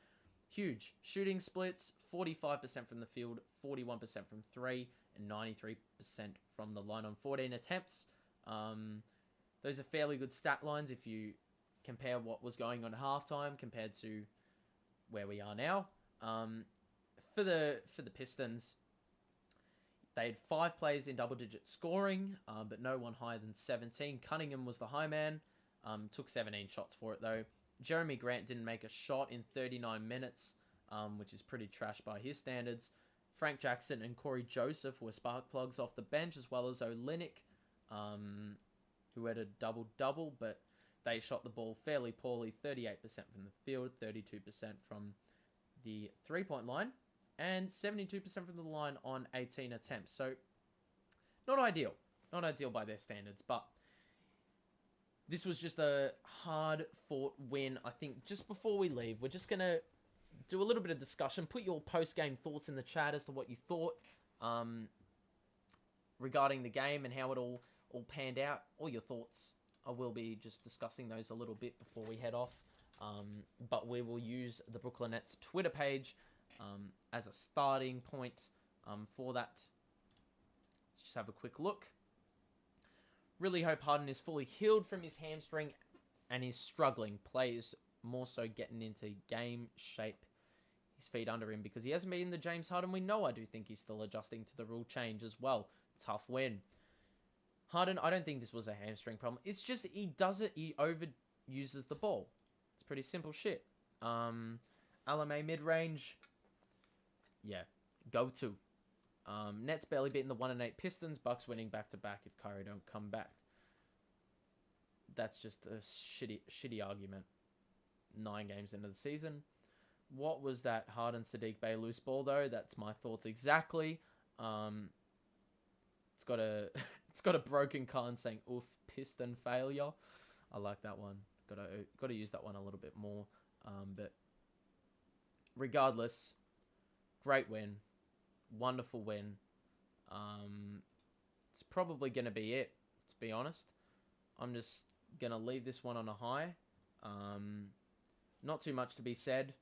Speaker 1: huge. Shooting splits, 45% from the field, 41% from 3, and 93% from the line on 14 attempts. Those are fairly good stat lines if you compare what was going on at halftime compared to where we are now. For the Pistons, they had 5 players in double-digit scoring, but no one higher than 17. Cunningham was the high man. Took 17 shots for it, though. Jeremy Grant didn't make a shot in 39 minutes, which is pretty trash by his standards. Frank Jackson and Corey Joseph were spark plugs off the bench, as well as Olynyk, who had a double-double, but they shot the ball fairly poorly. 38% from the field, 32% from the three-point line, and 72% from the line on 18 attempts. So, not ideal. Not ideal by their standards, but this was just a hard-fought win. I think just before we leave, we're just going to do a little bit of discussion. Put your post-game thoughts in the chat as to what you thought regarding the game and how it all panned out. All your thoughts I will be just discussing those a little bit before we head off. But we will use the Brooklyn Nets Twitter page as a starting point for that. Let's just have a quick look. Really hope Harden is fully healed from his hamstring and is struggling. Players more so getting into game shape. His feet under him because he hasn't been in the James Harden we know. I do think he's still adjusting to the rule change as well. Tough win. Harden, I don't think this was a hamstring problem. It's just he does it. He overuses the ball. It's pretty simple shit. LMA mid-range. Yeah. Go to. Nets barely beating the 1-8 Pistons. Bucks winning back-to-back if Kyrie don't come back. That's just a shitty argument. 9 games into the season. What was that Harden Sadiq Bey loose ball though? That's my thoughts exactly. It's got a broken Khan saying oof piston failure. I like that one. Got to use that one a little bit more. But regardless, great win, wonderful win. It's probably gonna be it. To be honest, I'm just gonna leave this one on a high. Not too much to be said.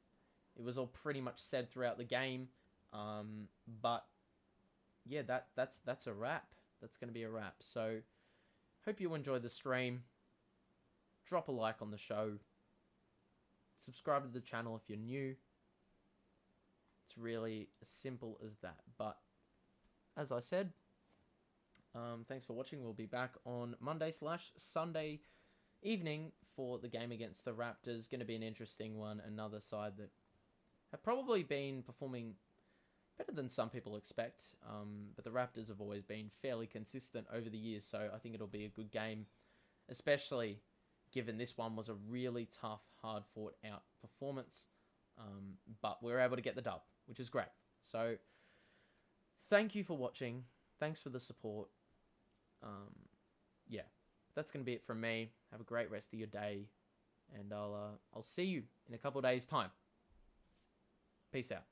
Speaker 1: It was all pretty much said throughout the game. But yeah, that's a wrap. That's going to be a wrap. So, hope you enjoyed the stream. Drop a like on the show. Subscribe to the channel if you're new. It's really as simple as that. But, as I said, thanks for watching. We'll be back on Monday/Sunday evening for the game against the Raptors. Going to be an interesting one. Another side that have probably been performing better than some people expect. But the Raptors have always been fairly consistent over the years, so I think it'll be a good game, especially given this one was a really tough, hard-fought-out performance. But we were able to get the dub, which is great. So, thank you for watching. Thanks for the support. Yeah, that's going to be it from me. Have a great rest of your day, and I'll see you in a couple of days' time. Peace out.